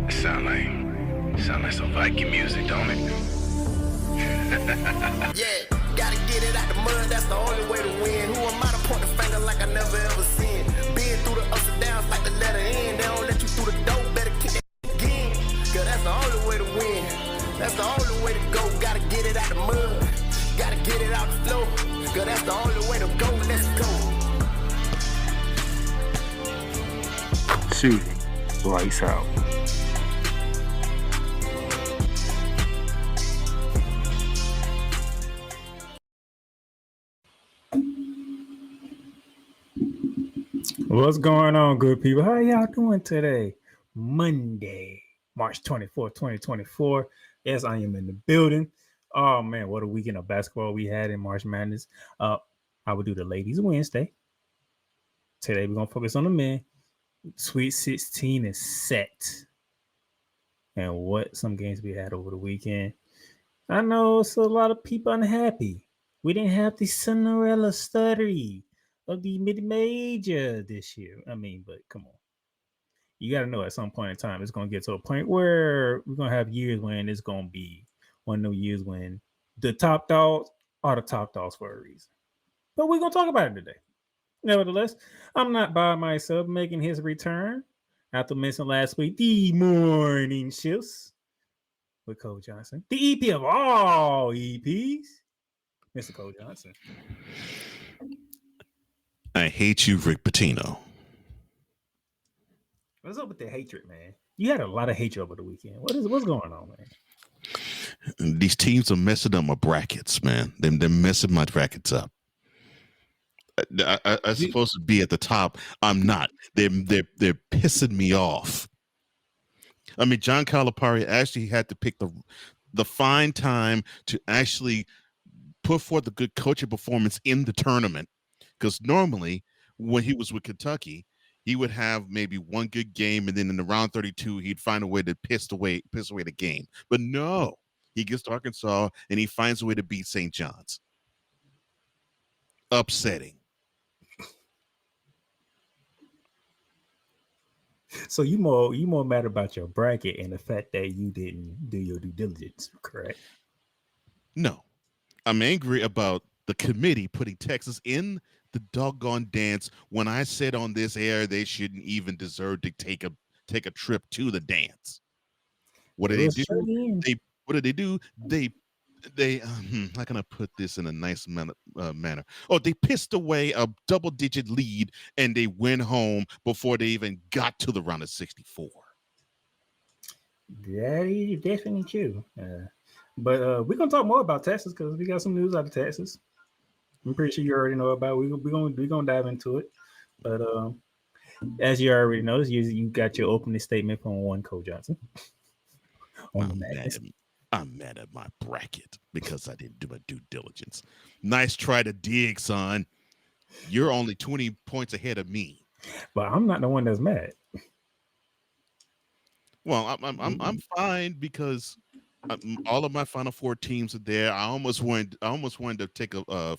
Sound like some Viking music, don't it? Yeah, gotta get it out the mud, that's the only way to win. Who am I to point the finger like I never ever seen? Been through the ups and downs like the letter N. They don't let you through the door, better kick that again. Cause that's the only way to win. That's the only way to go. Gotta get it out the mud, gotta get it out the flow. Cause that's the only way to go, let's go. Shooting lights out. What's going on, good people? How y'all doing today? Monday, March 24th, 2024. Yes, I am in the building. Oh, man, what a weekend of basketball we had in March Madness. I will do the ladies Wednesday. Today, we're going to focus on the men. Sweet 16 is set. And what some games we had over the weekend. I know it's a lot of people unhappy. We didn't have the Cinderella study of the mid-major this year. I mean, but come on. You got to know at some point in time, it's going to get to a point where we're going to have years when it's going to be one of those years when the top dogs are the top dogs for a reason. But we're going to talk about it today. Nevertheless, I'm not by myself making his return. After mentioning last week, the morning shifts with Cole Johnson, the EP of all EPs, Mr. Cole Johnson. I hate you, Rick Pitino. What's up with the hatred, man? You had a lot of hatred over the weekend. What's going on, man? These teams are messing up my brackets, man. They're messing my brackets up. I'm supposed to be at the top. I'm not. They're pissing me off. I mean, John Calipari actually had to pick the fine time to actually put forth a good coaching performance in the tournament. Because normally, when he was with Kentucky, he would have maybe one good game, and then in the round 32, he'd find a way to piss away the game. But no, he gets to Arkansas, and he finds a way to beat St. John's. Upsetting. So you more mad about your bracket and the fact that you didn't do your due diligence, correct? No, I'm angry about the committee putting Texas in the doggone dance when I said on this air they shouldn't even deserve to take a trip to the dance. What did they do? What did they do? They how can I put this in a nice manner? Oh, they pissed away a double-digit lead and they went home before they even got to the round of 64. That is definitely true. But we're gonna talk more about Texas because we got some news out of Texas. I'm pretty sure you already know about it. We're gonna dive into it. But as you already noticed, you got your opening statement from one Cole Johnson. I'm mad at my bracket because I didn't do my due diligence. Nice try to dig, son. You're only 20 points ahead of me. But I'm not the one that's mad. Well, I'm fine because all of my Final Four teams are there. I almost wanted to take a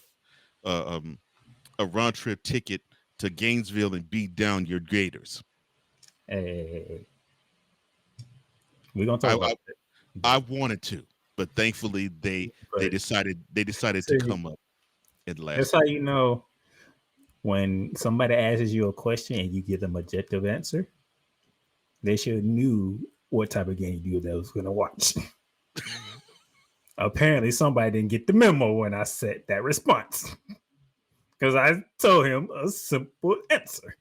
round trip ticket to Gainesville and beat down your Gators. Hey. We're gonna talk about it. I wanted to, but thankfully they decided to come up at last. That's how you know when somebody asks you a question and you give them an objective answer. They should have knew what type of game you was going to watch. Apparently, somebody didn't get the memo when I said that response because I told him a simple answer,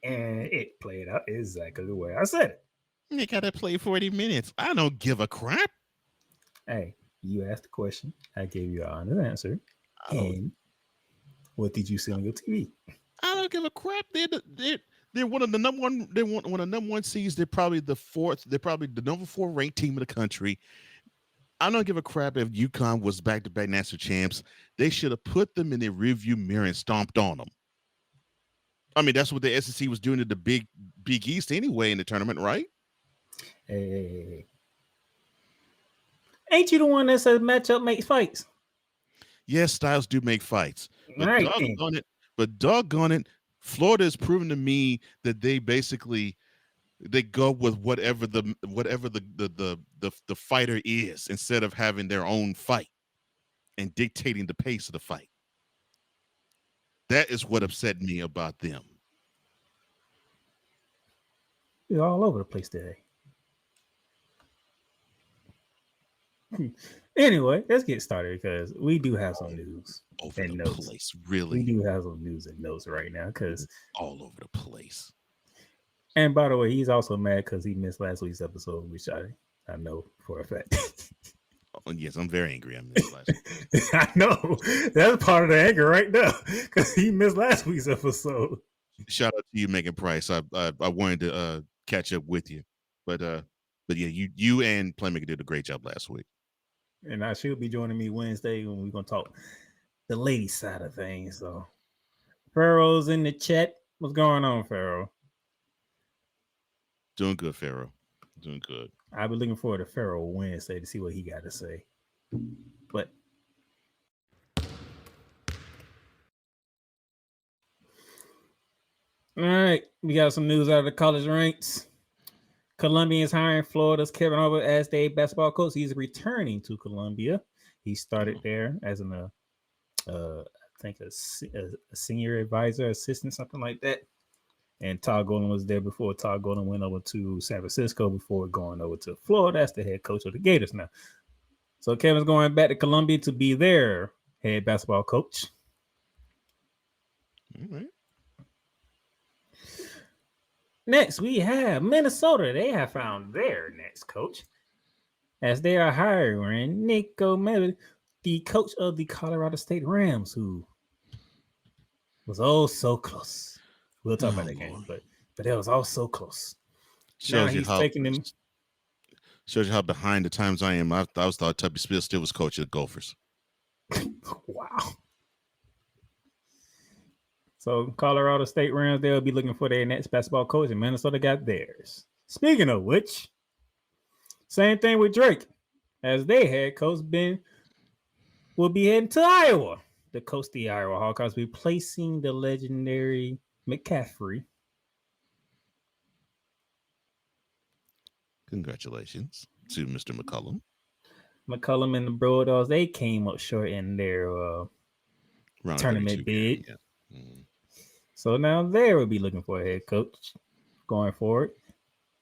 and it played out exactly the way I said it. You gotta play 40 minutes. I don't give a crap. Hey, you asked the question. I gave you an honest answer. And what did you see on your TV? I don't give a crap. They're one of the number one. They're one of the number one seeds. They're probably the fourth. They're probably the number 4 ranked team in the country. I don't give a crap if UConn was back-to-back national champs. They should have put them in their rearview mirror and stomped on them. I mean, that's what the SEC was doing to the Big East anyway in the tournament, right? Hey. Ain't you the one that says matchup makes fights? Yes, styles do make fights. But right, doggone it, Florida has proven to me that they basically They go with whatever the fighter is instead of having their own fight and dictating the pace of the fight. That is what upset me about them. You're all over the place today. Anyway, let's get started because we do have some news Over and the notes. place, We really, do have some news and notes right now because, all over the place. and by the way, he's also mad because he missed last week's episode, which I know for a fact. Oh, yes, I'm very angry. I missed last week. I know that's part of the anger right now because he missed last week's episode. Shout out to you, Megan Price. I wanted to catch up with you, but yeah, you and Playmaker did a great job last week. And I should be joining me Wednesday when we're gonna talk the lady side of things. So Pharaoh's in the chat. What's going on, Pharaoh? Doing good, Pharaoh. Doing good. I'll be looking forward to Pharaoh Wednesday to see what he got to say. But all right, we got some news out of the college ranks. Columbia is hiring Florida's Kevin Hubbard as their basketball coach. He's returning to Columbia. He started there as I think a senior advisor, assistant, something like that. And Todd Golden was there before. Todd Golden went over to San Francisco before going over to Florida. That's the head coach of the Gators now. So Kevin's going back to Columbia to be their head basketball coach. All right. Next, we have Minnesota. They have found their next coach as they are hiring Nico Melvin, the coach of the Colorado State Rams, who was so close. We'll talk about that game, but it was all so close. Shows you how behind the times I am. I thought Tubby Smith still was coach of the Gophers. Wow. So Colorado State Rams, they'll be looking for their next basketball coach, and Minnesota got theirs. Speaking of which, same thing with Drake, as their head coach will be heading to Iowa. The coach of the Iowa Hawkeyes, replacing the legendary McCaffrey. Congratulations to Mr. McCollum. McCollum and the Bulldogs, they came up short in their tournament bid. Yeah. Mm. So now they will be looking for a head coach going forward.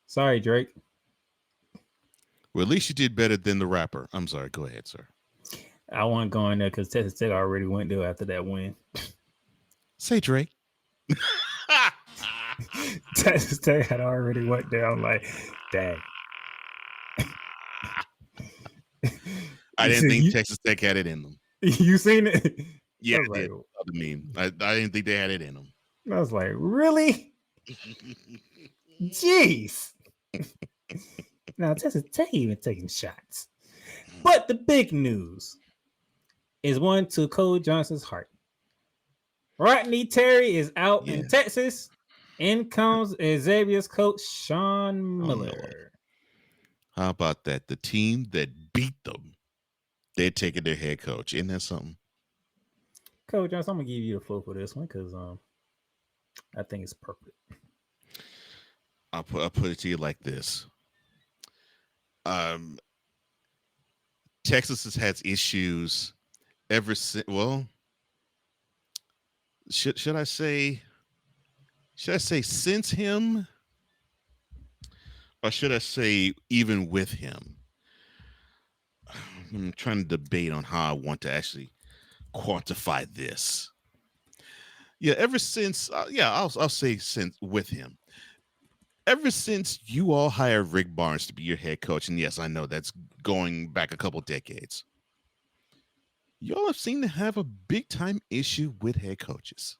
Sorry, Drake. Well, at least you did better than the rapper. I'm sorry. Go ahead, sir. I wasn't going there because Texas Tech already went there after that win. Say Drake. Texas Tech had already went there. I'm like, dang. I didn't think Texas Tech had it in them. You seen it? Yeah, I did. I mean, I didn't think they had it in them. I was like, really? Jeez. Now, Texas Tech even taking shots. But the big news is one to Cole Johnson's heart. Rodney Terry is out in Texas. In comes Xavier's coach, Sean Miller. How about that? The team that beat them, they're taking their head coach. Isn't that something? Coach Johnson, I'm going to give you the floor for this one because I think it's perfect. I'll put it to you like this. Texas has had issues ever since. Well, should I say since him, or should I say even with him? I'm trying to debate on how I want to actually quantify this. Yeah, ever since, I'll say since with him. Ever since you all hired Rick Barnes to be your head coach, and yes, I know that's going back a couple decades, y'all have seemed to have a big time issue with head coaches.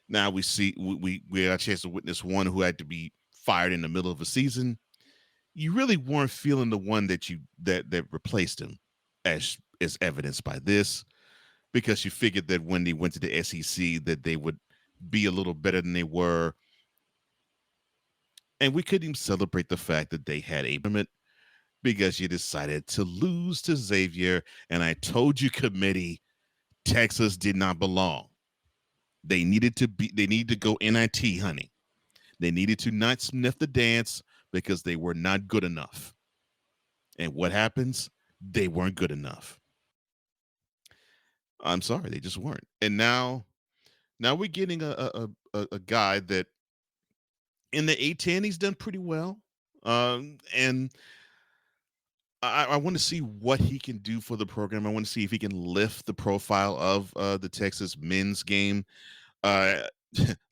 Now we got a chance to witness one who had to be fired in the middle of a season. You really weren't feeling the one that replaced him, as is evidenced by this, because you figured that when they went to the SEC that they would be a little better than they were. And we couldn't even celebrate the fact that they had a tournament because you decided to lose to Xavier. And I told you, committee, Texas did not belong. They needed to go NIT, honey. They needed to not sniff the dance because they were not good enough. And what happens? They weren't good enough. I'm sorry, they just weren't. And now we're getting a guy that in the A10 he's done pretty well. And I want to see what he can do for the program. I want to see if he can lift the profile of the Texas men's game. Uh,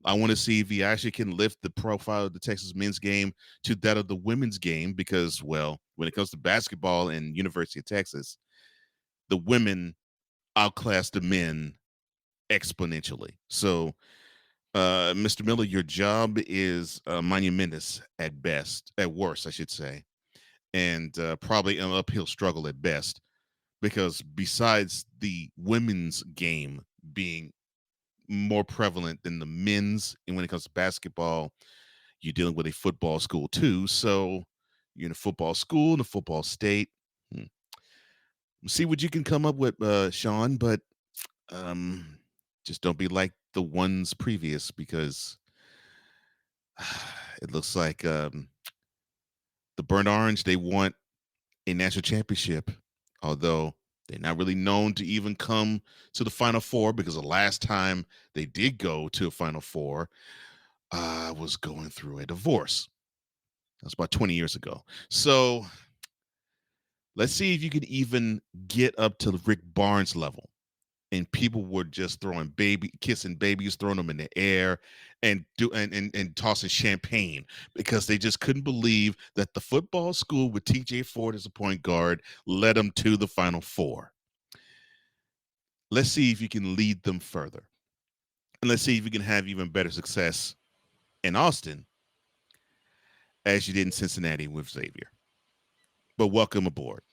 I want to see if he actually can lift the profile of the Texas men's game to that of the women's game because, well, when it comes to basketball and University of Texas, the women outclass the men exponentially. So, Mr. Miller, your job is monumentous at best, at worst, I should say, and probably an uphill struggle at best because besides the women's game being more prevalent than the men's, and when it comes to basketball, you're dealing with a football school too. So you're in a football school, in a football state. See what you can come up with, Sean, but just don't be like the ones previous because it looks like the Burnt Orange, they want a national championship, although they're not really known to even come to the Final Four because the last time they did go to a Final Four, I was going through a divorce. That was about 20 years ago. So let's see if you could even get up to the Rick Barnes level. And people were just throwing kissing babies, throwing them in the air, and tossing champagne because they just couldn't believe that the football school with T.J. Ford as a point guard led them to the Final Four. Let's see if you can lead them further, and let's see if you can have even better success in Austin as you did in Cincinnati with Xavier. But welcome aboard.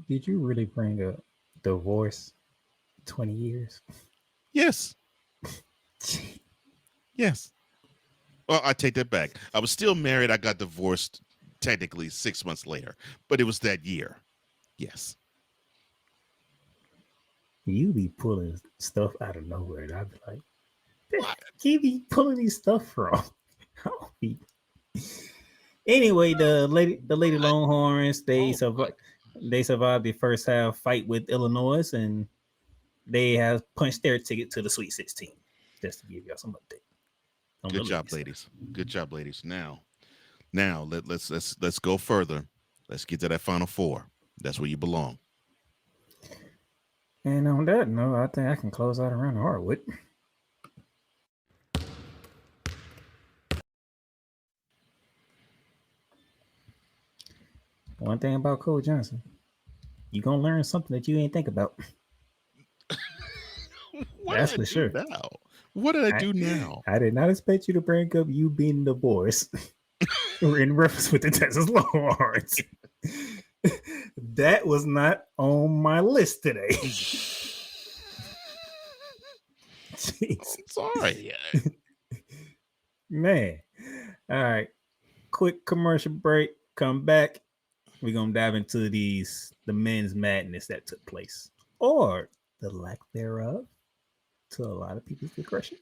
Did you really bring up divorce? 20 years. Yes. Yes. Well, I take that back. I was still married. I got divorced technically 6 months later, but it was that year. Yes. You be pulling stuff out of nowhere, and I'd be like, "You be pulling these stuff from?" Anyway, the Lady Longhorns they survived the first half fight with Illinois and they have punched their ticket to the Sweet 16. Just to give y'all some update. Good job, ladies. Good job, ladies. Now, let's go further. Let's get to that Final Four. That's where you belong. And on that note, I think I can close out around the hardwood. One thing about Cole Johnson, you're gonna learn something that you ain't think about. That's for sure. Now? What did I do now? I did not expect you to bring up you being the boys in reference with the Texas Longhorns. That was not on my list today. I'm sorry. Man. All right. Quick commercial break. Come back. We're going to dive into the men's madness that took place, or the lack thereof, to a lot of people's discretion.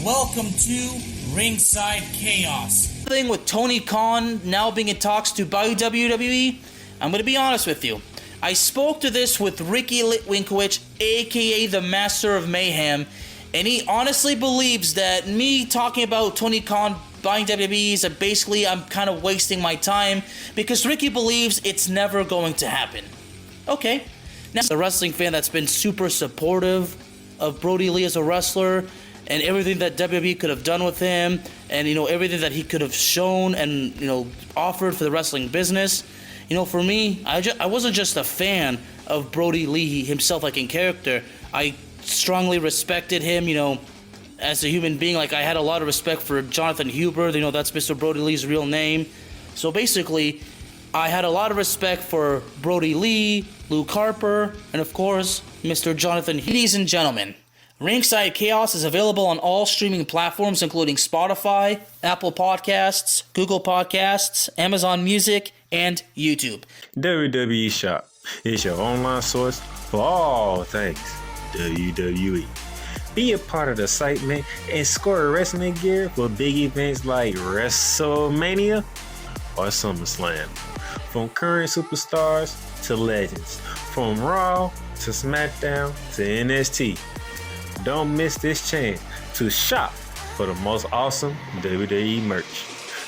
Welcome to Ringside Chaos. Thing with Tony Khan now being in talks to buy WWE, I'm going to be honest with you. I spoke to this with Ricky Litwinkowicz, aka the Master of Mayhem, and he honestly believes that me talking about Tony Khan buying WWE is basically I'm kind of wasting my time because Ricky believes it's never going to happen. Okay. Now, a wrestling fan that's been super supportive of Brody Lee as a wrestler and everything that WWE could have done with him and, everything that he could have shown and, offered for the wrestling business. For me, I wasn't just a fan of Brody Lee himself, like in character. I strongly respected him, as a human being. Like, I had a lot of respect for Jonathan Huber. That's Mr. Brody Lee's real name. So basically, I had a lot of respect for Brody Lee, Luke Harper, and of course, Mr. Jonathan Huber. Ladies and gentlemen, Ringside Chaos is available on all streaming platforms, including Spotify, Apple Podcasts, Google Podcasts, Amazon Music, and YouTube. WWE Shop is your online source for all things WWE. Be a part of the excitement and score wrestling gear for big events like WrestleMania or SummerSlam. From current superstars to legends, from Raw to SmackDown to NXT. Don't miss this chance to shop for the most awesome WWE merch.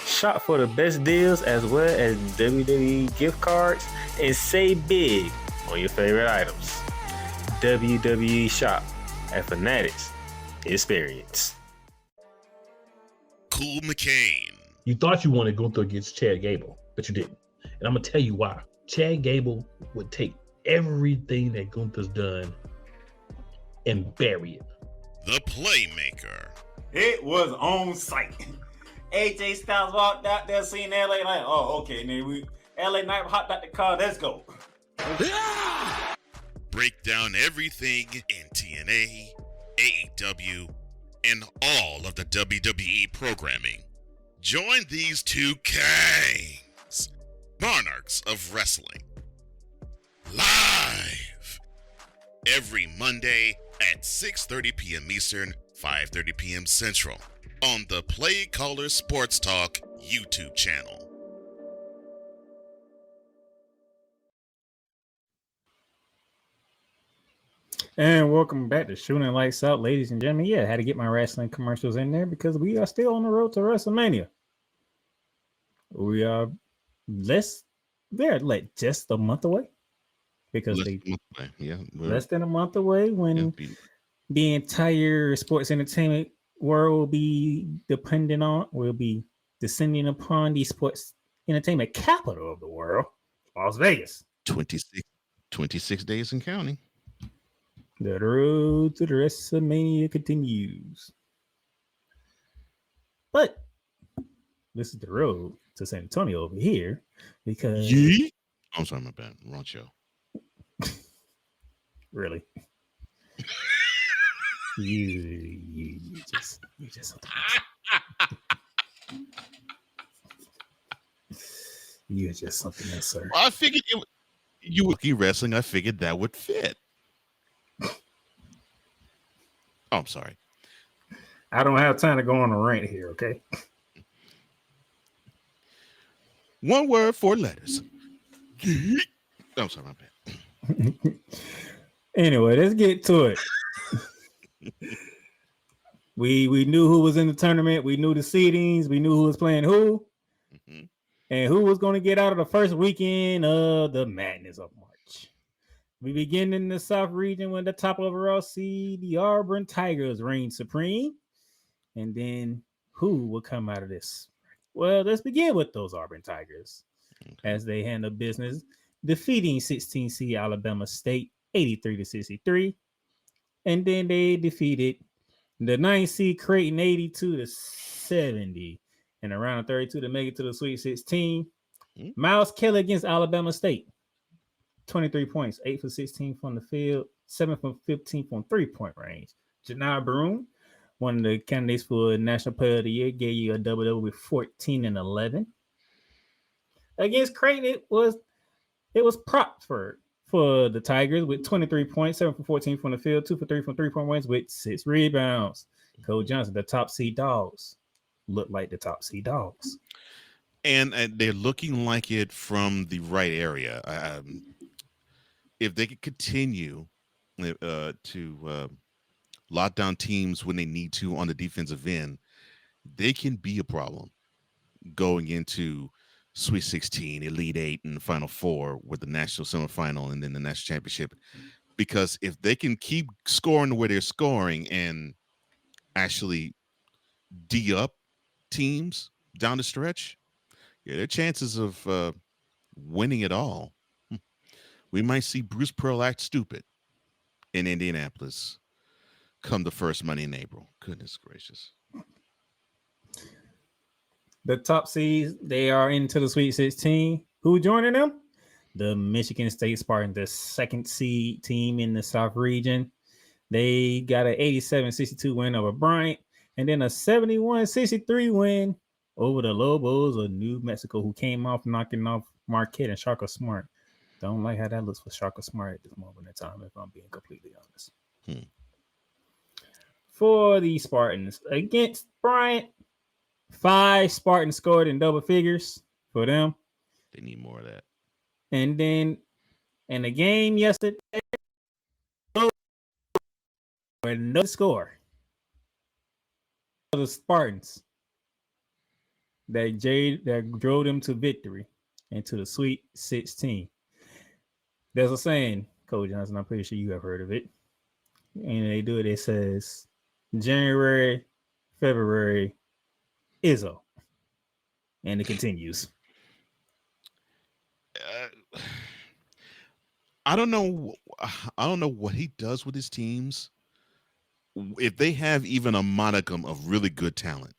Shop for the best deals as well as WWE gift cards and save big on your favorite items. WWE Shop at Fanatics Experience. Cool McCain. You thought you wanted Gunther against Chad Gable, but you didn't. And I'm going to tell you why. Chad Gable would take everything that Gunther's done and bury it. The Playmaker. It was on site. AJ Styles walked out there, seen LA Knight. Oh, okay. And then LA Knight hopped out the car. Let's go. Break down everything in TNA, AEW, and all of the WWE programming. Join these two kings, monarchs of wrestling, live every Monday at 6:30 p.m. Eastern, 5:30 p.m. Central on the Play Caller Sports Talk YouTube channel. And welcome back to Shooting Lights Out, ladies and gentlemen. Yeah, I had to get my wrestling commercials in there because we are still on the road to WrestleMania. We are just a month away because less than a month away when the entire sports entertainment world will be will be descending upon the sports entertainment capital of the world, Las Vegas. 26 days and counting. The road to the WrestleMania continues. But this is the road to San Antonio over here because... I'm sorry, my bad. Wrong show. Really? you just you're just something else, sir. Well, I figured you would keep wrestling. I figured that would fit. Oh, I'm sorry. I don't have time to go on a rant here, okay? One word, 4 letters. I'm sorry, my bad. Anyway, let's get to it. We knew who was in the tournament. We knew the seedings. We knew who was playing who. Mm-hmm. And who was going to get out of the first weekend of the madness of March. We begin in the South region with the top overall seed, the Auburn Tigers reign supreme. And then who will come out of this? Well, let's begin with those Auburn Tigers as they handle business, defeating 16 seed Alabama State 83-63. And then they defeated the 9 seed Creighton 82-70. And around 32 to make it to the Sweet 16. Miles Kelly against Alabama State. 23 points, 8 for 16 from the field, 7 for 15 from 3-point range. Janai Broom, one of the candidates for National Player of the Year, gave you a double-double with 14 and 11. Against Creighton, it was propped for the Tigers with 23 points, 7 for 14 from the field, 2 for 3 from 3-point range with 6 rebounds. Cole Johnson, the top seed Dogs, look like the top seed Dogs. And they're looking like it from the right area. If they could continue to lock down teams when they need to on the defensive end, they can be a problem going into Sweet 16, Elite 8, and Final 4 with the national semifinal and then the national championship. Because if they can keep scoring the way they're scoring and actually D up teams down the stretch, their chances of winning it all. We might see Bruce Pearl act stupid in Indianapolis come the first Monday in April. Goodness gracious. The top seeds, they are into the Sweet 16. Who joining them? The Michigan State Spartans, the second seed team in the South region. They got an 87-62 win over Bryant and then a 71-63 win over the Lobos of New Mexico, who came off knocking off Marquette and Shaka Smart. Don't like how that looks for Shaka Smart at this moment in time, if I'm being completely honest. for the Spartans against Bryant. 5 Spartans scored in double figures for them. They need more of that. And then in the game yesterday, another score. The Spartans that drove them to victory and to the Sweet 16. There's a saying, Coach Johnson, I'm pretty sure you have heard of it. And they do it, it says January, February, Izzo. And it continues. I don't know what he does with his teams. If they have even a modicum of really good talent,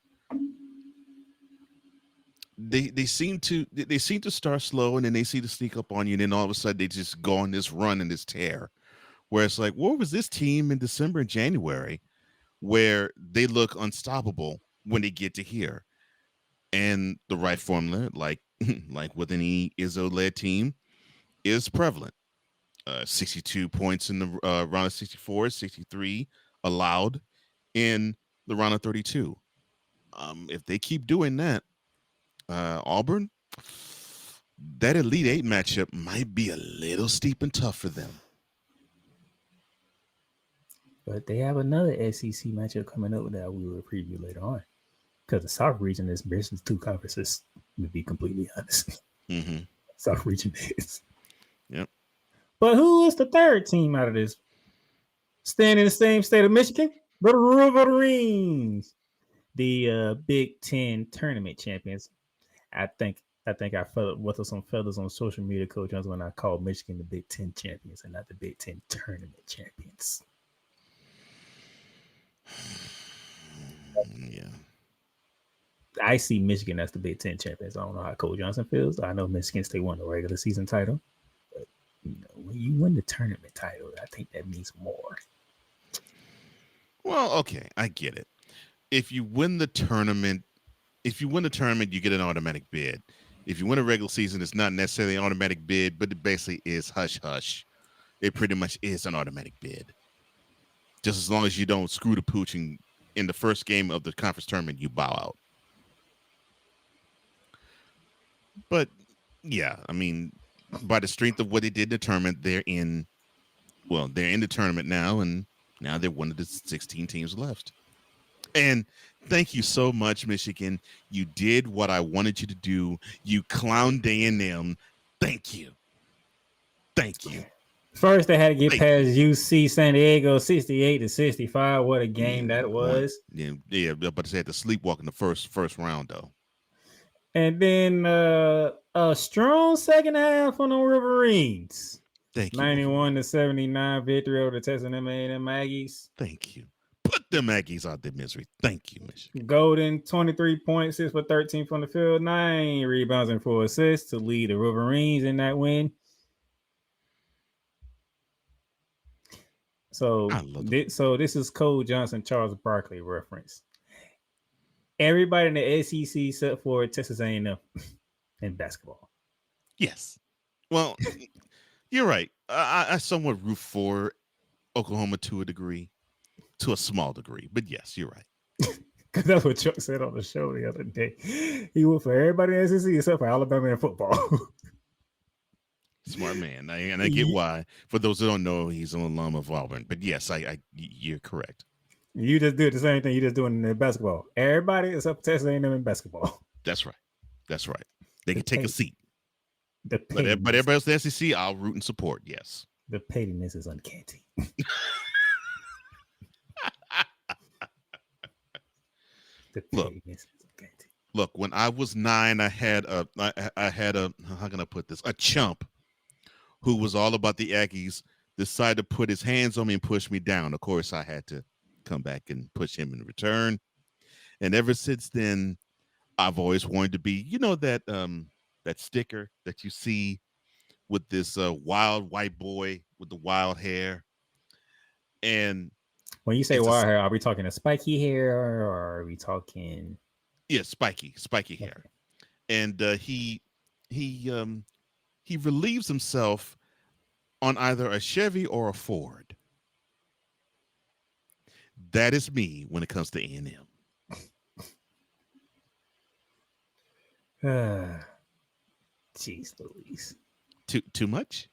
they seem to start slow, and then they seem to sneak up on you, and then all of a sudden they just go on this run and this tear. Where it's like, what was this team in December and January, where they look unstoppable when they get to here? And the right formula, like with any Izzo-led team, is prevalent. 62 points in the round of 64, 63 allowed in the round of 32. If they keep doing that, Auburn, that Elite Eight matchup might be a little steep and tough for them. But they have another SEC matchup coming up that we will preview later on. Because the South region is basically 2 conferences, to be completely honest. Mm-hmm. South region is. Yep. But who is the third team out of this? Staying in the same state of Michigan? The Wolverines. The Big Ten tournament champions. I think I felt with some feathers on social media, Coach Jones, when I called Michigan the Big Ten champions and not the Big Ten tournament champions. Yeah. I see Michigan as the Big Ten champions. I don't know how Coach Johnson feels. I know Michigan State won the regular season title. But, when you win the tournament title, I think that means more. Well, okay, I get it. If you win the tournament, you get an automatic bid. If you win a regular season, it's not necessarily an automatic bid, but it basically is hush-hush. It pretty much is an automatic bid. Just as long as you don't screw the pooch in the first game of the conference tournament, you bow out. But, yeah, I mean, by the strength of what they did in the tournament, they're in the tournament now, and now they're one of the 16 teams left. And thank you so much, Michigan. You did what I wanted you to do. You clowned A&M. Thank you. Thank you. First, they had to get past UC San Diego 68-65. What a game that was. Yeah, but they had to sleepwalk in the first round, though. And then a strong second half on the Wolverines. Thank you. 91-79 victory over the Texas A&M Aggies. Thank you. Put them Aggies out their misery. Thank you, Michigan. Golden, 23 points, 6 for 13 from the field, 9 rebounds and 4 assists to lead the Wolverines in that win. So this is Cole Johnson, Charles Barkley reference. Everybody in the SEC except for Texas A&M in basketball. Yes. Well, you're right. I somewhat root for Oklahoma to a small degree. But yes, you're right. Because that's what Chuck said on the show the other day. He went for everybody in the SEC except for Alabama in football. Smart man. And I get why. For those who don't know, he's an alum of Auburn. But yes, you're correct. You just do the same thing you just doing in basketball. Everybody except Texas A&M in basketball. That's right. They can take a seat. But pettiness. everybody else in the SEC, I'll root and support. Yes. The pettiness is uncanny. Look, when I was 9, I had a how can I put this? A chump who was all about the Aggies decided to put his hands on me and push me down. Of course, I had to come back and push him in return. And ever since then, I've always wanted to be, that sticker that you see with this wild white boy with the wild hair. And when you say wild hair, are we talking a spiky hair or are we talking? Yeah, spiky hair. And he relieves himself on either a Chevy or a Ford. That is me when it comes to A&M. Jeez Louise. Too much?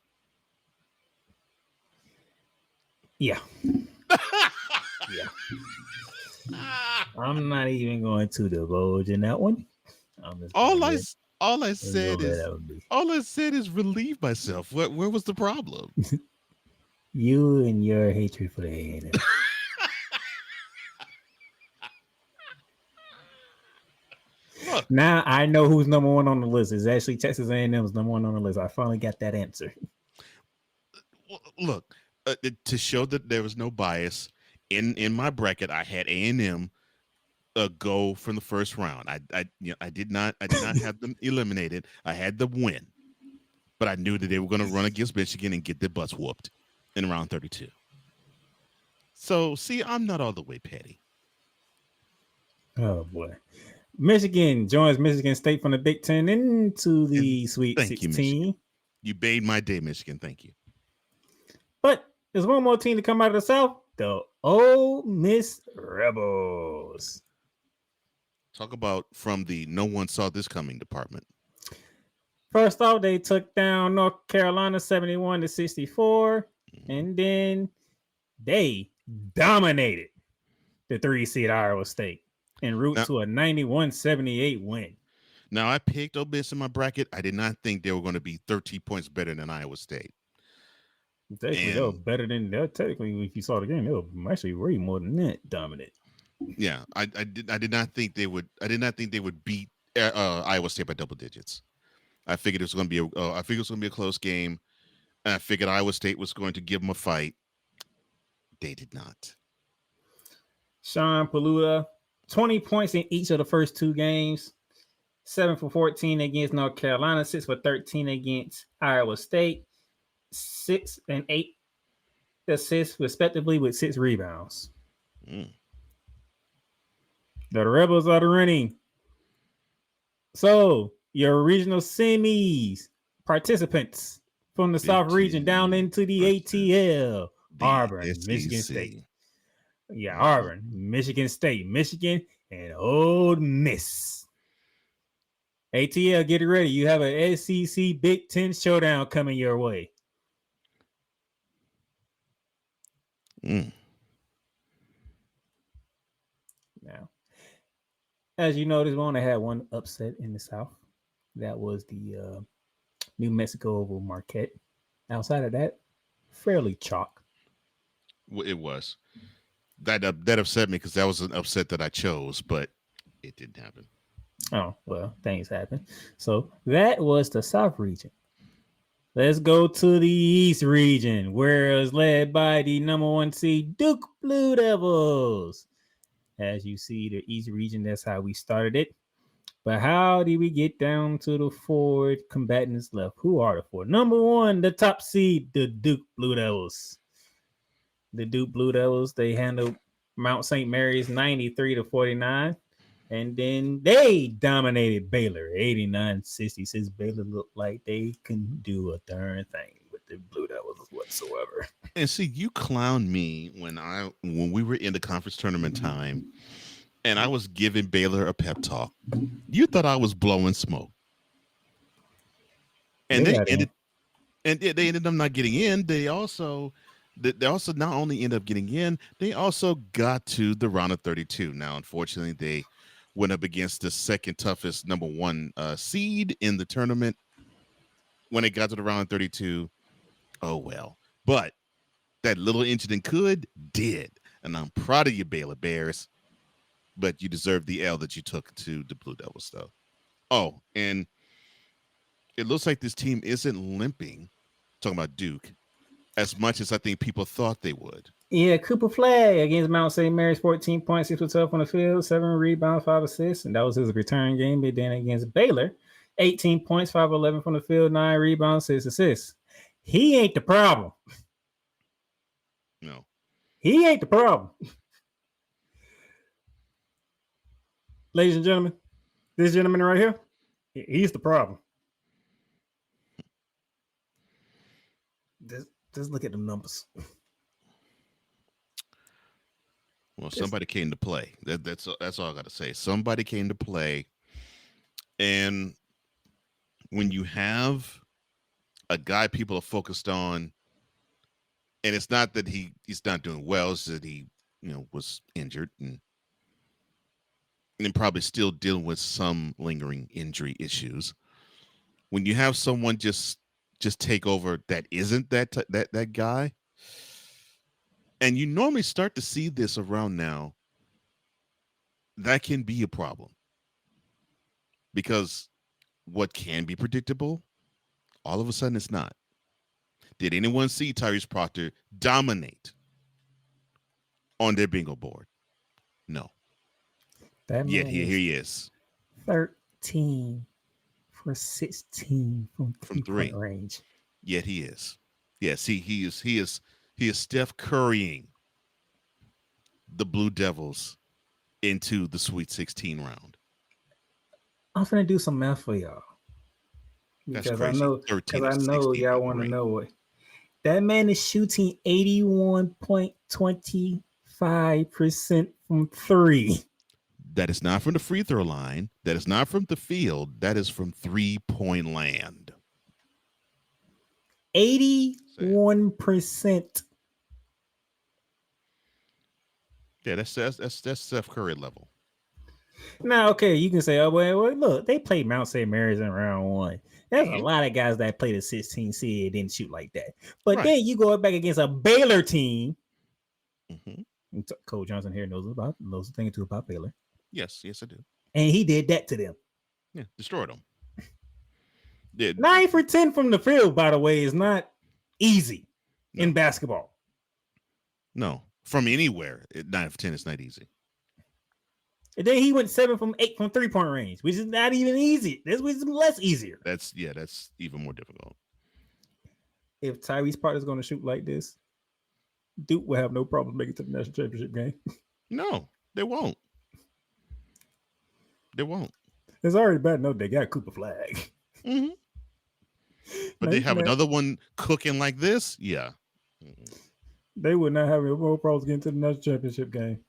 Yeah. Yeah. I'm not even going to divulge in that one. I'm just all gonna I let s- all I it said go where is that would be. all I said is relieve myself. Where was the problem? You and your hatred for the A&M. Look, Now I know who's number one on the list. It's actually Texas A&M's number one on the list. I finally got that answer. look. To show that there was no bias in my bracket, I had A&M go from the first round. I did not have them eliminated. I had them win, but I knew that they were going to run against Michigan and get their butts whooped in round 32. So see, I'm not all the way petty. Oh boy. Michigan joins Michigan State from the Big Ten into the And Sweet thank you, Michigan. 16. You made my day, Michigan. Thank you. But there's one more team to come out of the South, the Ole Miss Rebels. Talk about from the no one saw this coming department. First off, they took down North Carolina 71-64, and then they dominated the 3-seed Iowa State en route to a 91-78 win. Now, I picked Ole Miss in my bracket. I did not think they were going to be 13 points better than Iowa State. Technically, they were better than that. Technically, if you saw the game, they were actually way more than that dominant. Yeah, I did not think they would. I did not think they would beat Iowa State by double digits. I figured it was going to be a close game, and I figured Iowa State was going to give them a fight. They did not. Sean Paluda, 20 points in each of the first two games. 7 for 14 against North Carolina, 6 for 13 against Iowa State, 6 and 8 assists respectively with 6 rebounds. The Rebels are the running. So your regional semis participants from the South region down into the ATL. Auburn, Michigan State. Yeah, Auburn, Michigan State, Michigan, and Ole Miss. ATL, get ready. You have an SEC Big Ten showdown coming your way. Now, as you notice, we only had one upset in the South. That was the New Mexico over Marquette. Outside of that, fairly chalk. It was that upset me because that was an upset that I chose, but it didn't happen. Oh, well, things happen. So that was the South region. Let's go to the East region, where it's led by the number 1 seed Duke Blue Devils. As you see, the East region, that's how we started it. But how did we get down to the 4 combatants left? Who are the 4? Number 1, the top seed, the Duke Blue Devils. The Duke Blue Devils, they handled Mount St. Mary's 93-49. And then they dominated Baylor 89-66. Baylor looked like they couldn't do a darn thing with the Blue Devils whatsoever. And see, you clowned me when we were in the conference tournament time, and I was giving Baylor a pep talk. You thought I was blowing smoke, and they ended up not getting in. They also not only ended up getting in, they also got to the round of 32. Now, unfortunately, they went up against the second toughest number 1 seed in the tournament. When it got to the round of 32, oh well. But that little incident did. And I'm proud of you, Baylor Bears. But you deserve the L that you took to the Blue Devils, though. Oh, and it looks like this team isn't limping, talking about Duke, as much as I think people thought they would. Yeah, Cooper Flag against Mount St. Mary's, 14 points, 6 for 12 on the field, 7 rebounds, 5 assists, and that was his return game. But then against Baylor, 18 points, 5 11 from the field, 9 rebounds, 6 assists. He ain't the problem. No. He ain't the problem. Ladies and gentlemen, this gentleman right here, he's the problem. Just look at the numbers. Well, somebody came to play. That's all I got to say. Somebody came to play, and when you have a guy people are focused on, and it's not that he's not doing well, it's that he was injured and probably still dealing with some lingering injury issues. When you have someone just take over that isn't that guy, and you normally start to see this around now, that can be a problem because what can be predictable, all of a sudden it's not. Did anyone see Tyrese Proctor dominate on their bingo board? No. That Yet man here is he is 13 for 16 from from 3-point three. range. Yet he is. Yes, he is Steph Currying the Blue Devils into the Sweet 16 round. I'm finna do some math for y'all That's because crazy. 13 of 16 y'all from want to three. know it. That man is shooting 81.25% from 3. That is not from the free throw line. That is not from the field. That is from 3-point land. 81%. Yeah, that's Steph Curry level. Now, okay, you can say, oh, well, look, they played Mount St. Mary's in round 1. There's a lot of guys that played a 16 seed didn't shoot like that. But then you go back against a Baylor team. Mm-hmm. Cole Johnson here knows a thing or two about Baylor. Yes, I do. And he did that to them. Yeah, destroyed them. 9 for 10 from the field, by the way, is not easy in basketball. No, from anywhere, 9 for 10 is not easy. And then he went 7 from 8 from 3-point range, which is not even easy. This was less easier. That's even more difficult. If Tyrese Proctor is going to shoot like this, Duke will have no problem making it to the national championship game. No, they won't. They won't. It's already bad enough they got Cooper Flag. Mm-hmm. But they have another one cooking like this? Yeah. They would not have no problems getting to the national championship game.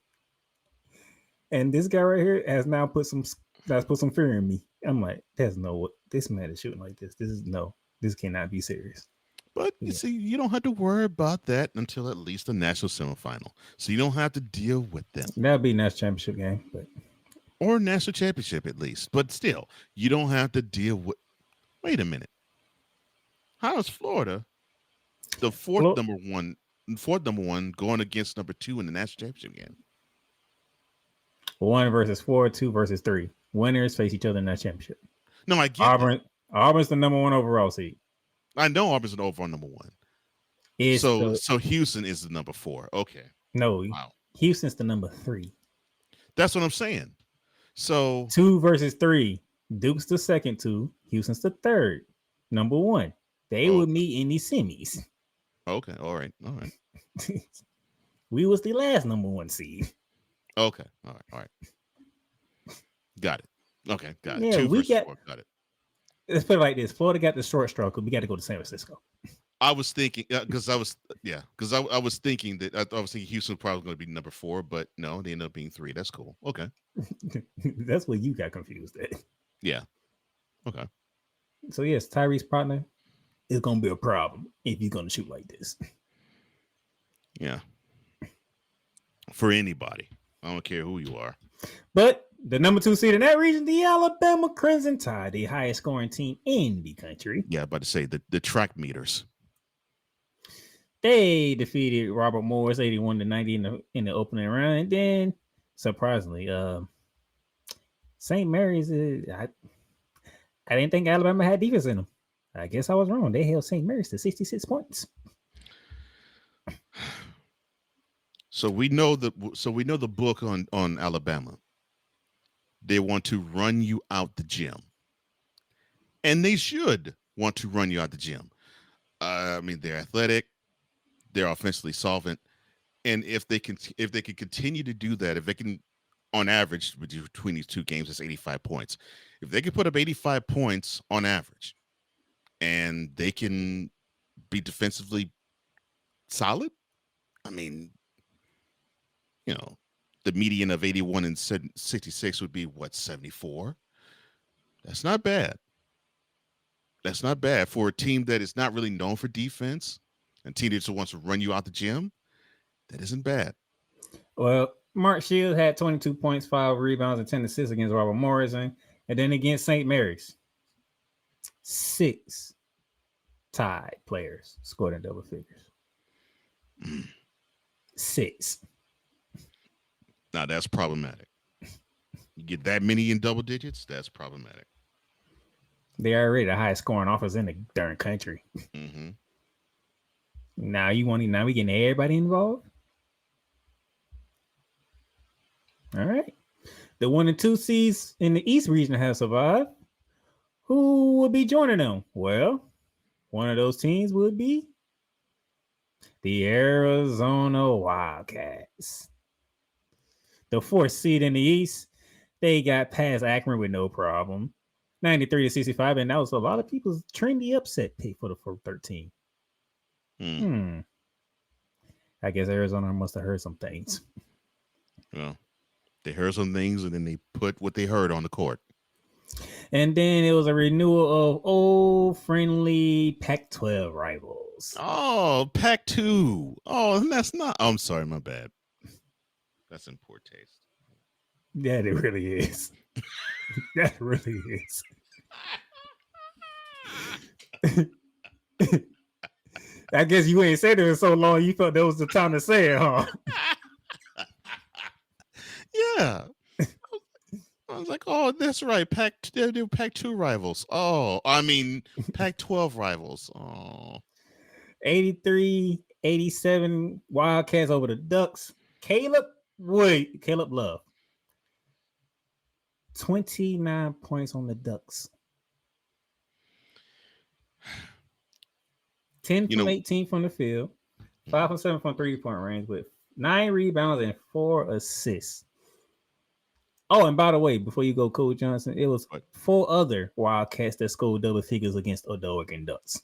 And this guy right here has now put some fear in me. I'm like, there's no, this man is shooting like this. This cannot be serious. But you see, you don't have to worry about that until at least the national semifinal. So you don't have to deal with them. That'll be national championship game, or national championship at least. But still, you don't have to deal with. Wait a minute. How is Florida the fourth number one going against number 2 in the national championship game? 1 versus 4, 2 versus 3. Winners face each other in that championship. No, I get Auburn. Auburn's the number 1 overall seed. I know Auburn's the overall number 1. So Houston is the number 4. Okay. No, wow. Houston's the number 3. That's what I'm saying. So 2 versus 3. Duke's the second 2. Houston's the third. Number 1. They would meet in the semis. Okay. All right. We was the last number 1 seed. Okay. All right. Got it. Okay. Got it. Yeah, 2 versus 4. Got it. Let's put it like this. Florida got the short straw because we got to go to San Francisco. I was thinking because I was thinking that I was thinking Houston was probably going to be number 4, but no, they ended up being 3. That's cool. Okay. That's where you got confused at. Yeah. Okay. So yes, Tyrese Proctor is going to be a problem if he's going to shoot like this. Yeah. For anybody. I don't care who you are. But the number 2 seed in that region, the Alabama Crimson Tide, the highest scoring team in the country. Yeah, about to say the track meters. They defeated Robert Morris 81-90 in the opening round. And then, surprisingly, St. Mary's, I didn't think Alabama had defense in them. I guess I was wrong. They held St. Mary's to 66 points. So we know the book on Alabama. They want to run you out the gym, and they should want to run you out the gym. I mean, they're athletic, they're offensively solvent, and if they can continue to do that, if they can, on average between these 2 games, it's 85 points. If they can put up 85 points on average, and they can be defensively solid, I mean, The median of 81 and 66 would be what, 74? That's not bad. That's not bad for a team that is not really known for defense, and team that just wants to run you out the gym. That isn't bad. Well, Mark Shields had 22 points, 5 rebounds, and 10 assists against Robert Morrison. And then against St. Mary's, 6 tied players scored in double figures. 6. Now, that's problematic. You get that many in double digits, that's problematic. They are already the highest scoring offense in the darn country. Mm-hmm. Now we getting everybody involved? All right. The 1 and 2 seeds in the East region have survived. Who will be joining them? Well, one of those teams would be the Arizona Wildcats. The 4th seed in the East, they got past Akron with no problem. 93-65, and that was a lot of people's trendy upset pick for the 13. I guess Arizona must have heard some things. Well, they heard some things, and then they put what they heard on the court. And then it was a renewal of old friendly Pac-12 rivals. Oh, Pac-2. Oh, that's not. Oh, I'm sorry, my bad. That's in poor taste. Yeah, it really is. That really is. I guess you ain't said it in so long, you thought that was the time to say it, huh? Yeah. I was like, oh, that's right. Pac-2 rivals. Oh, I mean, Pac-12 rivals. Oh. 83-87 Wildcats over the Ducks. Caleb Love. 29 points on the Ducks. 10 from 18 from the field. 5 from 7 from 3-point range with 9 rebounds and 4 assists. Oh, and by the way, before you go, Coach Johnson, it was 4 other Wildcats that scored double figures against the Oregon Ducks.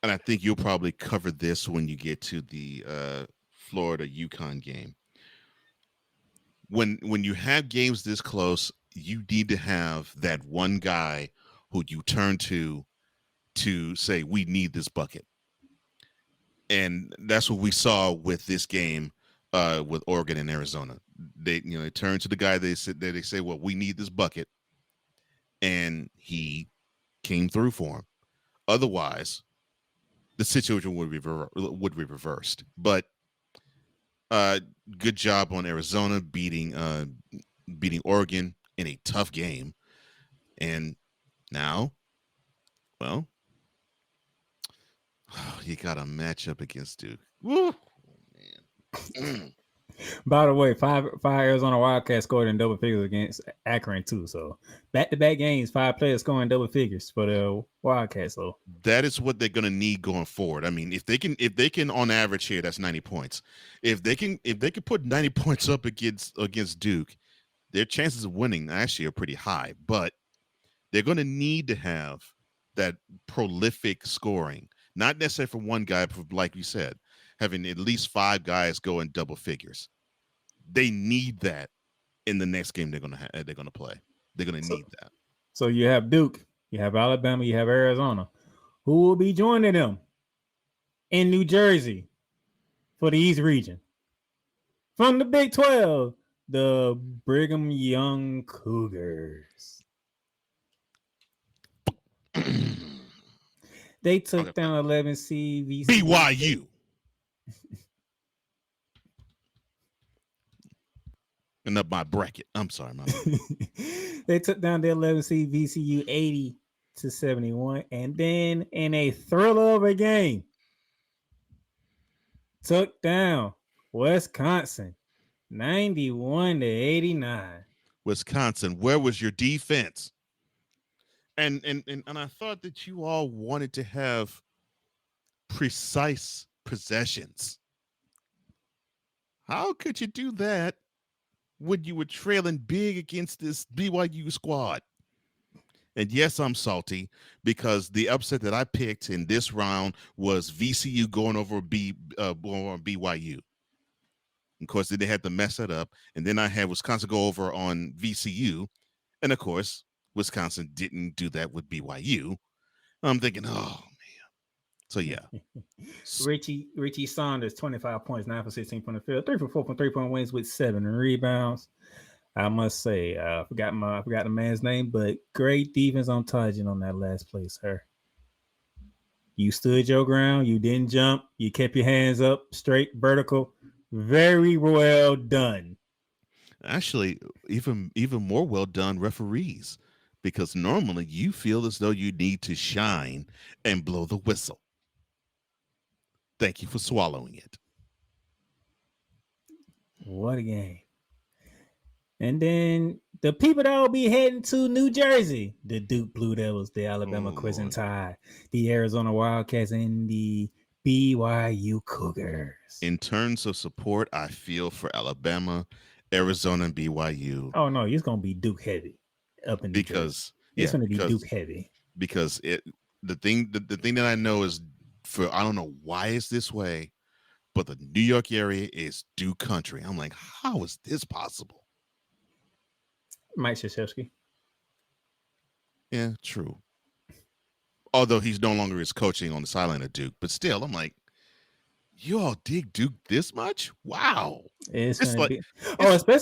And I think you'll probably cover this when you get to the Florida UConn game. When you have games this close, you need to have that one guy who you turn to say, we need this bucket. And that's what we saw with this game with Oregon and Arizona. They turn to the guy they say, well, we need this bucket. And he came through for him. Otherwise, the situation would be reversed. But good job on Arizona beating Oregon in a tough game. And now, well, you got a matchup against Duke. Woo! Man. By the way, five Arizona Wildcats scored in double figures against Akron too. So back-to-back games, 5 players scoring double figures for the Wildcats. So that is what they're going to need going forward. I mean, if they can on average here, that's 90 points. If they can put 90 points up against Duke, their chances of winning actually are pretty high. But they're going to need to have that prolific scoring, not necessarily from one guy, but like you said, having at least 5 guys go in double figures. They need that in the next game they're going to play. They're going to need that. So you have Duke, you have Alabama, you have Arizona. Who will be joining them in New Jersey for the East region? From the Big 12, the Brigham Young Cougars. They took down 11 seed BYU. And up my bracket. I'm sorry, my They took down the 11 seed VCU 80-71, and then in a thriller of a game, took down Wisconsin 91-89. Wisconsin, where was your defense? And I thought that you all wanted to have precise possessions. How could you do that when you were trailing big against this BYU squad? And yes, I'm salty because the upset that I picked in this round was VCU going over BYU. Of course, then they had to mess that up. And then I had Wisconsin go over on VCU. And of course, Wisconsin didn't do that with BYU. I'm thinking, oh, man. So, yeah. Richie Saunders, 25 points, 9 for 16 from the field, 3 for 4 from 3-point wins with 7 rebounds. I must say, I forgot the man's name, but great defense on Tajin on that last play, sir. You stood your ground. You didn't jump. You kept your hands up, straight, vertical. Very well done. Actually, even more well done referees, because normally you feel as though you need to shine and blow the whistle. Thank you for swallowing it. What a game. And then the people that will be heading to New Jersey, the Duke Blue Devils, the Alabama Crimson Tide, the Arizona Wildcats, and the BYU Cougars. In terms of support, I feel for Alabama, Arizona, and BYU. Oh, no, it's going to be Duke heavy up in New Jersey. It's going to be Duke heavy. Because the thing that I know is, I don't know why it's this way, but the New York area is Duke country. I'm like, how is this possible? Mike Krzyzewski. Yeah, true. Although he's no longer is coaching on the sideline of Duke, but still, I'm like, you all dig Duke this much? Wow. Especially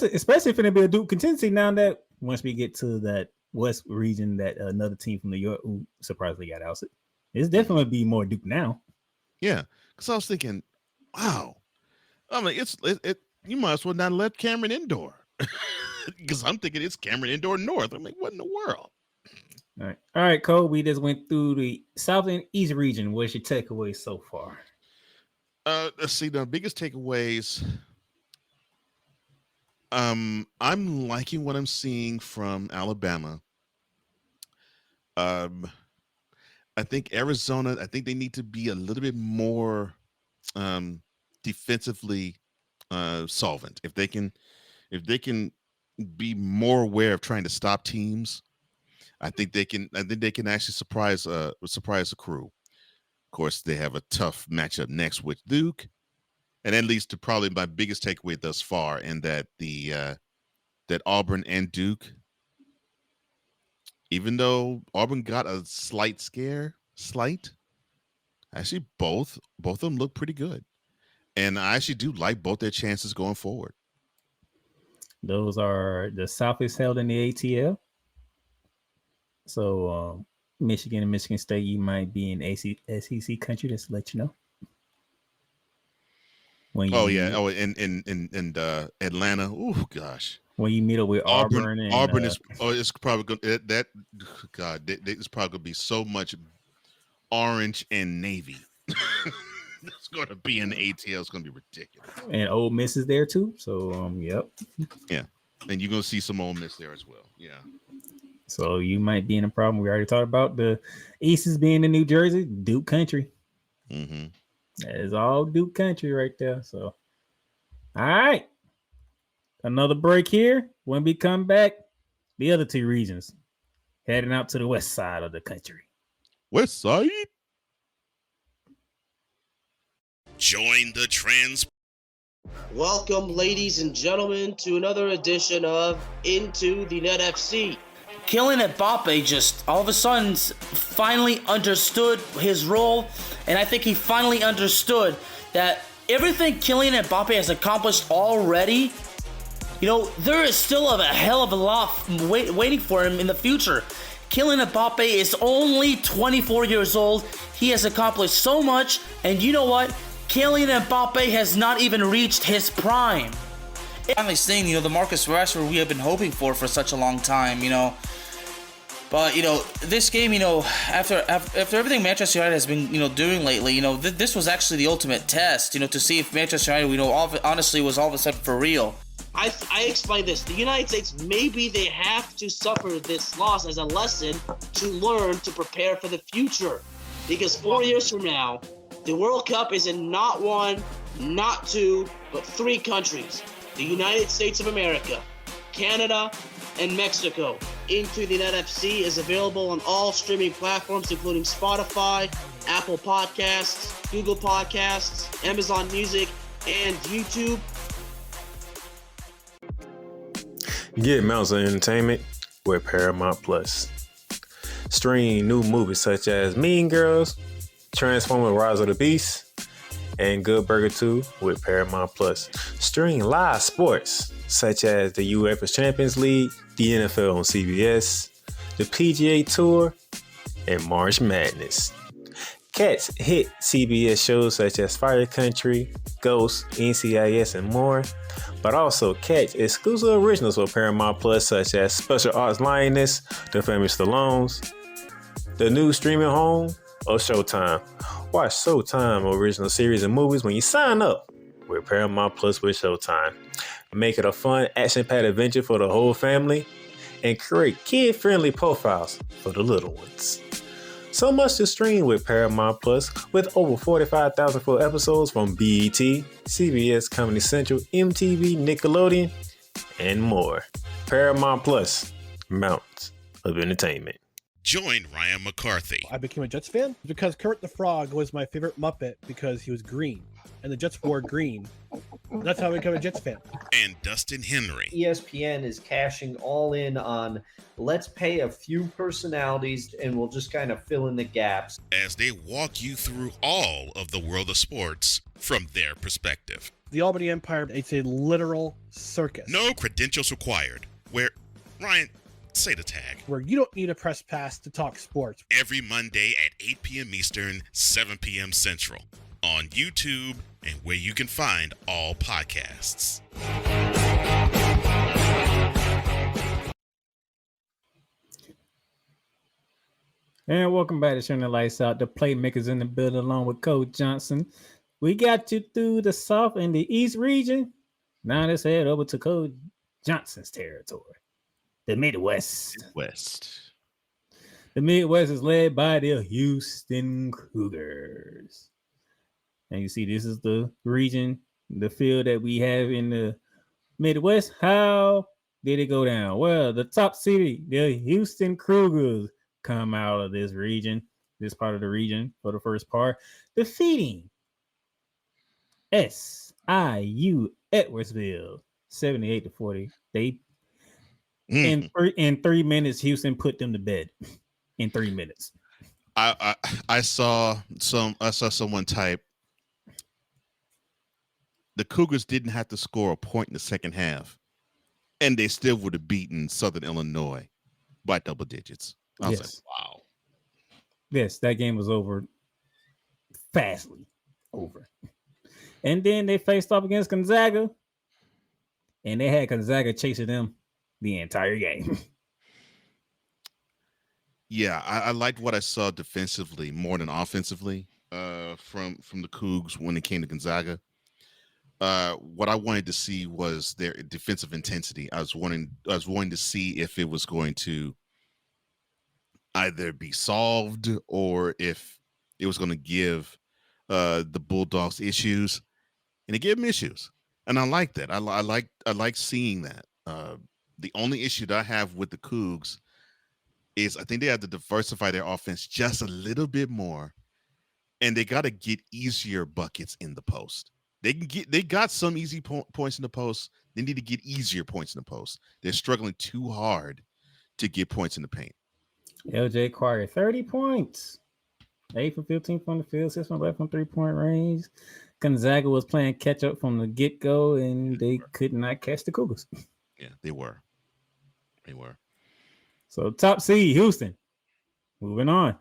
if it's going to be a Duke contingency now that once we get to that West region, that another team from New York who surprisingly got ousted. It's definitely be more Duke now. Yeah, because I was thinking, wow. I'm like, you might as well not let Cameron Indoor. Because I'm thinking it's Cameron Indoor North. I'm like, what in the world? All right, Cole. We just went through the South and East region. What's your takeaways so far? Let's see. The biggest takeaways. I'm liking what I'm seeing from Alabama. I think Arizona. I think they need to be a little bit more defensively solvent. If they can be more aware of trying to stop teams, I think they can actually surprise the crew. Of course, they have a tough matchup next with Duke, and that leads to probably my biggest takeaway thus far, in that that Auburn and Duke, even though Auburn got a slight, actually both of them look pretty good, and I actually do like both their chances going forward. Those are the South is held in the ATL. So Michigan and Michigan State, you might be in SEC country. Just to let you know. And Atlanta. Oh gosh. When you meet up with Auburn is probably going that. God, it's probably going to be so much orange and navy. It's going to be in the ATL. It's going to be ridiculous. And Ole Miss is there too. So, yep. Yeah. And you're going to see some Ole Miss there as well. Yeah. So you might be in a problem. We already talked about the East being in New Jersey, Duke country. Mm-hmm. That is all Duke country right there. So, all right. Another break here. When we come back, the other two regions heading out to the west side of the country. West side? Join the trans. Welcome, ladies and gentlemen, to another edition of Into the Net FC. Kylian Mbappe just all of a sudden finally understood his role, and I think he finally understood that everything Kylian Mbappe has accomplished already, there is still a hell of a lot waiting for him in the future. Kylian Mbappe is only 24 years old. He has accomplished so much, and you know what? Kylian Mbappe has not even reached his prime. Finally seeing, the Marcus Rashford we have been hoping for such a long time, But, this game, after everything Manchester United has been, doing lately, this was actually the ultimate test, to see if Manchester United, honestly was all of a sudden for real. I explained this. The United States, maybe they have to suffer this loss as a lesson to learn to prepare for the future. Because 4 years from now, the World Cup is in not one, not two, but 3 countries. The United States of America, Canada, and Mexico. Into the Net FC is available on all streaming platforms, including Spotify, Apple Podcasts, Google Podcasts, Amazon Music, and YouTube. Get mounts of entertainment with Paramount Plus. Stream new movies such as Mean Girls, Transformers: Rise of the Beast, and Good Burger 2 with Paramount Plus. Stream live sports such as the UEFA Champions League, the NFL on CBS, the PGA Tour, and March Madness. Catch hit CBS shows such as Fire Country, Ghost, NCIS, and more. But also catch exclusive originals for Paramount Plus such as Special Ops Lioness, The Famous Stallones, the new streaming home, or Showtime. Watch Showtime original series and movies when you sign up with Paramount Plus with Showtime. Make it a fun, action-packed adventure for the whole family and create kid-friendly profiles for the little ones. So much to stream with Paramount Plus with over 45,000 full episodes from BET, CBS, Comedy Central, MTV, Nickelodeon, and more. Paramount Plus, mountains of entertainment. Join Ryan McCarthy I became a Jets fan because Kurt the Frog was my favorite Muppet because he was green, and the Jets wore green. That's how I became a Jets fan. and Dustin Henry ESPN is cashing all in on let's pay a few personalities and we'll just kind of fill in the gaps. as they walk you through all of the world of sports from their perspective. The Albany Empire, it's a literal circus. No credentials required. Where, Ryan, say the tag. Where you don't need a press pass to talk sports. Every Monday at 8 p.m. Eastern, 7 p.m. Central. On YouTube and where you can find all podcasts. And welcome back to Turning the Lights Out. The Playmakers in the building along with Coach Johnson. We got you through the South and the East region. Now let's head over to Coach Johnson's territory, the Midwest. The Midwest is led by the Houston Cougars. And you see, this is the region, the field that we have in the Midwest. How did it go down? Well, the top city, the Houston Cougars, come out of this region, this part of the region for the first part, defeating SIU Edwardsville 78-40. They in 3 minutes, Houston put them to bed in 3 minutes. I saw someone type, the Cougars didn't have to score a point in the second half, and they still would have beaten Southern Illinois by double digits. I was like, wow. Yes, that game was over fastly. Over. And then they faced off against Gonzaga, and they had Gonzaga chasing them the entire game. Yeah, I liked what I saw defensively more than offensively from the Cougs when it came to Gonzaga. What I wanted to see was their defensive intensity. I was wanting to see if it was going to either be solved or if it was going to give the Bulldogs issues, and it gave them issues. And I like that. I like seeing that. The only issue that I have with the Cougs is I think they have to diversify their offense just a little bit more, and they got to get easier buckets in the post. They got some easy points in the post. They need to get easier points in the post. They're struggling too hard to get points in the paint. LJ acquired 30 points. 8 for 15 from the field, 6 from left from 3-point range. Gonzaga was playing catch up from the get-go, and they could not catch the Cougars. Yeah, they were. So top seed, Houston. Moving on.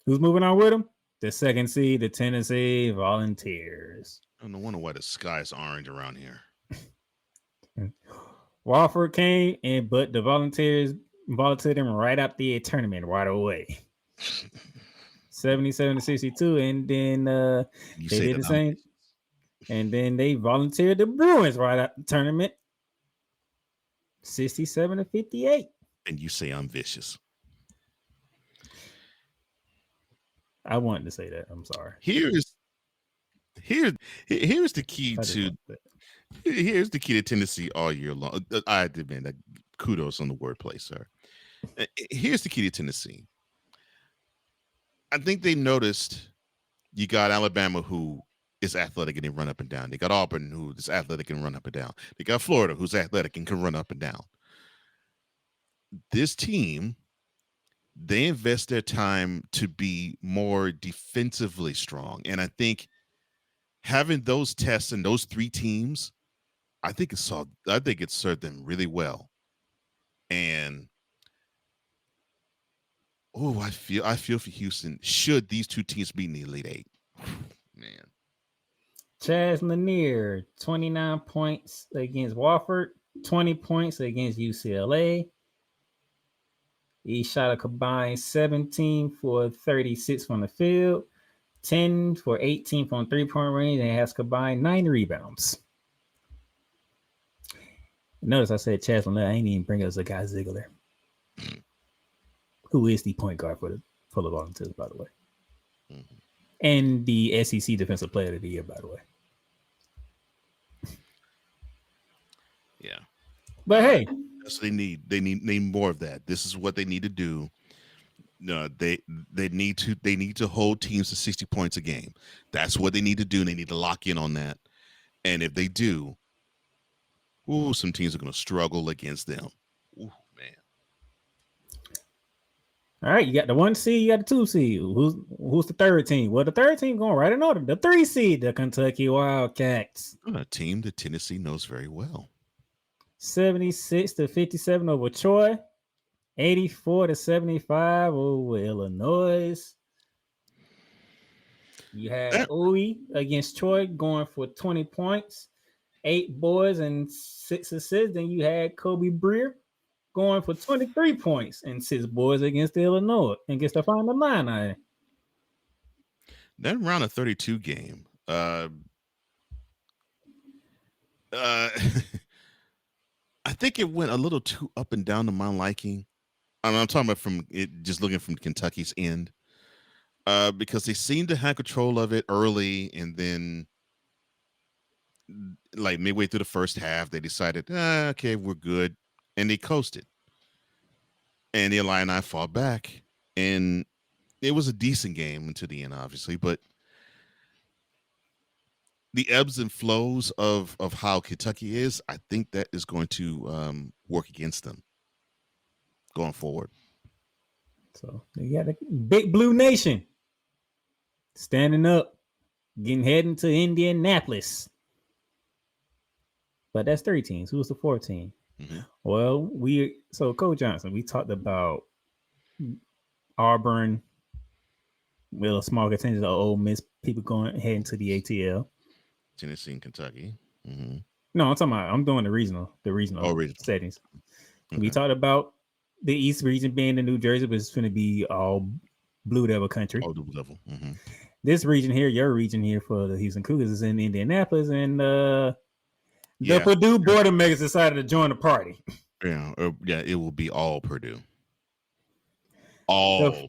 Who's moving on with them? The second seed, the Tennessee Volunteers. I don't wonder why the sky is orange around here. Wofford came in, but the Volunteers volunteered them right out the tournament right away. 77-62, and then they did the same. And then they volunteered the Bruins right out the tournament. 67-58. And you say I'm vicious. I wanted to say that. I'm sorry. Here's the key to Tennessee all year long. I admit that. Kudos on the wordplay, sir. Here's the key to Tennessee. I think they noticed you got Alabama, who is athletic and they run up and down. They got Auburn, who is athletic and run up and down. They got Florida, who's athletic and can run up and down. This team, they invest their time to be more defensively strong. And I think having those tests and those three teams, I think it served them really well. And I feel for Houston. Should these two teams be in the Elite Eight? Man. Chaz Lanier, 29 points against Wofford, 20 points against UCLA. He shot a combined 17 for 36 from the field, 10 for 18 from 3-point range, and has combined 9 rebounds. Notice I said Chaz Lanier. I ain't even bring up Zakai Ziegler, who is the point guard for the Volunteers, by the way. Mm-hmm. And the SEC Defensive Player of the Year, by the way. Yeah. But hey, that's what they need. They need more of that. This is what they need to do. No, they need to hold teams to 60 points a game. That's what they need to do. And they need to lock in on that. And if they do, some teams are going to struggle against them. Ooh, man. All right, you got the 1 seed, you got the 2 seed. Who's the third team? Well, the third team going right in order. The 3 seed, the Kentucky Wildcats. A team that Tennessee knows very well. 76-57 over Troy. 84-75 over Illinois. You had Uwe against Troy going for 20 points, 8 boards and 6 assists. Then you had Kobe Breer going for 23 points and 6 boards against Illinois and gets the final 9. That round of 32 game. I think it went a little too up and down to my liking. I'm talking about from it, just looking from Kentucky's end, because they seemed to have control of it early, and then like midway through the first half, they decided, okay, we're good, and they coasted. And the Illini fought back, and it was a decent game until the end, obviously, but the ebbs and flows of how Kentucky is, I think that is going to work against them going forward. So they got a big blue nation standing up, heading to Indianapolis. But that's 3 teams. Who's the 4th team? Mm-hmm. Well, Coach Johnson, we talked about Auburn, a small contingent of Ole Miss people heading to the ATL. Tennessee and Kentucky. Mm-hmm. No, I'm doing the regional settings. Okay. We talked about the East region being the New Jersey, but it's going to be all Blue Devil country. All Blue Devil. Mm-hmm. This region here, your region here for the Houston Cougars, is in Indianapolis, and the Purdue Boilermakers decided to join the party. Yeah, it will be all Purdue. Purdue.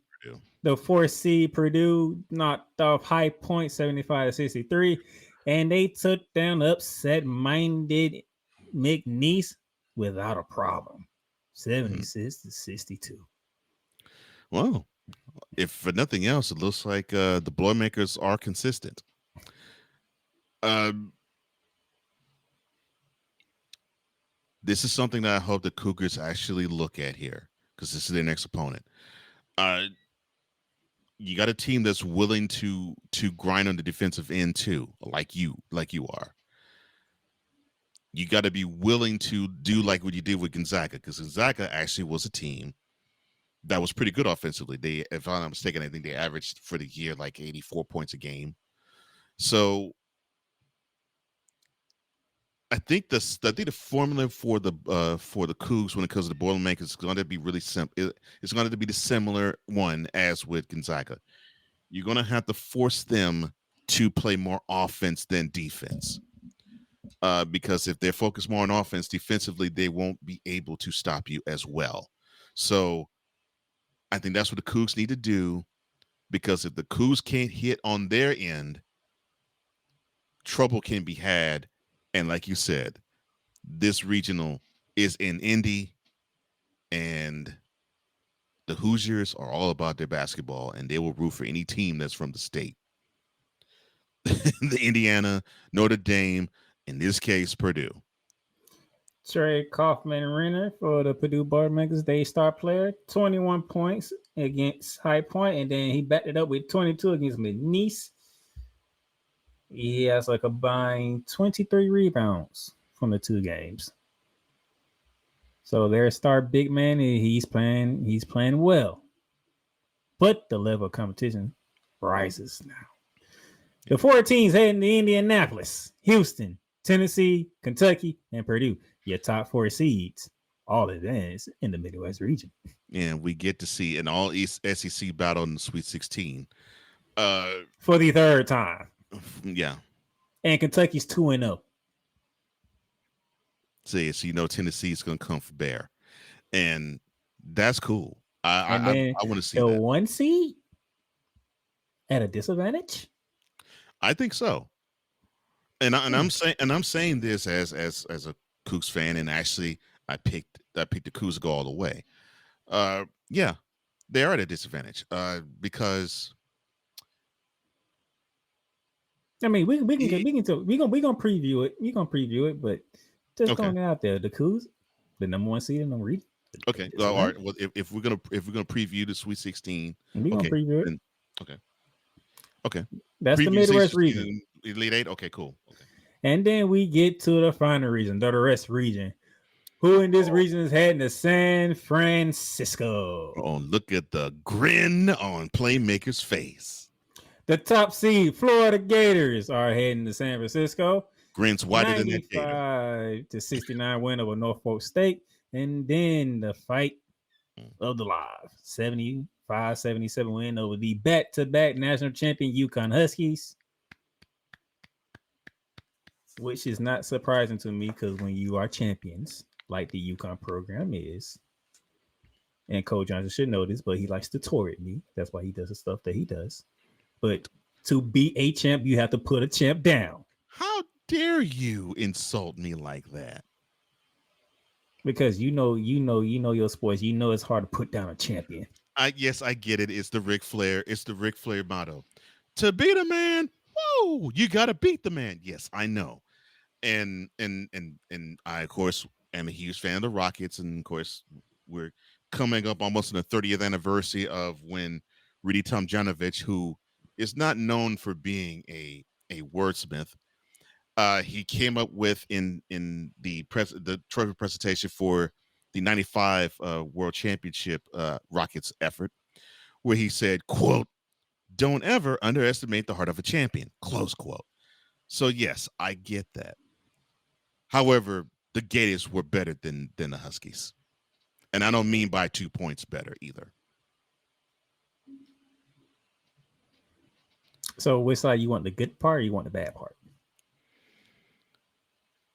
The 4th seed Purdue knocked off High Point 75-63, and they took down upset-minded McNeese without a problem, 76-62. Well, if for nothing else, it looks like the Boilermakers are consistent. This is something that I hope the Cougars actually look at here, because this is their next opponent. You got a team that's willing to grind on the defensive end too, like you are. You got to be willing to do like what you did with Gonzaga, because Gonzaga actually was a team that was pretty good offensively. If I'm not mistaken, I think they averaged for the year like 84 points a game. So I think the formula for the Cougs when it comes to the Boilermakers is going to be really simple. It's going to be the similar one as with Gonzaga. You're going to have to force them to play more offense than defense, because if they're focused more on offense, defensively they won't be able to stop you as well. So I think that's what the Cougs need to do, because if the Cougs can't hit on their end, trouble can be had. And like you said, this regional is in Indy, and the Hoosiers are all about their basketball, and they will root for any team that's from the state. the Indiana, Notre Dame, in this case, Purdue. Trey Kaufman Renner for the Purdue Boilermakers, they star player, 21 points against High Point, and then he backed it up with 22 against McNeese. He has a combined 23 rebounds from the 2 games. So their star big man, he's playing well. But the level of competition rises now. The 4 teams heading to Indianapolis, Houston, Tennessee, Kentucky, and Purdue. Your top 4 seeds, all advanced in the Midwest region. And we get to see an all East SEC battle in the Sweet 16. For the 3rd time. Yeah. And Kentucky's 2-0. So you know Tennessee's going to come for bear. And that's cool. I want to see the that. 1 seed at a disadvantage? I think so. And I'm saying this as a Cougs fan, and actually I picked the Cougs to go all the way. Yeah, they are at a disadvantage because I mean we can preview it. We're gonna preview it, but just going out there, the Cougs, the number 1 seed in the region. Okay, well, all right. Well, if we're gonna preview the Sweet 16, we're gonna preview it. Okay. That's preview the Midwest region. Elite 8. Okay, cool. Okay. And then we get to the final region, the rest region. Who in this region is heading to San Francisco? Oh, look at the grin on Playmaker's face. The top seed, Florida Gators, are heading to San Francisco. Grins wider than that gator. 95-69 win over Norfolk State. And then the fight of the live, 75-77 win over the back-to-back national champion UConn Huskies. Which is not surprising to me because when you are champions, like the UConn program is, and Coach Johnson should know this, but he likes to tour at me. That's why he does the stuff that he does. But to be a champ, you have to put a champ down. How dare you insult me like that? Because you know your sports. You know it's hard to put down a champion. Yes, I get it. It's the Ric Flair. It's the Ric Flair motto. To beat a man, whoa, you gotta beat the man. Yes, I know. And I, of course, am a huge fan of the Rockets, and of course, we're coming up almost on the 30th anniversary of when Rudy Tomjanovich, who is not known for being a wordsmith, he came up with in the trophy presentation for the '95 World Championship Rockets effort, where he said, "Quote, don't ever underestimate the heart of a champion," close quote. So yes, I get that. However, the Gators were better than the Huskies. And I don't mean by 2 points better either. So which side you want, the good part or you want the bad part?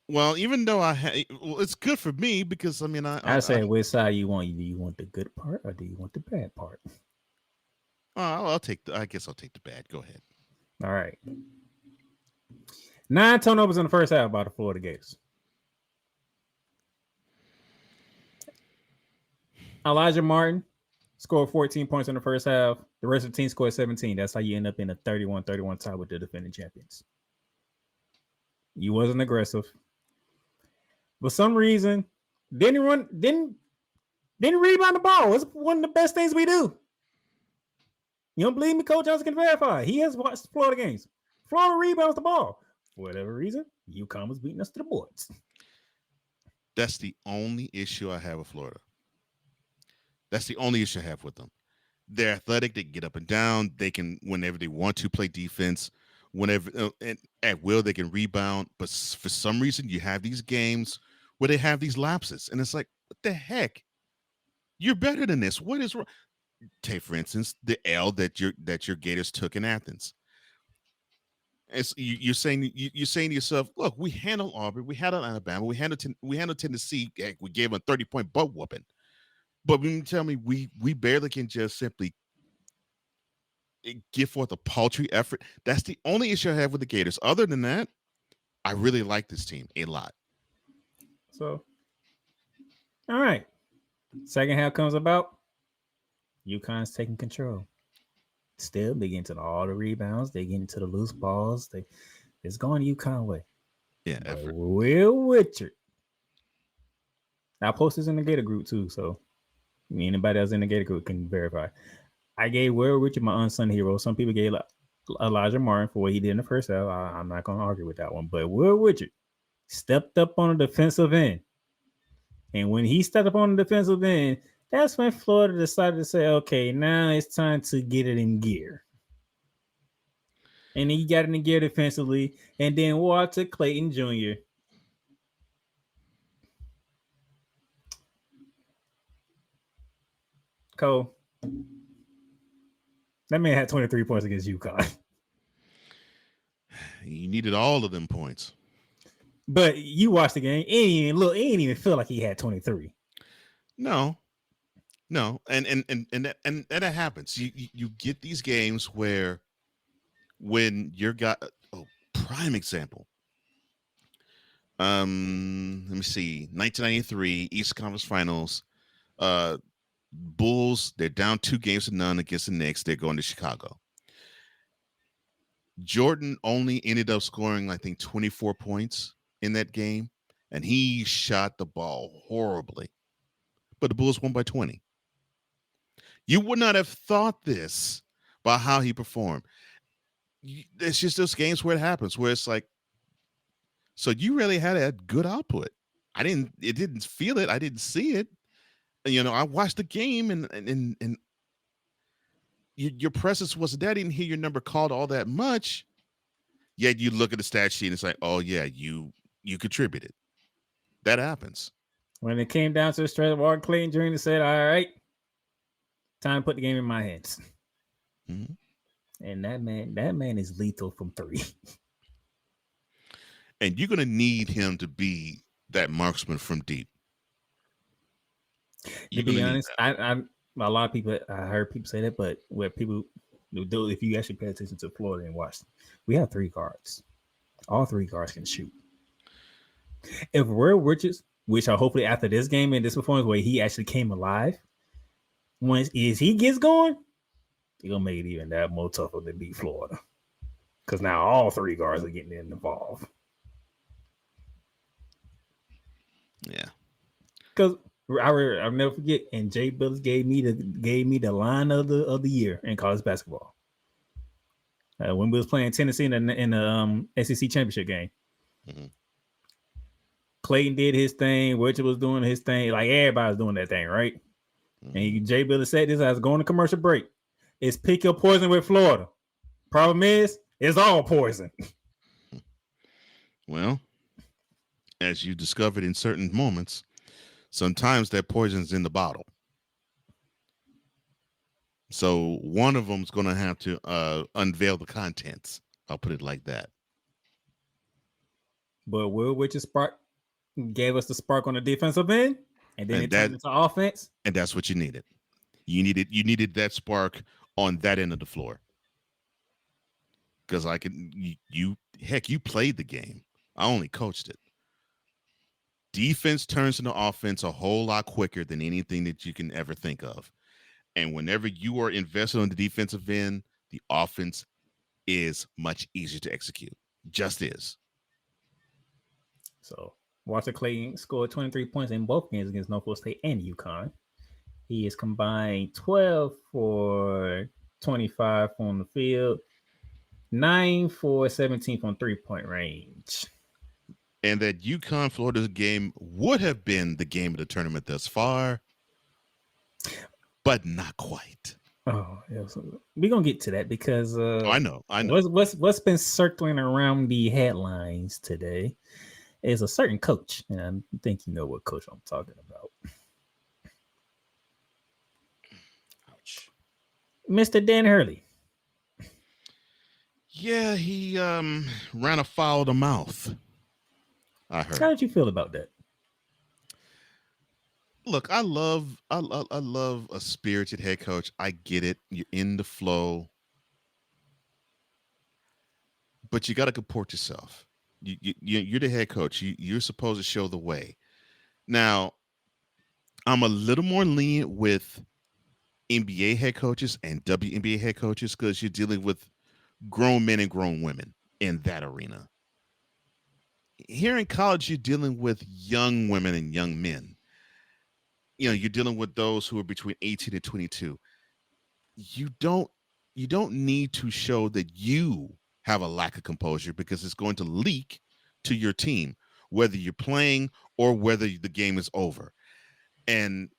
Well, even though it's good for me because I say which side you want? Do you want the good part or do you want the bad part? I guess I'll take the bad. Go ahead. All right. 9 turnovers in the first half by the Florida Gators. Elijah Martin scored 14 points in the first half. The rest of the team scored 17. That's how you end up in a 31-31 tie with the defending champions. You wasn't aggressive. For some reason, didn't rebound the ball. It's one of the best things we do. You don't believe me? Coach Johnson can verify. He has watched Florida games. Florida rebounds the ball. For whatever reason, UConn was beating us to the boards. That's the only issue I have with Florida. That's the only issue I have with them. They're athletic. They can get up and down. They can, whenever they want to, play defense. Whenever and at will, they can rebound. But for some reason, you have these games where they have these lapses, and it's like, what the heck? You're better than this. What is wrong? Take, for instance, the L that your Gators took in Athens. You're saying to yourself, look, we handled Auburn, we handled Alabama, we handled Tennessee. Heck, we gave them a 30-point butt whooping. But when you tell me we barely can just simply give forth a paltry effort, that's the only issue I have with the Gators. Other than that, I really like this team a lot. So, all right. Second half comes about. UConn's taking control. Still, they get into all the rebounds. They get into the loose balls. It's going UConn way. Yeah, But effort. Will Richard. I posted this in the Gator group too, so anybody else in the Gator group can verify. I gave Will Richard my unsung hero. Some people gave Elijah Martin for what he did in the first half. I'm not going to argue with that one. But Will Richard stepped up on the defensive end. And when he stepped up on the defensive end, that's when Florida decided to say, okay, now it's time to get it in gear. And he got it in gear defensively. And then Walter Clayton Jr. Cole, that man had 23 points against UConn. He needed all of them points. But you watched the game, he didn't even feel like he had 23. No, and that happens. You get these games where when you're got prime example. Let me see, 1993 East Conference Finals. Bulls, they're down 2-0 against the Knicks. They're going to Chicago. Jordan only ended up scoring, I think, 24 points in that game, and he shot the ball horribly. But the Bulls won by 20. You would not have thought this by how he performed. It's just those games where it happens, where it's like, so you really had a good output. It didn't feel it. I didn't see it. I watched the game and your presence wasn't there. I didn't hear your number called all that much. Yet you look at the stat sheet and it's like, oh yeah, you contributed. That happens. When it came down to the stretch, Walter Clayton Jr. said, all right, time to put the game in my hands. Mm-hmm. And that man is lethal from 3. And you're going to need him to be that marksman from deep. To be honest, I'm a lot of people. I heard people say that, but where people do, if you actually pay attention to Florida and watch, we have 3 guards. All 3 guards can shoot. If Will Richards, which are hopefully after this game and this performance where he actually came alive, once he gets going, he's gonna make it even that more tougher to beat Florida. Because now all 3 guards are getting involved. Yeah. Because I'll never forget, and Jay Billis gave me the line of the year in college basketball. When we was playing Tennessee in the SEC championship game. Mm-hmm. Clayton did his thing, Richard was doing his thing, like everybody was doing that thing, right? Mm-hmm. And Jay Billis said this as going to commercial break. It's pick your poison with Florida. Problem is, it's all poison. Well, as you discovered in certain moments, sometimes that poison's in the bottle. So one of them's going to have to unveil the contents. I'll put it like that. But Will Richards gave us the spark on the defensive end, and then it turned into offense. And that's what you needed. You needed that spark on that end of the floor. Because you played the game. I only coached it. Defense turns into offense a whole lot quicker than anything that you can ever think of. And whenever you are invested on the defensive end, the offense is much easier to execute. Just is. So Walter Clayton scored 23 points in both games against Norfolk State and UConn. He is combined 12 for 25 on the field, 9 for 17 from 3-point range. And that UConn Florida game would have been the game of the tournament thus far, but not quite. Oh, yeah, so we're gonna get to that because I know. What's been circling around the headlines today is a certain coach, and I think you know what coach I'm talking about. Ouch. Mr. Dan Hurley. Yeah, he ran afoul of the mouth. I heard. How did you feel about that? Look, I love a spirited head coach. I get it. You're in the flow. But you got to comport yourself. You're the head coach. You're supposed to show the way. Now, I'm a little more lenient with NBA head coaches and WNBA head coaches because you're dealing with grown men and grown women in that arena. Here in college, you're dealing with young women and young men. You're dealing with those who are between 18 and 22. You don't need to show that you have a lack of composure because it's going to leak to your team, whether you're playing or whether the game is over. And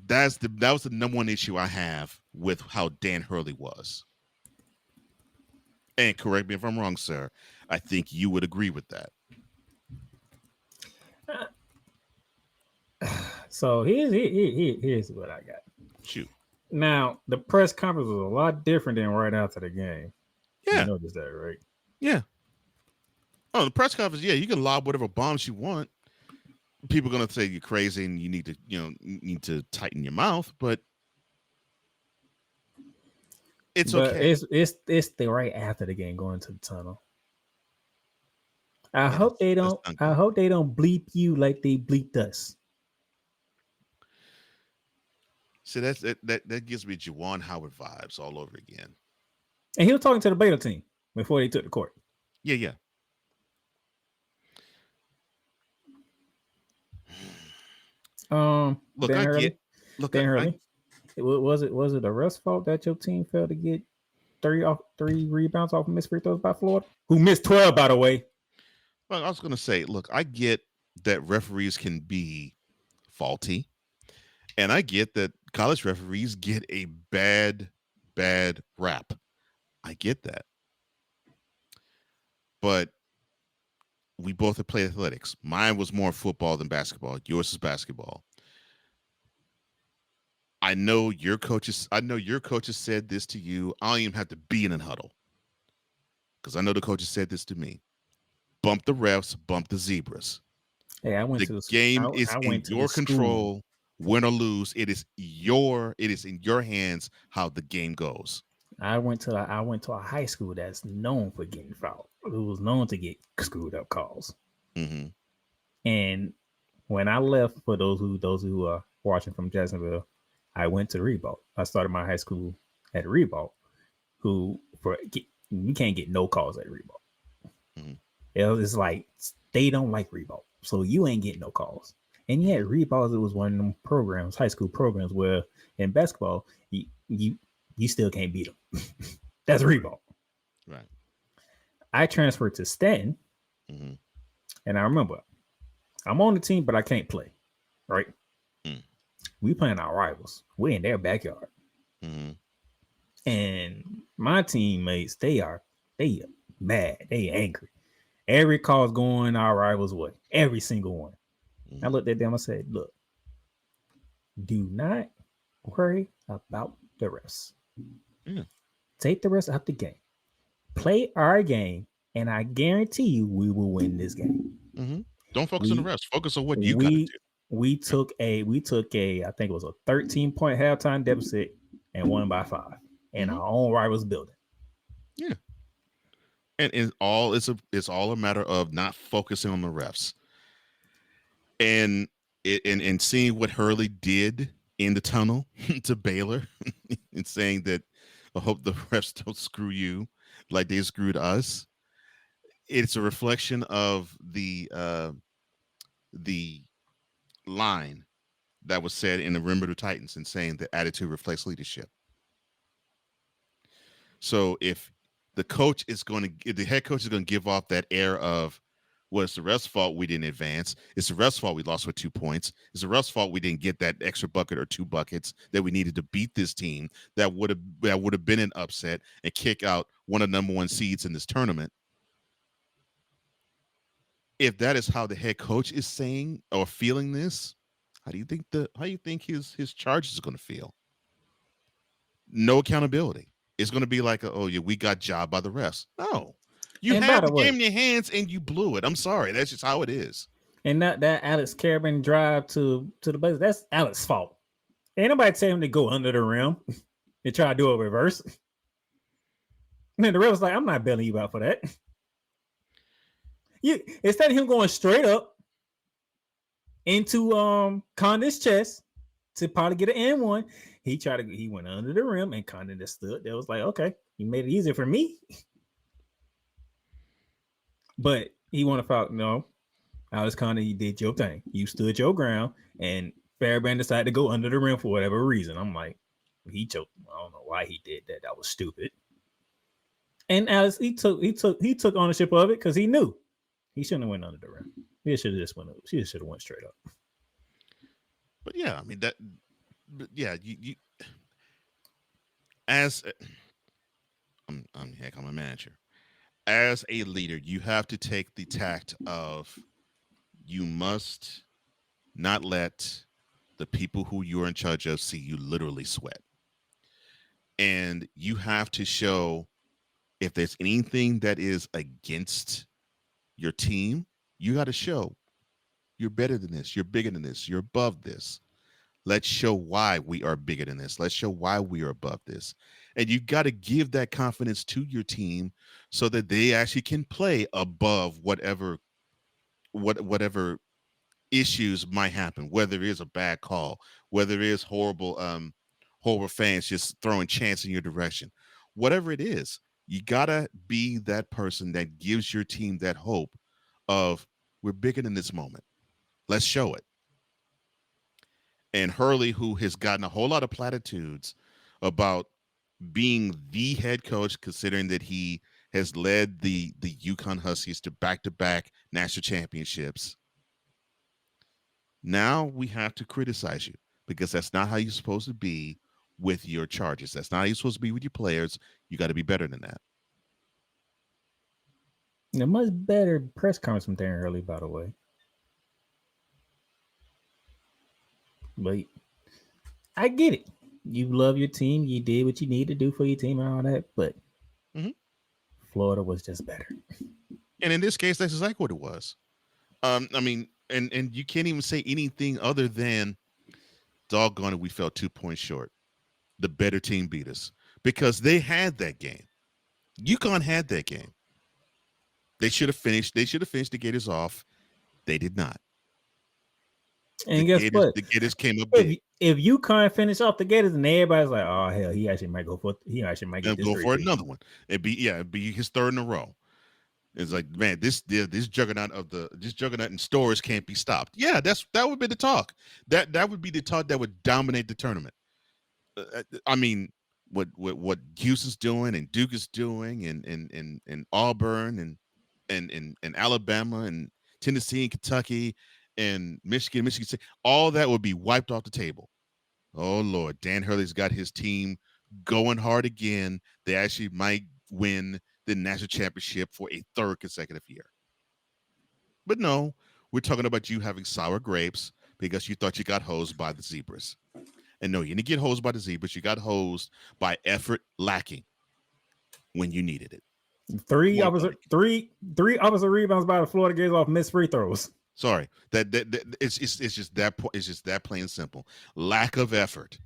that was the number one issue I have with how Dan Hurley was. And correct me if I'm wrong, sir. I think you would agree with that. So here's what I got. Shoot. Now, the press conference was a lot different than right after the game. Yeah. You noticed that, right? Yeah. Oh, the press conference, yeah, you can lob whatever bombs you want. People are going to say you're crazy and you need to tighten your mouth, but okay. It's the right after the game going to the tunnel. I hope they don't bleep you like they bleeped us. See, that gives me Juwan Howard vibes all over again. And he was talking to the Baylor team before they took the court. Yeah. Look, Dan Hurley. Was it the ref's fault that your team failed to get 3 rebounds off of missed free throws by Florida, who missed 12, by the way? Well, I was going to say, look, I get that referees can be faulty, and I get that college referees get a bad rap. I get that. But we both have played athletics. Mine was more football than basketball. Yours is basketball. I know your coaches said this to you. I don't even have to be in a huddle, because I know the coaches said this to me. Bump the refs, bump the zebras. Hey, the game is in your control, win or lose. It is in your hands how the game goes. I went to a high school that's known for getting fouled. It was known to get screwed up calls. Mm-hmm. And when I left, for those who are watching from Jacksonville, I went to Reebok. I started my high school at Reebok. You can't get no calls at Reebok. Mm-hmm. It's like they don't like Reebok, so you ain't getting no calls. And yet Reebok, it was one of them programs, high school programs, where in basketball you still can't beat them. That's Reebok. Right. I transferred to Stanton, mm-hmm. and I remember I'm on the team, but I can't play. Right. Mm. We playing our rivals. We're in their backyard. Mm-hmm. And my teammates, they mad. They angry. Every call's going our rivals' way. Every single one. Mm-hmm. I looked at them and said, look, do not worry about the refs. Yeah. Take the rest out the game. Play our game, and I guarantee you we will win this game. Mm-hmm. Don't focus on the refs. Focus on what you got to do. We took I think it was a 13-point halftime deficit and won by 5 in our own rivals building. Yeah. And it's all a matter of not focusing on the refs. And seeing what Hurley did in the tunnel to Baylor and saying that I hope the refs don't screw you like they screwed us. It's a reflection of the line that was said in the Perimeter Titans and saying that attitude reflects leadership. So if the head coach is going to give off that air of, well, it's the ref's fault we didn't advance. It's the ref's fault we lost with 2 points. It's the ref's fault we didn't get that extra bucket or 2 buckets that we needed to beat this team that would have been an upset and kick out one of the number 1 seeds in this tournament. If that is how the head coach is saying or feeling this, how do you think his charge is going to feel? No accountability. It's going to be like, we got jobbed by the refs. No. You had the game in your hands and you blew it. I'm sorry. That's just how it is. And that Alex Carabin drive to the base, that's Alex's fault. Ain't nobody tell him to go under the rim and try to do a reverse. And then the ref was like, I'm not bailing you out for that. Instead of him going straight up into Condit's chest to probably get an N1, he went under the rim and kind of just stood there. Was like, okay, you made it easier for me. But he won a foul. No, Alex Conner, you did your thing. You stood your ground, and Fairbairn decided to go under the rim for whatever reason. I'm like, he choked. I don't know why he did that. That was stupid. And Alex, he took ownership of it because he knew he shouldn't have went under the rim. He should have just went. She should have went straight up. But yeah, I mean that. But yeah, you as I'm a manager. As a leader, you have to take the tact of you must not let the people who you're in charge of see you literally sweat. And you have to show if there's anything that is against your team, you got to show you're better than this, you're bigger than this, you're above this. Let's show why we are bigger than this. Let's show why we are above this. And you got to give that confidence to your team so that they actually can play above whatever issues might happen, whether it is a bad call, whether it is horrible fans just throwing chants in your direction. Whatever it is, you got to be that person that gives your team that hope of we're bigger than this moment. Let's show it. And Hurley, who has gotten a whole lot of platitudes about being the head coach, considering that he has led the UConn Huskies to back-to-back national championships. Now we have to criticize you because that's not how you're supposed to be with your Chargers. That's not how you're supposed to be with your players. You got to be better than that. A much better press conference from Darren Hurley, by the way. But I get it. You love your team. You did what you need to do for your team and all that. But Florida was just better. And in this case, that's exactly what it was. I mean, and you can't even say anything other than, doggone it, we fell 2 points short. The better team beat us because they had that game. UConn had that game. They should have finished. They should have finished the Gators off. They did not. And guess what? The Gators came up big. If UConn finish off the Gators, and everybody's like, "Oh hell, he actually might go for another one." It'd be his third in a row. It's like, man, this juggernaut in stores can't be stopped. Yeah, that would be the talk. That would be the talk that would dominate the tournament. I mean, what Houston's doing and Duke is doing and Auburn and Alabama and Tennessee and Kentucky and Michigan State, all that would be wiped off the table. Oh Lord, Dan Hurley's got his team going hard again. They actually might win the national championship for a third consecutive year. But no, we're talking about you having sour grapes because you thought you got hosed by the Zebras. And no, you didn't get hosed by the Zebras. You got hosed by effort lacking when you needed it. Three opposite rebounds by the Florida Gators off missed free throws. Sorry, that it's just that plain and simple. Lack of effort,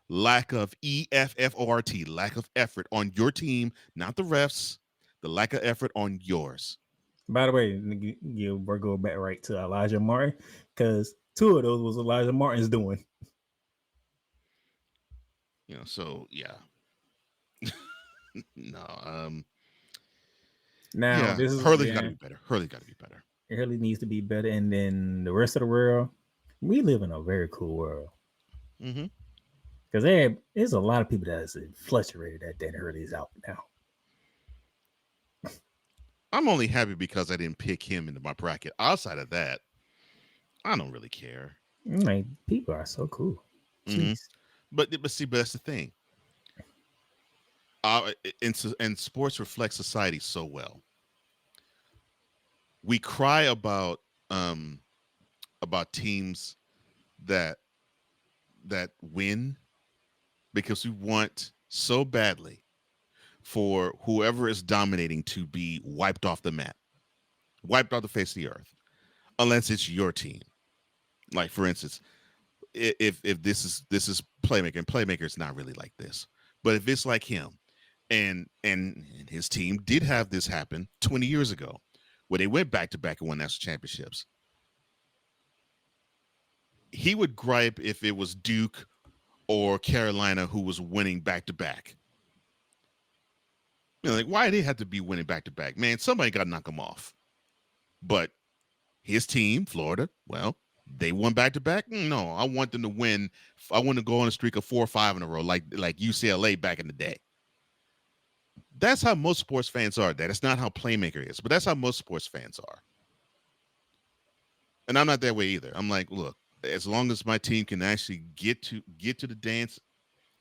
lack of EFFORT, lack of effort on your team, not the refs. The lack of effort on yours. By the way, we're going back right to Elijah Martin because 2 of those was Elijah Martin's doing. So yeah. No. Now yeah, this is Hurley's got to be better. Hurley got to be better. Hurley needs to be better, and then the rest of the world, we live in a very cool world. Because there's a lot of people that is frustrated that Dan Hurley is out now. I'm only happy because I didn't pick him into my bracket. Outside of that, I don't really care. Like, people are so cool. But that's the thing. And sports reflect society so well. We cry about teams that win because we want so badly for whoever is dominating to be wiped off the map, wiped off the face of the earth, unless it's your team. Like, for instance, if this is Playmaker, and Playmaker is not really like this, but if it's like him, and his team did have this happen 20 years ago, where they went back to back and won national championships, he would gripe if it was Duke or Carolina, who was winning back-to-back. You know, like, why did they have to be winning back-to-back? Man, somebody got to knock them off. But his team, Florida, well, they won back-to-back. No, I want them to win. I want to go on a streak of 4 or 5 in a row, like UCLA back in the day. That's how most sports fans are. That is not how Playmaker is, but that's how most sports fans are. And I'm not that way either. I'm like, look, as long as my team can actually get to the dance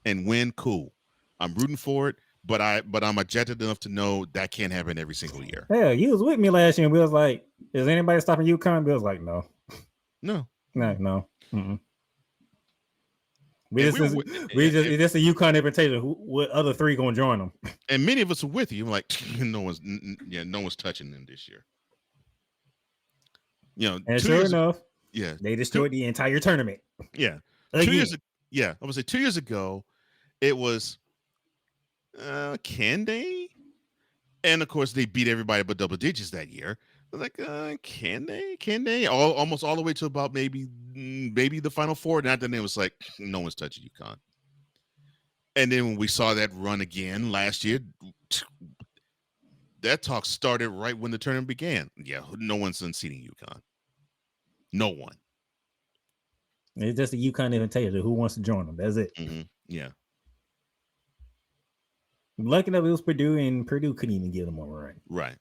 and win, cool. I'm rooting for it, but I'm objective enough to know that can't happen every single year. Yeah, you was with me last year, and we was like, "Is anybody stopping UConn?" We was like, "No, no." Mm-mm. It's just a UConn invitation. What other 3 gonna join them? And many of us are with you. I'm like, no one's touching them this year. You know, and sure enough, yeah, they destroyed the entire tournament. Yeah, Again. 2 years. I would say 2 years ago, it was can they? And of course, they beat everybody but double digits that year. Like, can they? Can they? Almost all the way to about maybe the Final Four. And then it was like, no one's touching UConn. And then when we saw that run again last year, that talk started right when the tournament began. Yeah, no one's unseating UConn. No one. It's just a UConn invitation. Who wants to join them? That's it. Mm-hmm. Yeah. Lucky enough, it was Purdue, and Purdue couldn't even give them a run. Right.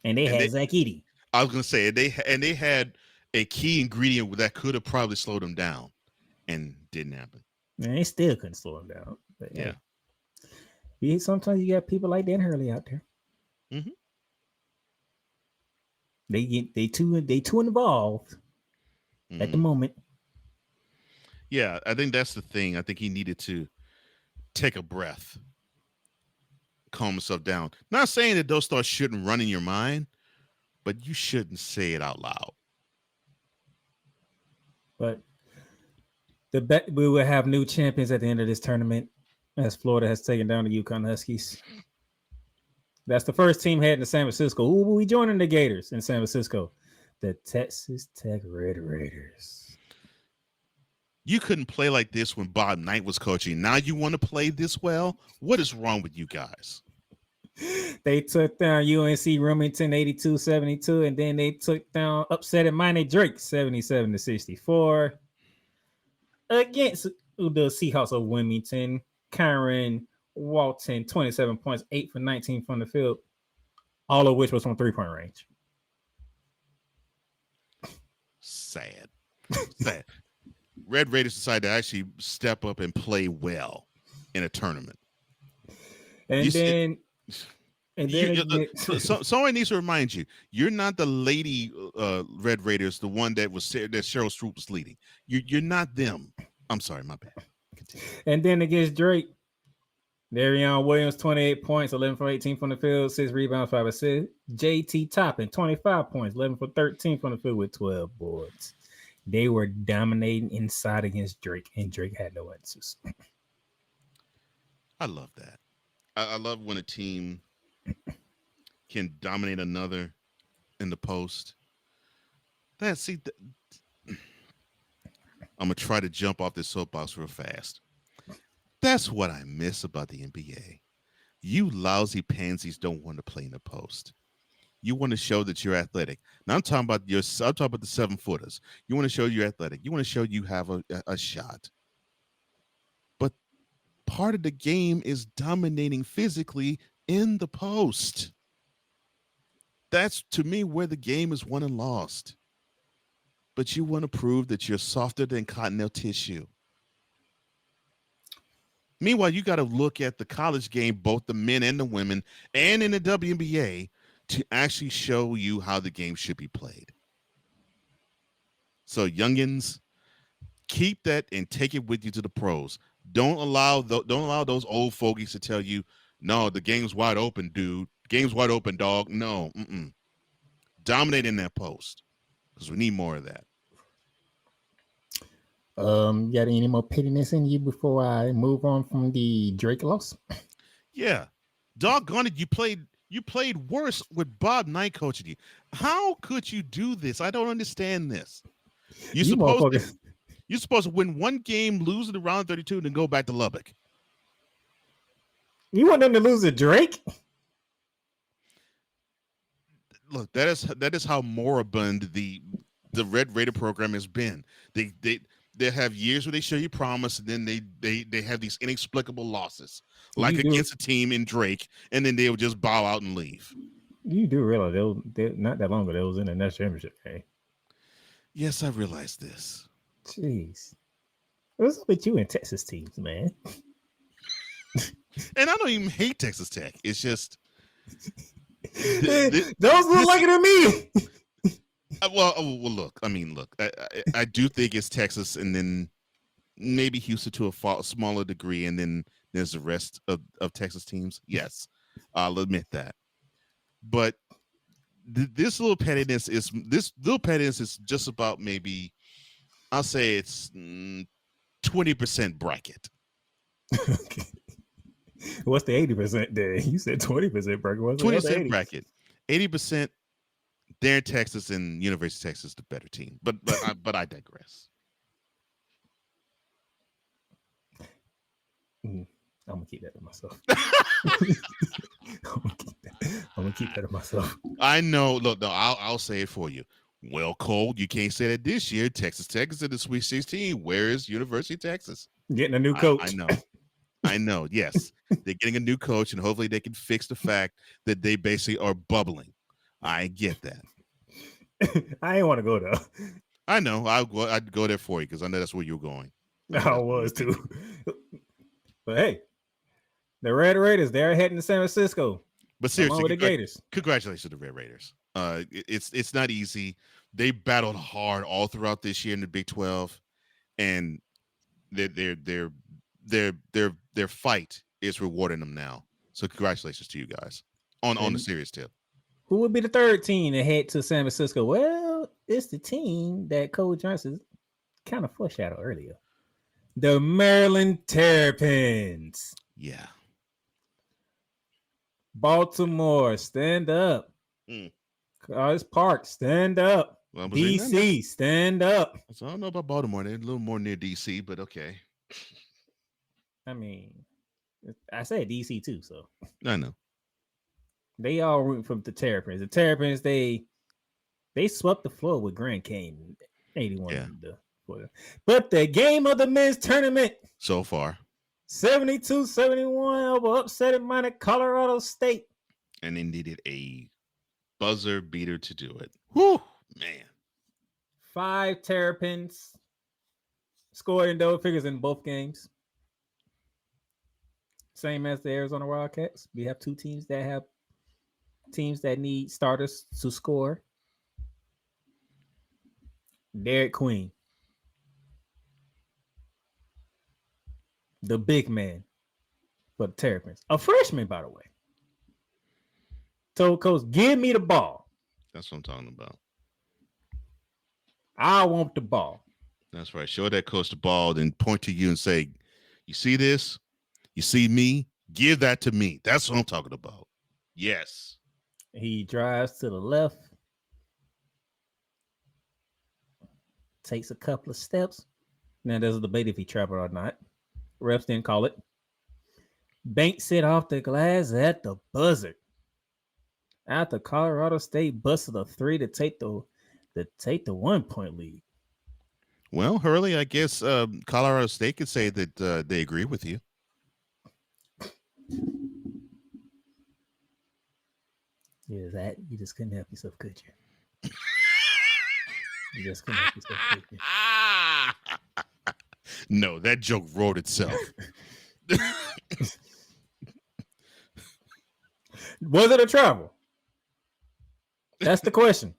And they had Zach Edey. I was gonna say they had a key ingredient that could have probably slowed them down, and didn't happen. And they still couldn't slow them down. But yeah. Sometimes you got people like Dan Hurley out there. Mm-hmm. They too involved at the moment. Yeah, I think that's the thing. I think he needed to take a breath, calm himself down. Not saying that those thoughts shouldn't run in your mind, but you shouldn't say it out loud. But we will have new champions at the end of this tournament, as Florida has taken down the UConn Huskies. That's the first team heading to San Francisco. Who will be joining the Gators in San Francisco? The Texas Tech Red Raiders. You couldn't play like this when Bob Knight was coaching. Now you want to play this well? What is wrong with you guys? They took down UNC Wilmington 82-72, and then they took down upsetting Miami Drake 77-64 against the Seahawks of Wilmington. Kyron Walton, 27 points, 8 for 19 from the field, all of which was from 3-point range. Sad. Red Raiders decided to actually step up and play well in a tournament. Someone needs to remind you, you're not the lady Red Raiders, the one that Cheryl Streep was leading. You're not them. I'm sorry, my bad. Continue. And then against Drake, Darion Williams, 28 points, 11 for 18 from the field, 6 rebounds, 5 assists. JT Toppin, 25 points, 11 for 13 from the field with 12 boards. They were dominating inside against Drake, and Drake had no answers. I love that. I love when a team can dominate another in the post. I'm going to try to jump off this soapbox real fast. That's what I miss about the NBA. You lousy pansies don't want to play in the post. You want to show that you're athletic. Now I'm talking about the 7-footers. You want to show you're athletic. You want to show you have a shot. But part of the game is dominating physically in the post. That's, to me, where the game is won and lost. But you want to prove that you're softer than cottonelle tissue. Meanwhile, you got to look at the college game, both the men and the women, and in the WNBA, to actually show you how the game should be played. So, youngins, keep that and take it with you to the pros. Don't allow those old fogies to tell you, no, the game's wide open, dude. Game's wide open, dog. No. Dominate in that post, because we need more of that. Got any more pettiness in you before I move on from the Drake loss? Yeah. Doggone it, you played worse with Bob Knight coaching you. How could you do this? I don't understand this. You're You're supposed to win one game, lose in the round 32, and then go back to Lubbock. You want them to lose to Drake? Look, that is how moribund the Red Raider program has been. They have years where they show you promise, and then they have these inexplicable losses, like against a team in Drake, and then they'll just bow out and leave. You do realize they not that long ago they was in the national championship game. Yes, I realize this. Jeez, what's up with you and Texas teams, man? And I don't even hate Texas Tech. It's just those look like it to me. Well, look. I mean, look. I do think it's Texas, and then maybe Houston to a smaller degree, and then there's the rest of Texas teams. Yes, I'll admit that. But this little pettiness is just about maybe, I'll say it's 20% bracket. Okay. What's the 80% there? You said 20% bracket. What's 20% bracket. 80%. They're in Texas, and University of Texas the better team. But I digress. I'm gonna keep that to myself. I'm gonna keep that to myself. I know. Look, no, I'll say it for you. Well, Cole, you can't say that this year. Texas Tech is in the Sweet 16. Where is University of Texas? Getting a new coach. I know. I know. Yes, they're getting a new coach, and hopefully they can fix the fact that they basically are bubbling. I get that. I ain't want to go there. I know. I'd go there for you because I know that's where you're going. I was too. But hey, the Red Raiders, they're heading to San Francisco. But seriously, with the Gators. Congratulations to the Red Raiders. It's not easy. They battled hard all throughout this year in the Big 12, and their fight is rewarding them now. So congratulations to you guys on the serious tip. Who would be the third team to head to San Francisco? Well, it's the team that Coach Johnson kind of foreshadowed earlier. The Maryland Terrapins. Yeah. Baltimore, stand up. College Park, stand up. Well, DC, stand up. So I don't know about Baltimore. They're a little more near DC, but okay. I mean, I said DC too, so. I know. They all rooting for the Terrapins. The Terrapins, they swept the floor with Grand Canyon 81. Yeah. But the game of the men's tournament so far 72-71 over upsetting minded Colorado State. And they needed a buzzer beater to do it. Whew, man. 5 Terrapins scored in double figures in both games. Same as the Arizona Wildcats. We have 2 teams that need starters to score. Derek Queen, the big man for the Terrapins, a freshman, by the way, told coach, give me the ball. That's what I'm talking about. I want the ball. That's right. Show that coach the ball, then point to you and say, you see this? You see me? Give that to me. That's what I'm talking about. Yes. He drives to the left, takes a couple of steps. Now there's a debate if he traveled or not. Refs didn't call it. Banks it off the glass at the buzzer. After Colorado State busted a 3 to take the 1-point lead. Well, Hurley, I guess Colorado State could say that they agree with you. Yeah, that you just couldn't help yourself, could you? You just couldn't help yourself, could you? No, that joke wrote itself. Was it a travel? That's the question.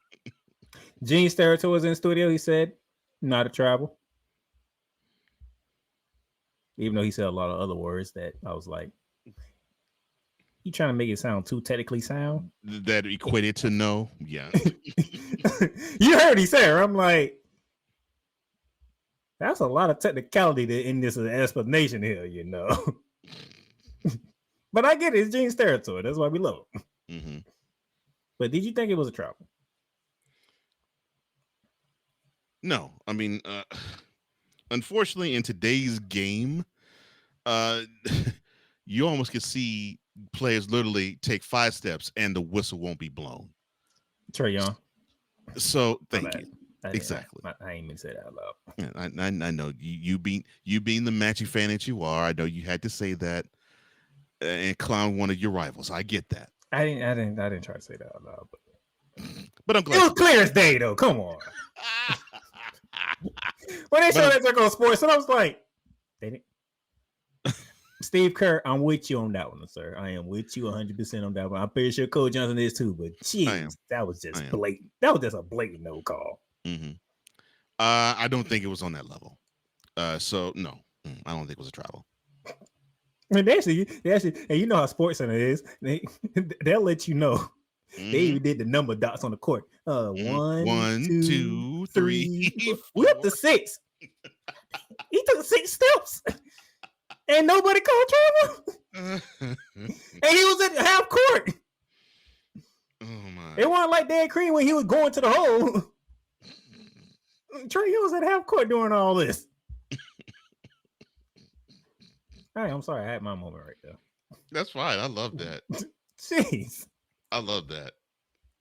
Gene Steratore was in the studio. He said, not a travel. Even though he said a lot of other words that I was like, you trying to make it sound too technically sound? That equated to no? Yeah. You heard he said, I'm like, that's a lot of technicality in this explanation here, you know. But I get it. It's Gene Steratore. That's why we love him. Mm-hmm. But did you think it was a travel? No. I mean, unfortunately, in today's game, you almost can see players literally take 5 steps and the whistle won't be blown. Trae Young. So My thank bad. you. I Exactly. I ain't mean to say that out loud. Yeah, I know you being the Matchy fan that you are. I know you had to say that and clown one of your rivals. I get that. I didn't try to say that out loud, But I'm it glad was clear as day though. Come on. When they showed that Circle Sports, and I was like, they didn't. Steve Kerr, I'm with you on that one, sir. I am with you 100% on that one. I'm pretty sure Cole Johnson is too, but geez, that was just blatant. That was just a blatant no call. Mm-hmm. I don't think it was on that level. So no, I don't think it was a travel. I mean, they actually, and you know how Sports Center is. They'll let you know. They even did the number dots on the court. 1, 2, 3. We up to 6. He took 6 steps. And nobody called travel. And he was at half court. Oh my! It wasn't like Dan Crean when he was going to the hole. Trae Young was at half court doing all this. Hey, I'm sorry, I had my moment right there. That's fine. I love that. Jeez, I love that.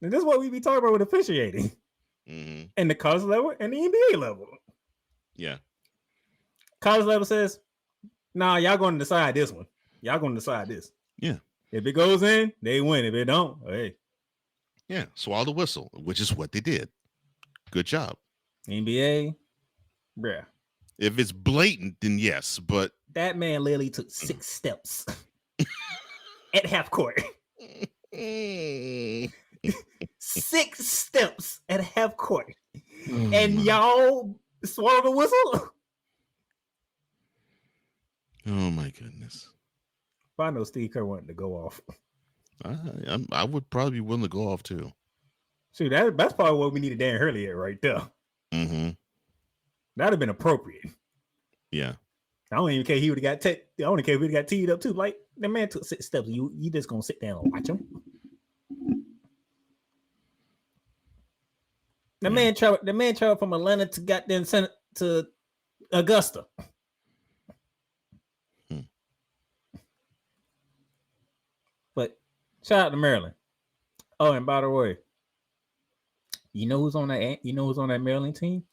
And this is what we be talking about with officiating, and the college level and the NBA level. Yeah, college level says, "Nah, y'all going to decide this one. Y'all going to decide this. Yeah. If it goes in, they win. If it don't, hey, yeah, swallow the whistle," which is what they did. Good job, NBA, bruh. If it's blatant, then yes, but that man literally took 6 steps at half court. 6 steps at half court, and y'all swallow the whistle. Oh my goodness! If I know Steve Kerr wanted to go off, I would probably be willing to go off too. See, that's probably what we needed Dan Hurley at right there. Mm-hmm. That'd have been appropriate. Yeah. I don't even care. He would have got. I don't care if he would have got teed up too. Like the man took 6 steps. You just gonna sit down and watch him? The man traveled from Atlanta to goddamn to Augusta. But shout out to Maryland. Oh, and by the way, you know who's on that? You know who's on that Maryland team?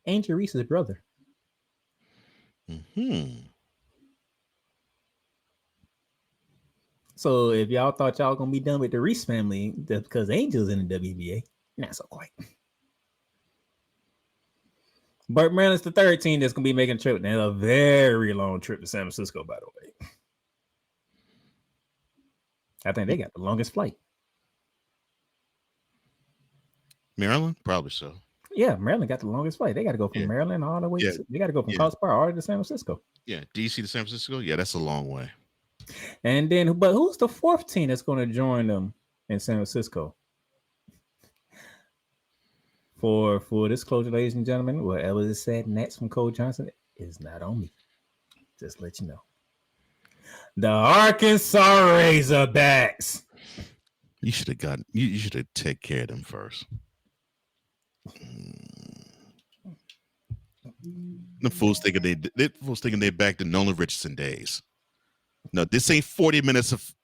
Angel Reese's brother. So if y'all thought y'all gonna be done with the Reese family, that's because Angel's in the WBA. Not so quite. But Maryland's the 3rd team that's gonna be making a trip. And a very long trip to San Francisco, by the way. I think they got the longest flight. Maryland? Probably so. Yeah, Maryland got the longest flight. They got to go from Maryland all the way. They got to go from College Park all the way to San Francisco. Yeah, DC to San Francisco. Yeah, that's a long way. And then, but who's the 4th team that's going to join them in San Francisco? For full disclosure, ladies and gentlemen, whatever is said next from Cole Johnson is not on me. Just let you know. The Arkansas Razorbacks. You should have gotten. You should have taken care of them first. The fools thinking they're back to Nolan Richardson days. No, this ain't 40 minutes of.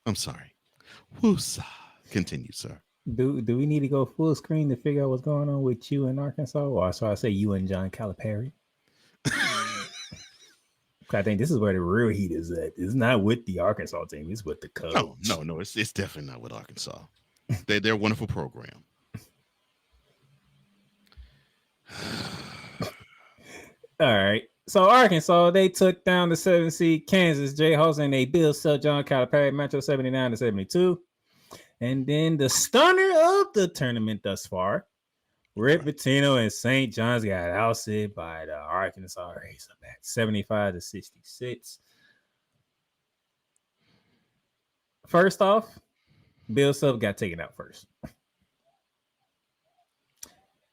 I'm sorry. Woosa. Continue, sir. Do we need to go full screen to figure out what's going on with you in Arkansas? Or so I say you and John Calipari. I think this is where the real heat is at. It's not with the Arkansas team. It's with the Cubs. No. It's definitely not with Arkansas. They're a wonderful program. All right. So Arkansas, they took down the 7 seed Kansas Jayhawks and they Bill Self John Calipari matchup 79-72. And then the stunner of the tournament thus far, Rick Pitino and St. John's got ousted by the Arkansas Razorbacks 75-66. First off, Bill Self got taken out first.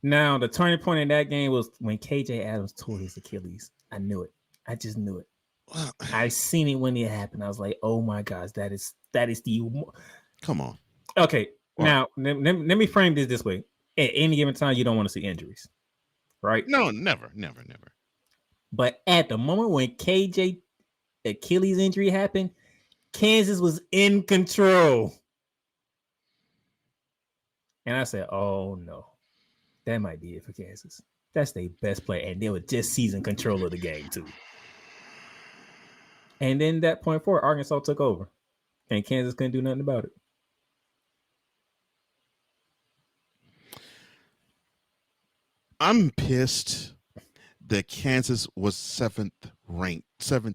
Now, the turning point in that game was when KJ Adams tore his Achilles. I knew it. I just knew it. I seen it when it happened. I was like, oh my gosh, that is the. Come on. Okay, now let me frame this way. at any given time, you don't want to see injuries, right? No, never. But at the moment when KJ Achilles injury happened, Kansas was in control. And I said, oh no, that might be it for Kansas. That's their best player. And they were just season control of the game, too. And then that point forward, Arkansas took over. And Kansas couldn't do nothing about it. I'm pissed that Kansas was seventh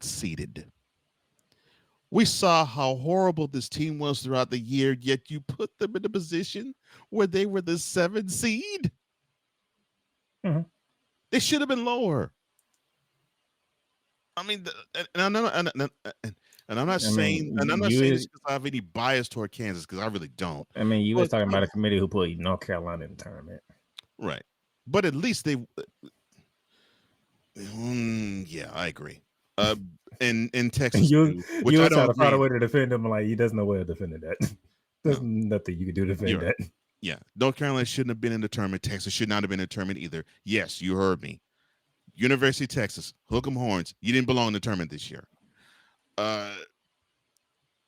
seeded. We saw how horrible this team was throughout the year, yet you put them in a position where they were the 7th seed. Mm-hmm. They should have been lower. I mean, and I'm not saying this because I have any bias toward Kansas, because I really don't. I mean, you was talking about a committee who put North Carolina in the tournament, right? But at least they, yeah, I agree. In Texas, you which I don't try to find a way to defend him. Like, he doesn't know way of defending that. There's nothing you can do to defend that. Yeah, North Carolina shouldn't have been in the tournament. Texas should not have been in the tournament either. Yes, you heard me. University of Texas, hook 'em horns. You didn't belong in the tournament this year.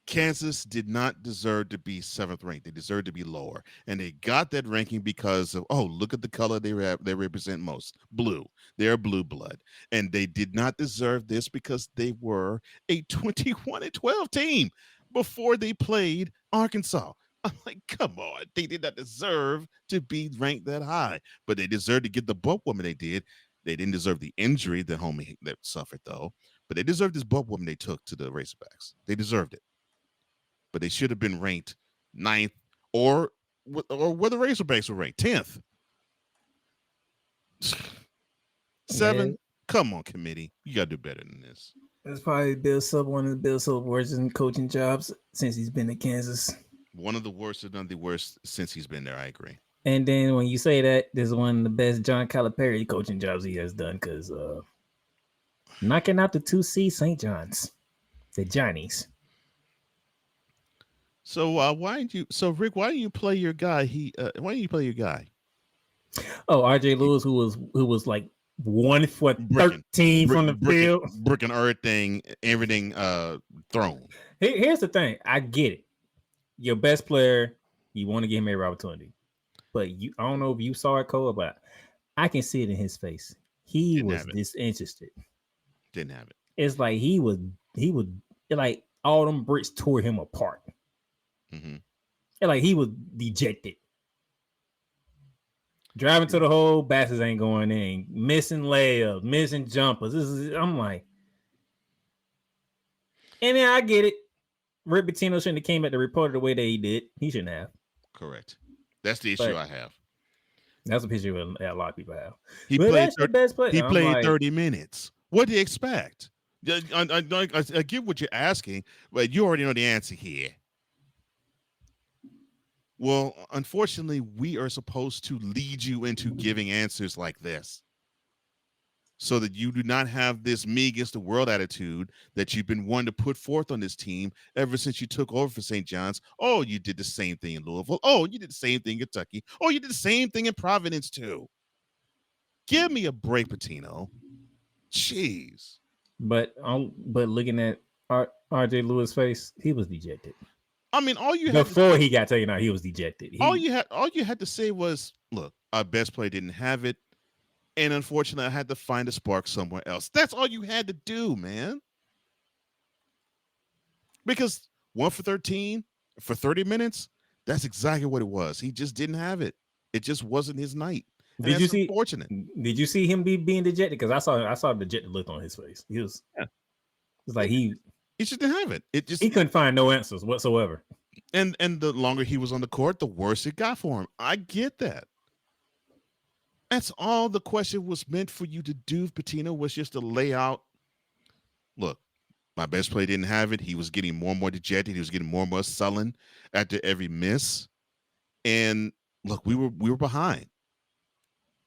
Kansas did not deserve to be 7th ranked. They deserved to be lower, and they got that ranking because of, look at the color they represent most, blue. They're blue blood, and they did not deserve this because they were a 21-12 team before they played Arkansas. I'm like, come on, they did not deserve to be ranked that high, but they deserved to get the butt woman they did. They didn't deserve the injury that homie that suffered, though, but they deserved this butt woman they took to the Razorbacks. They deserved it. But they should have been ranked 9th, or where the Razorbacks were ranked 10th. 7. Come on, committee. You got to do better than this. That's probably Bill Self, one of the Bill Self worst in coaching jobs since he's been in Kansas. One of the worst, if not the worst, since he's been there. I agree. And then when you say that, this is one of the best John Calipari coaching jobs he has done, because knocking out the 2C St. John's, the Johnnies. So Rick, why didn't you play your guy? Why didn't you play your guy? Oh, RJ Lewis, who was like 1 for 13 from the field, brick and everything thrown. Here's the thing, I get it. Your best player, you want to give him every opportunity, but I don't know if you saw it, Cole, but I can see it in his face. He was disinterested. Didn't have it. It's like he was like all them bricks tore him apart. Mm-hmm. And like he was dejected. Driving to the hole, bastards ain't going in. Missing layups, missing jumpers. I'm like, and then I get it. Rick Pitino shouldn't have came at the reporter the way that he did. He shouldn't have. Correct. That's the issue I have. That's a picture a lot of people have. He played 30 minutes. What do you expect? I get what you're asking, but you already know the answer here. Well, unfortunately, we are supposed to lead you into giving answers like this so that you do not have this me against the world attitude that you've been wanting to put forth on this team ever since you took over for St. John's. Oh, you did the same thing in Louisville. Oh, you did the same thing in Kentucky. Oh, you did the same thing in Providence, too. Give me a break, Pitino. Jeez. But looking at RJ Lewis' face, he was dejected. I mean, he got taken out, he was dejected. All you had to say was, look, our best player didn't have it, and unfortunately, I had to find a spark somewhere else. That's all you had to do, man. Because 1 for 13 for 30 minutes, that's exactly what it was. He just didn't have it. It just wasn't his night. Did you see? Unfortunate. Did you see him being dejected? Because I saw the dejected look on his face. He was. Yeah. It's like he just didn't have it. He couldn't find no answers whatsoever. And the longer he was on the court, the worse it got for him. I get that. That's all the question was meant for you to do, Pitino, was just to lay out. Look, my best player didn't have it. He was getting more and more dejected. He was getting more and more sullen after every miss. And look, we were behind.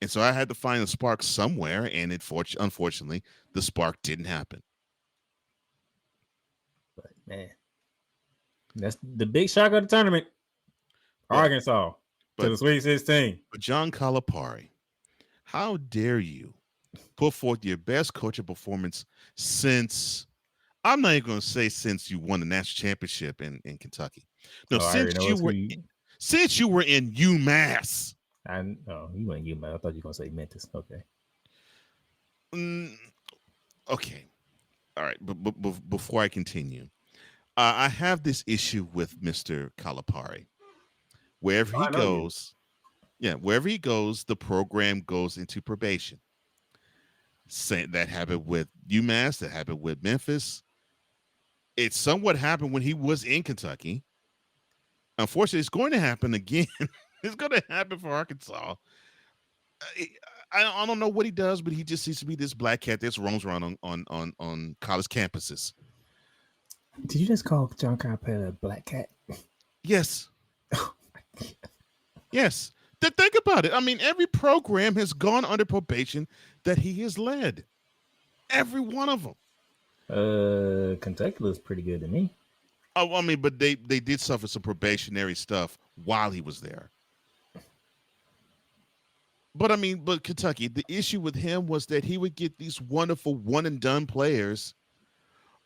And so I had to find a spark somewhere, and unfortunately, the spark didn't happen. But man, that's the big shock of the tournament. Arkansas. to the Sweet 16. But John Calipari, how dare you put forth your best coaching performance since, I'm not even going to say since you won the national championship in Kentucky. No, Oh, I already know since you were in UMass. You went UMass. I thought you were going to say Memphis. Okay. Okay. All right. But before I continue, I have this issue with Mr. Calipari. Wherever he goes, the program goes into probation. That happened with UMass. That happened with Memphis. It somewhat happened when he was in Kentucky. Unfortunately, it's going to happen again. It's going to happen for Arkansas. I don't know what he does, but he just seems to be this black cat that roams around on college campuses. Did you just call John Calipari a black cat? Yes. Yes. Think about it. I mean, every program has gone under probation that he has led. Every one of them. Kentucky looks pretty good to me. Oh, I mean, but they did suffer some probationary stuff while he was there. But Kentucky, the issue with him was that he would get these wonderful one and done players,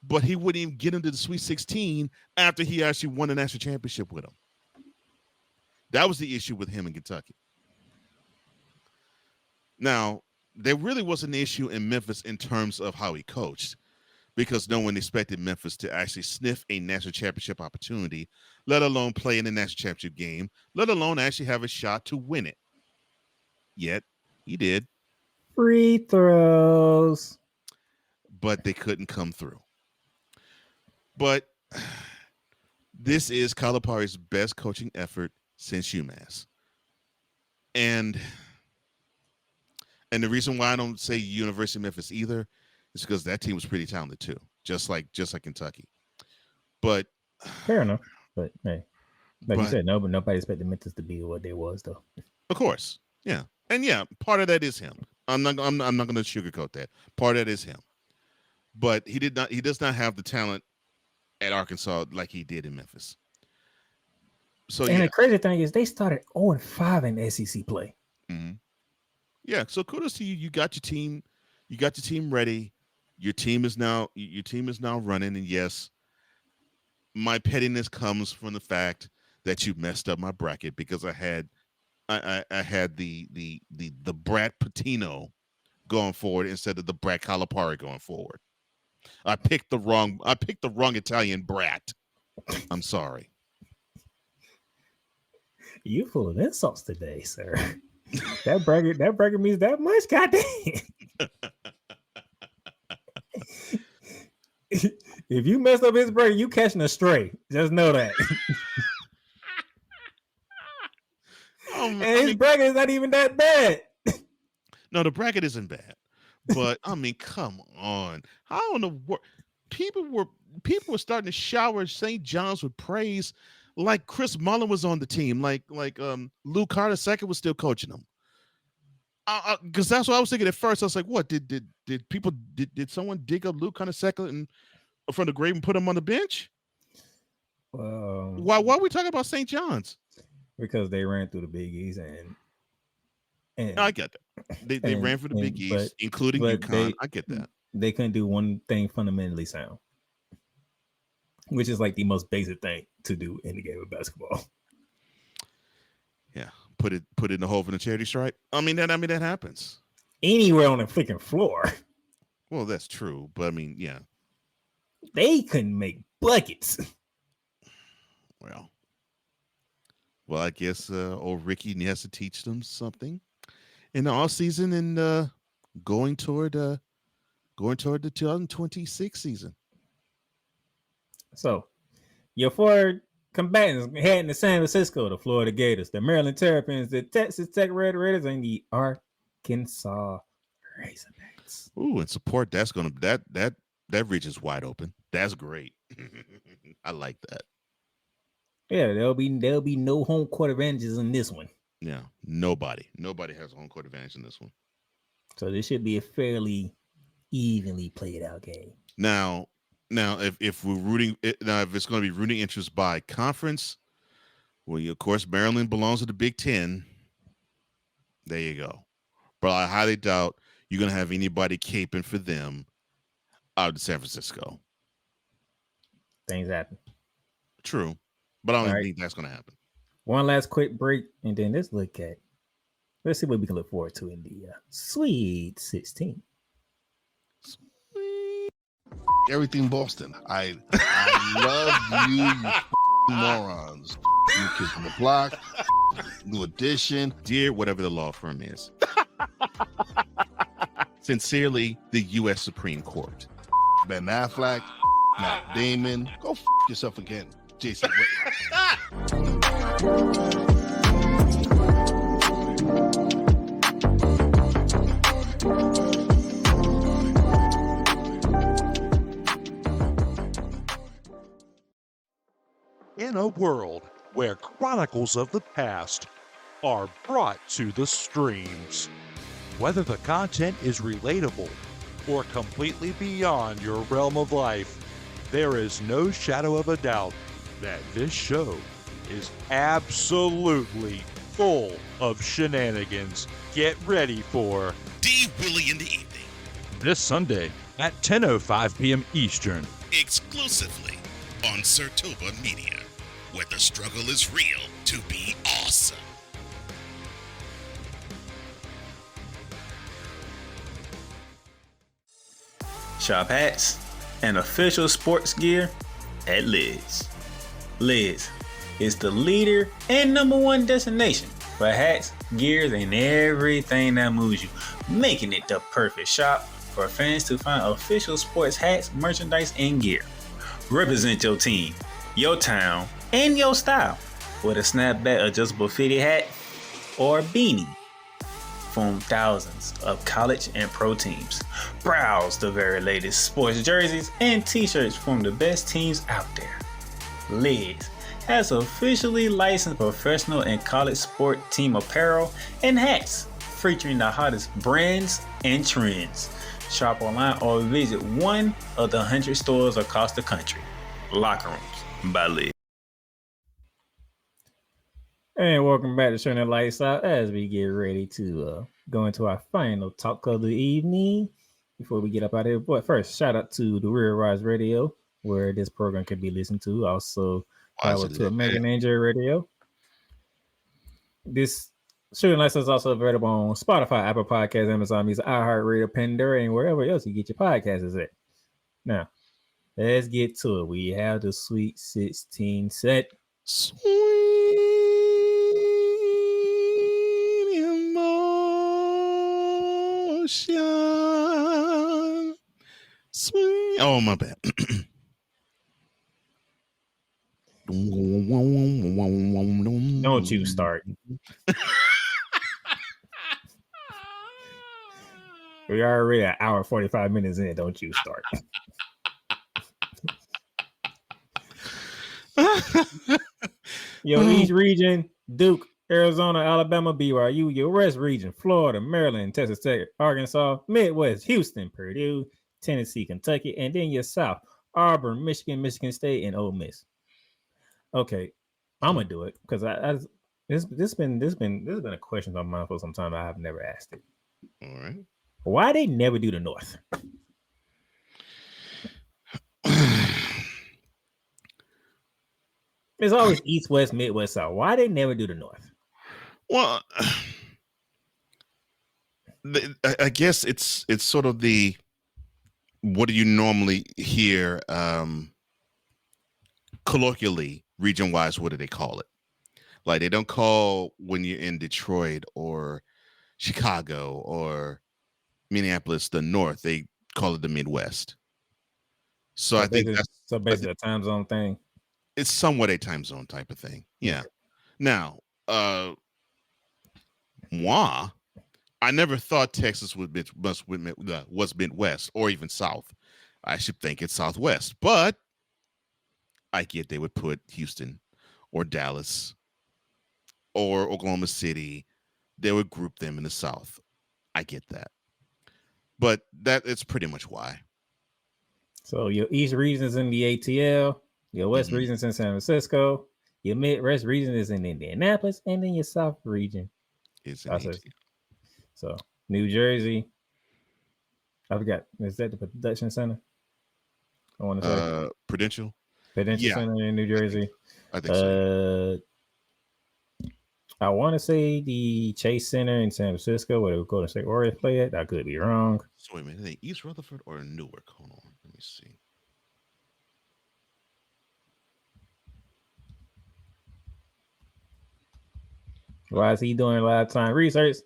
but he wouldn't even get into the Sweet 16 after he actually won the national championship with them. That was the issue with him in Kentucky. Now, there really was an issue in Memphis in terms of how he coached, because no one expected Memphis to actually sniff a national championship opportunity, let alone play in the national championship game, let alone actually have a shot to win it. Yet, he did. Free throws. But they couldn't come through. But this is Calipari's best coaching effort since UMass. And the reason why I don't say University of Memphis either is because that team was pretty talented too, just like Kentucky. But fair enough. But hey, you said, no, but nobody expected Memphis to be what they was though. Of course, yeah, and yeah, part of that is him. I'm not going to sugarcoat that. Part of that is him, but he does not have the talent at Arkansas like he did in Memphis. So the crazy thing is they started 0-5 in SEC play. Mm-hmm. Yeah, so kudos to you. You got your team. You got your team ready. Your team is now running. And yes, my pettiness comes from the fact that you messed up my bracket because I had the Brat Patino going forward instead of the Brat Calipari going forward. I picked the wrong Italian brat. I'm sorry. You full of insults today, sir. That bracket means that much, goddamn. If you mess up his bracket, you catching a stray. Just know that. His bracket is not even that bad. No, the bracket isn't bad. But I mean, come on. How in the world people were starting to shower St. John's with praise like Chris Mullen was on the team, like Lou Carter II was still coaching them. Because that's what I was thinking at first. I was like, what did someone dig up Lou Carter II from the grave and put him on the bench? Why are we talking about St. John's? Because they ran through the Big East and I get that. They ran for the Big East, including UConn. I get that. They couldn't do one thing fundamentally sound, which is like the most basic thing to do in the game of basketball. Yeah, put it in the hole in the charity stripe. I mean that happens anywhere on the freaking floor. Well, that's true, but I mean, yeah, they couldn't make buckets. Well, I guess old Ricky has to teach them something in the off season and going toward the 2026 season. So, your four combatants heading to San Francisco: the Florida Gators, the Maryland Terrapins, the Texas Tech Red Raiders, and the Arkansas Razorbacks. Ooh, and support that region's wide open. That's great. I like that. Yeah, there'll be no home court advantages in this one. Yeah, nobody has a home court advantage in this one. So this should be a fairly evenly played out game. Now, if we're rooting, if it's going to be rooting interest by conference, Well, of course, Maryland belongs to the Big Ten. There you go. But I highly doubt you're going to have anybody caping for them out of San Francisco. Things happen. True. But I don't All think that's going to happen. One last quick break, and then let's see what we can look forward to in the Sweet 16. Everything Boston. I love you morons. New Kids on the Block, New Edition. Dear whatever the law firm is. Sincerely, the U.S. Supreme Court. Ben Affleck, Matt Damon. Go yourself again, Jason Whitlock. In a world where chronicles of the past are brought to the streams, whether the content is relatable or completely beyond your realm of life, there is no shadow of a doubt that this show is absolutely full of shenanigans. Get ready for D. Willie in the evening, this Sunday at 10:05 p.m. Eastern. exclusively on Sartoba Media, where the struggle is real to be awesome. Shop hats and official sports gear at Liz. Liz is the leader and #1 destination for hats, gears, and everything that moves you, making it the perfect shop for fans to find official sports hats, merchandise, and gear. Represent your team, your town, and your style with a snapback adjustable fitted hat or beanie from thousands of college and pro teams. Browse the very latest sports jerseys and t-shirts from the best teams out there. Liz has officially licensed professional and college sport team apparel and hats featuring the hottest brands and trends. Shop online or visit one of the 100 stores across the country. Locker Rooms by Liz. And welcome back to Turn the Lights Out as we get ready to go into our final talk of the evening before we get up out of here. But first, shout out to the Rear Rise Radio, where this program can be listened to. Also, follow to American Ninja Radio. This Shooting Lights is also available on Spotify, Apple Podcasts, Amazon Music, iHeartRadio, Pandora, and wherever else you get your podcasts at. Now, let's get to it. We have the Sweet 16 set. Sweet emotion. Sweet. Oh, my bad. Don't you start. We are already an hour 45 minutes in. Don't you start. Your East region, Duke, Arizona, Alabama, BYU. Your West region, Florida, Maryland, Texas Tech, Arkansas, Midwest, Houston, Purdue, Tennessee, Kentucky, and then your South, Auburn, Michigan, Michigan State, and Ole Miss. Okay, I'm gonna do it because this has been a question on my mind for some time. I have never asked it. All right. Why they never do the North? It's always East, West, Midwest, South. Why they never do the North? Well, I guess it's sort of the what do you normally hear colloquially, region-wise, what do they call it? Like they don't call when you're in Detroit or Chicago or Minneapolis the North. They call it the Midwest. So I think that's basically a time zone thing. It's somewhat a time zone type of thing. Yeah. Now, moi, I never thought Texas was Midwest or even South. I should think it's Southwest, but I get they would put Houston or Dallas or Oklahoma City. They would group them in the South. I get that. But that is pretty much why. So your East region is in the ATL, your West region is in San Francisco, Your Midwest region is in Indianapolis, and then your South region Is in That's AT. it. So New Jersey. I forgot. Is that the production center? I want to say Prudential. Prudential Yeah. Center in New Jersey. I think so. I want to say the Chase Center in San Francisco, where the Golden State Warriors play at. I could be wrong. So wait a minute, are they East Rutherford or Newark? Hold on, let me see. Why is he doing live time research?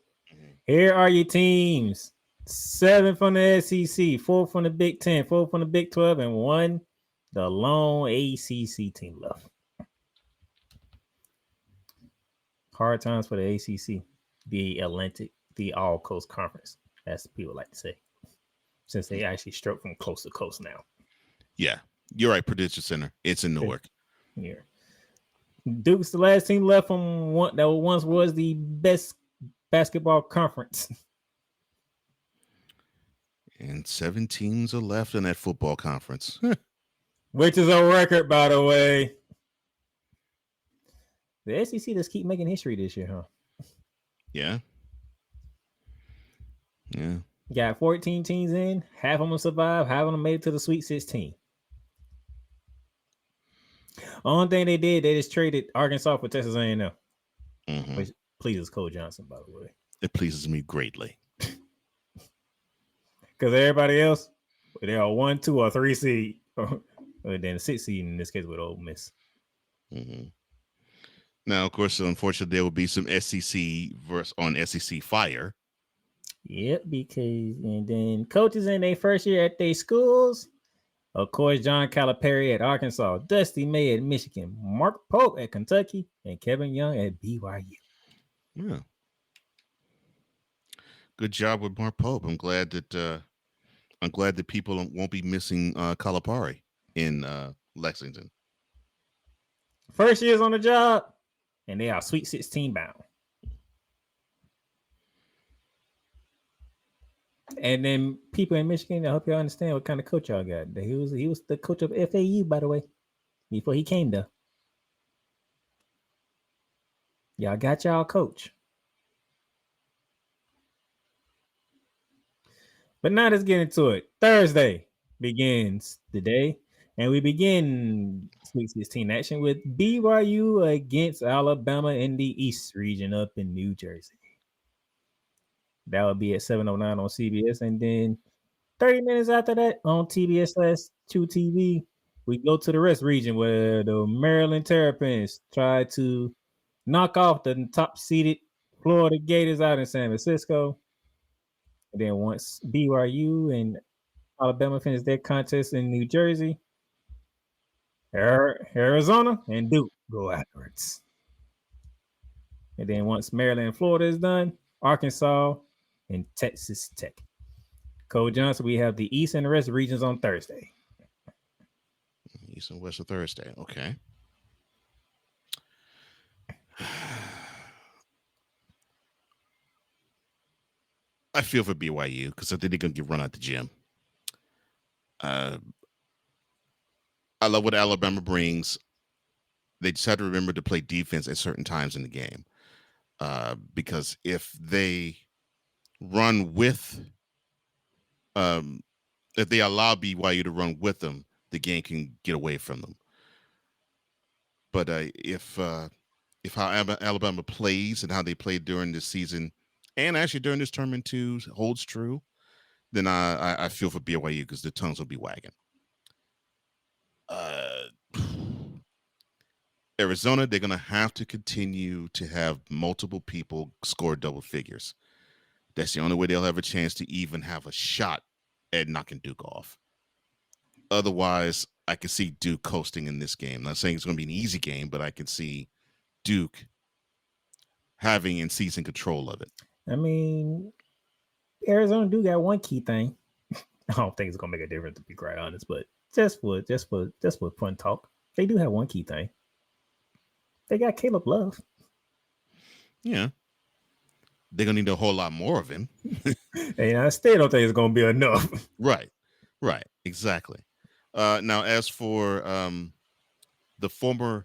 Here are your teams: 7 from the SEC, 4 from the Big 10, 4 from the Big 12, and 1 the lone ACC team left. Hard times for the ACC, the Atlantic, the All Coast Conference, as people like to say, since they actually stroke from coast to coast now. Yeah, you're right. Prudential Center. It's in Newark. Yeah. Duke's the last team left from one that once was the best basketball conference. And 7 teams are left in that football conference. Which is a record, by the way. The SEC just keep making history this year, huh? Yeah. Yeah. Got 14 teams in. Half of them survived. Half of them made it to the Sweet 16. Only thing they did, they just traded Arkansas for Texas A&M, which pleases Cole Johnson, by the way. It pleases me greatly. Because everybody else, they are 1, 2, or 3 seed. And then 6 seed in this case with Ole Miss. Now, of course, unfortunately, there will be some SEC versus on SEC fire. Yep, because and then coaches in their first year at their schools. Of course, John Calipari at Arkansas, Dusty May at Michigan, Mark Pope at Kentucky, and Kevin Young at BYU. Yeah. Good job with Mark Pope. I'm glad that people won't be missing Calipari in Lexington. First year's on the job, and they are Sweet 16 bound. And then people in Michigan, I hope y'all understand what kind of coach y'all got. He was the coach of FAU, by the way, before he came there. Y'all got y'all coach. But now let's get into it. Thursday begins today, and we begin Sweet 16 action with BYU against Alabama in the East region up in New Jersey. That would be at 7:09 on CBS, and then 30 minutes after that on TBS/2 TV, we go to the West region where the Maryland Terrapins try to knock off the top-seeded Florida Gators out in San Francisco. And then once BYU and Alabama finish their contest in New Jersey, Arizona and Duke go afterwards. And then once Maryland and Florida is done, Arkansas and Texas Tech. Cole Johnson, we have the East and the West regions on Thursday. East and West of Thursday. Okay. I feel for BYU because I think they're going to get run out the gym. I love what Alabama brings. They just have to remember to play defense at certain times in the game. Because if they run with, if they allow BYU to run with them, the game can get away from them. But if how Alabama plays and how they played during this season, and actually during this tournament too, holds true, then I feel for BYU because the tongues will be wagging. Arizona, they're going to have to continue to have multiple people score double figures. That's the only way they'll have a chance to even have a shot at knocking Duke off. Otherwise, I can see Duke coasting in this game. I'm not saying it's going to be an easy game, but I can see Duke having and seizing control of it. I mean, Arizona do got one key thing. I don't think it's gonna make a difference, to be quite honest, but just for fun talk, they do have one key thing. They got Caleb Love. Yeah. They're gonna need a whole lot more of him. And I still don't think it's gonna be enough. Right. Exactly. Now, as for the former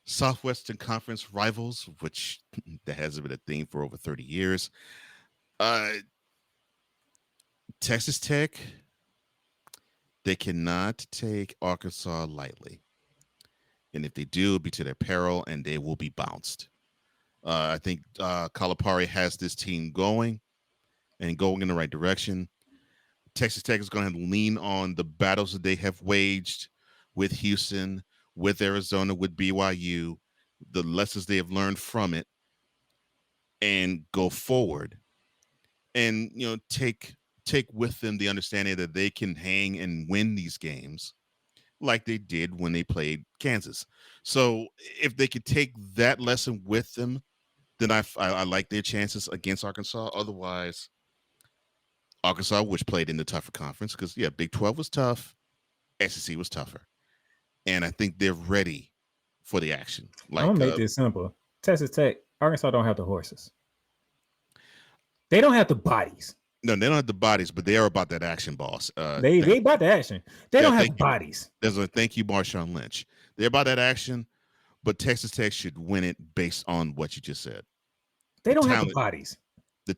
Southwestern Conference rivals, which that hasn't been a thing for over 30 years. Texas Tech, they cannot take Arkansas lightly. And if they do, it'll be to their peril and they will be bounced. I think Calipari has this team going and going in the right direction. Texas Tech is going to lean on the battles that they have waged with Houston, with Arizona, with BYU, the lessons they have learned from it, and go forward. And take with them the understanding that they can hang and win these games like they did when they played Kansas. So if they could take that lesson with them, then I like their chances against Arkansas. Otherwise, Arkansas, which played in the tougher conference, because Big 12 was tough, SEC was tougher, and I think they're ready for the action. I'm gonna make this simple. Texas Tech, Arkansas don't have the horses. They don't have the bodies. No, they don't have the bodies, but they are about that action, boss. They about the action. They don't have bodies. There's a thank you, Marshawn Lynch. They're about that action, but Texas Tech should win it based on what you just said. They don't have the bodies. The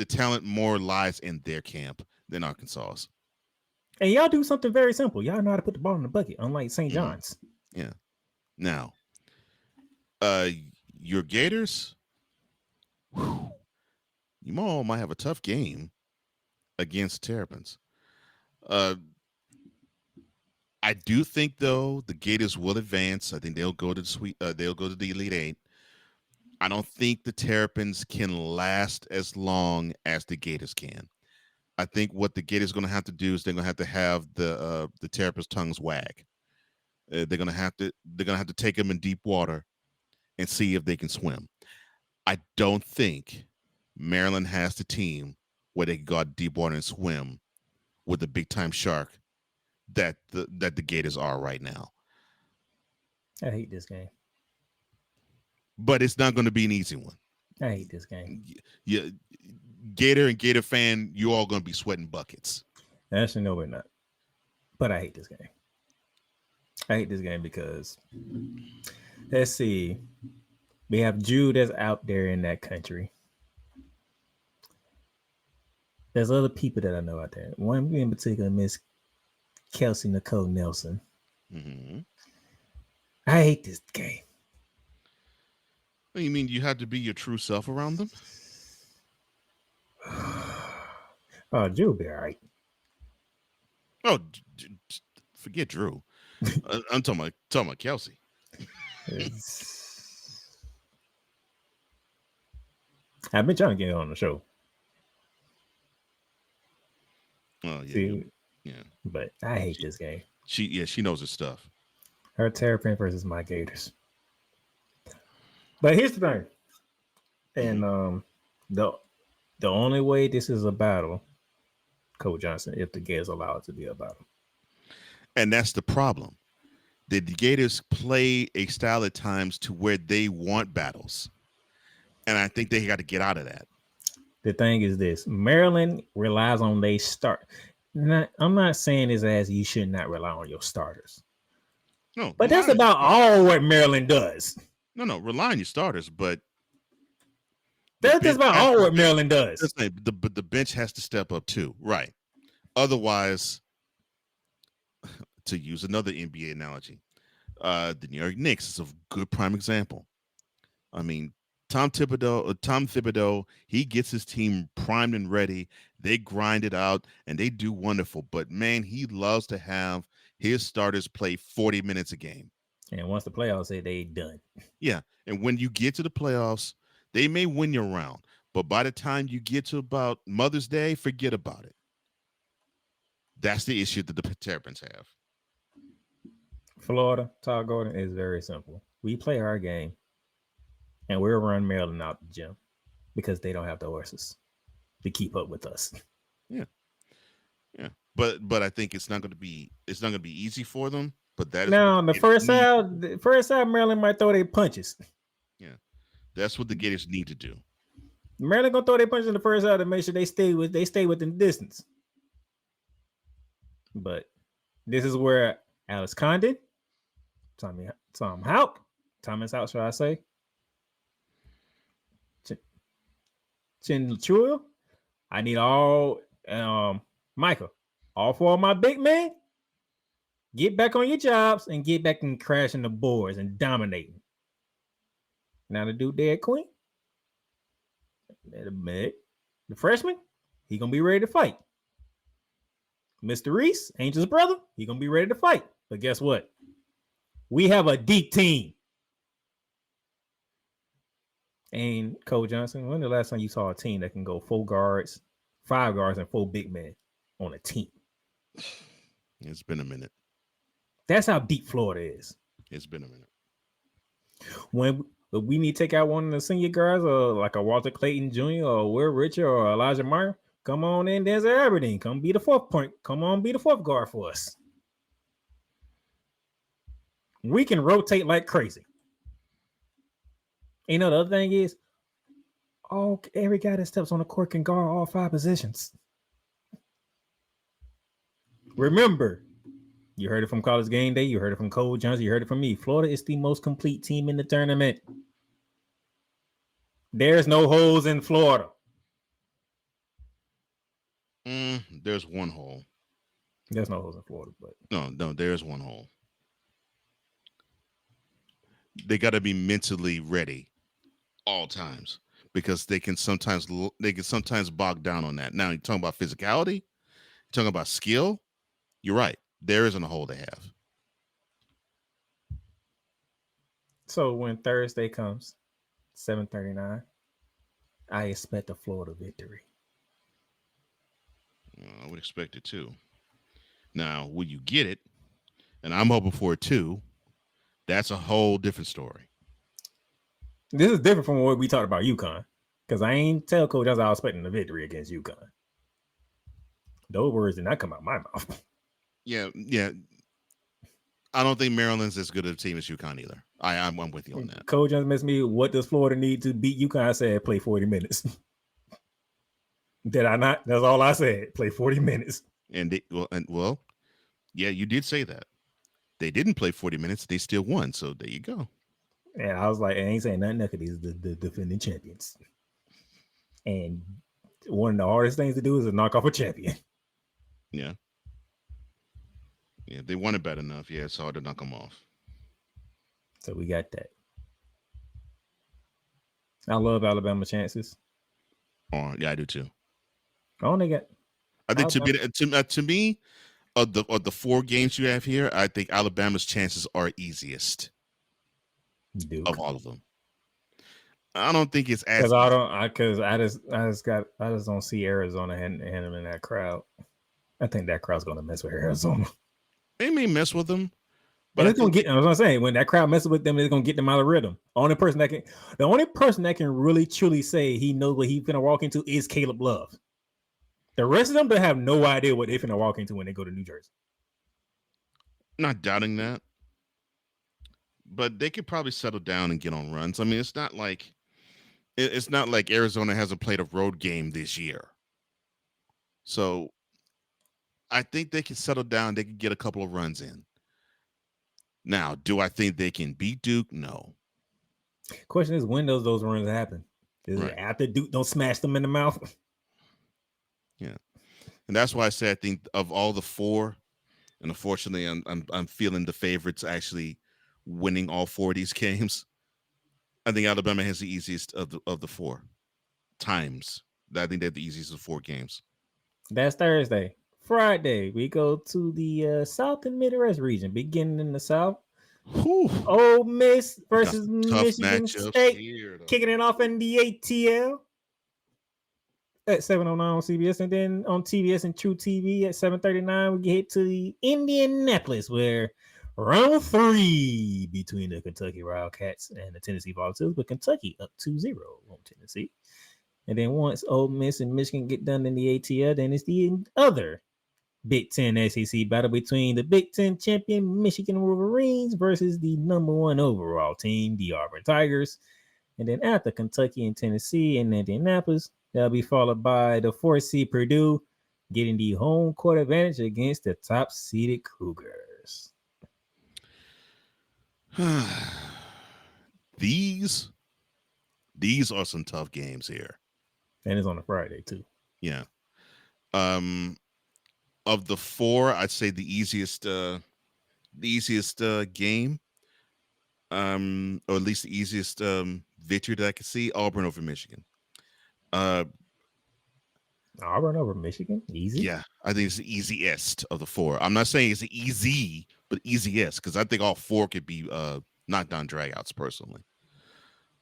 talent more lies in their camp than Arkansas's. And y'all do something very simple. Y'all know how to put the ball in the bucket, unlike St. John's. Yeah. Now, your Gators, you all might have a tough game against Terrapins. I do think though the Gators will advance. I think they'll go to the Elite Eight. I don't think the Terrapins can last as long as the Gators can. I think what the Gators are going to have to do is they're going to have the Terrapins' tongues wag. They're going to have to take them in deep water and see if they can swim. I don't think Maryland has the team where they can go out deep water and swim with the big time shark that the Gators are right now. I hate this game. But it's not going to be an easy one. I hate this game. Yeah, Gator and Gator fan, you all going to be sweating buckets. Actually, no, we're not. But I hate this game. I hate this game because, let's see, we have Jude that's out there in that country. There's other people that I know out there. One in particular, Miss Kelsey Nicole Nelson. Mm-hmm. I hate this game. What, you mean you have to be your true self around them? Oh, Drew will be all right. Oh, forget Drew. I'm talking about Kelsey. I've been trying to get her on the show. Oh yeah, See, yeah. But I hate this game. She knows her stuff. Her Terrapin versus my Gators. But here's the thing, and the only way this is a battle, Coach Johnson, if the Gators allow it to be a battle. And that's the problem. The Gators play a style at times to where they want battles. And I think they got to get out of that. The thing is this. Maryland relies on they start. I'm not saying this as you should not rely on your starters. No. But that's about all what Maryland does. No, rely on your starters, but that's just about all what Maryland does. But the bench has to step up too, right? Otherwise, to use another NBA analogy, the New York Knicks is a good prime example. I mean, Tom Thibodeau, he gets his team primed and ready. They grind it out and they do wonderful. But man, he loves to have his starters play 40 minutes a game. And once the playoffs say they done. Yeah. And when you get to the playoffs, they may win your round. But by the time you get to about Mother's Day, forget about it. That's the issue that the Terrapins have. Florida, Todd Gordon, is very simple. We play our game, and we'll run Maryland out the gym because they don't have the horses to keep up with us. Yeah. But I think it's not going to be easy for them. But that is now the first half, Maryland might throw their punches. Yeah, that's what the Gators need to do. Maryland gonna throw their punches in the first half to make sure they stay within distance. But this is where Alex Condon, Tom Houck, Thomas out, shall I say? Chinchua. I need all Michael, all four of my big men. Get back on your jobs and get back and crashing the boards and dominating. Now the dude there, Queen. The freshman, he gonna be ready to fight. Mr. Reese, Angel's brother, he gonna be ready to fight. But guess what? We have a deep team. And Cole Johnson, when the last time you saw a team that can go 4 guards, 5 guards, and 4 big men on a team? It's been a minute. That's how deep Florida is. It's been a minute. When we need to take out one of the senior guards, or like a Walter Clayton Jr. or Will Richard or Elijah Meyer, come on in, Denzel Aberdeen. Come be the 4th point. Come on, be the 4th guard for us. We can rotate like crazy. You know, the other thing is, every guy that steps on the court can guard all 5 positions. Remember, you heard it from College Game Day. You heard it from Cole Johnson. You heard it from me. Florida is the most complete team in the tournament. There's no holes in Florida. There's one hole. There's no holes in Florida, but no, there's one hole. They got to be mentally ready all times, because they can sometimes bog down on that. Now you're talking about physicality, you're talking about skill. You're right. There isn't a hole they have. So when Thursday comes, 7:39, I expect a Florida victory. I would expect it too. Now, will you get it? And I'm hoping for it too. That's a whole different story. This is different from what we talked about UConn, because I ain't tell Coach I was expecting a victory against UConn. Those words did not come out my mouth. Yeah. I don't think Maryland's as good a team as UConn either. I'm with you on that. Coach Jones asked me, what does Florida need to beat UConn? I said, play 40 minutes. Did I not? That's all I said. Play 40 minutes. And yeah, you did say that. They didn't play 40 minutes. They still won. So there you go. And I was like, I ain't saying nothing because these are the defending champions. And one of the hardest things to do is to knock off a champion. Yeah. Yeah, they won it bad enough. Yeah, it's hard to knock them off. So we got that. I love Alabama chances. Oh, yeah, I do too. Oh, they got. I think to me, of the 4 games you have here, I think Alabama's chances are easiest of all of them. I don't think it's as because I just don't see Arizona handling in that crowd. I think that crowd's gonna mess with Arizona. They may mess with them, but it's gonna get. I was gonna say, when that crowd messes with them, it's gonna get them out of rhythm. The only person that can really truly say he knows what he's gonna walk into is Caleb Love. The rest of them, they have no idea what they're gonna walk into when they go to New Jersey. Not doubting that, but they could probably settle down and get on runs. I mean, it's not like Arizona hasn't played a road game this year, so I think they can settle down. They can get a couple of runs in. Now, do I think they can beat Duke? No. Question is, when does those runs happen? Is it after Duke don't smash them in the mouth? Yeah, and that's why I say I think of all the 4, and unfortunately, I'm feeling the favorites actually winning all 4 of these games. I think Alabama has the easiest of the 4 times. I think they have the easiest of 4 games. That's Thursday. Friday, we go to the South and Midwest region, beginning in the South. Ole Miss versus Michigan State, kicking it off in the ATL at 7:09 on CBS, and then on TBS and True TV at 7:39. We get to the Indianapolis, where round 3 between the Kentucky Wildcats and the Tennessee Volunteers, with Kentucky up 2-0 on Tennessee. And then once Ole Miss and Michigan get done in the ATL, then it's the other Big Ten SEC battle between the Big Ten champion Michigan Wolverines versus the number 1 overall team, the Auburn Tigers. And then after Kentucky and Tennessee in Indianapolis, that'll be followed by the 4th seed Purdue getting the home court advantage against the top-seeded Cougars. these are some tough games here. And it's on a Friday too. Yeah. Of the four, I'd say the easiest game, or at least the easiest victory that I could see, Auburn over Michigan. Auburn over Michigan, easy. Yeah, I think it's the easiest of the four. I'm not saying it's easy, but easiest, because I think all four could be knockdown dragouts personally.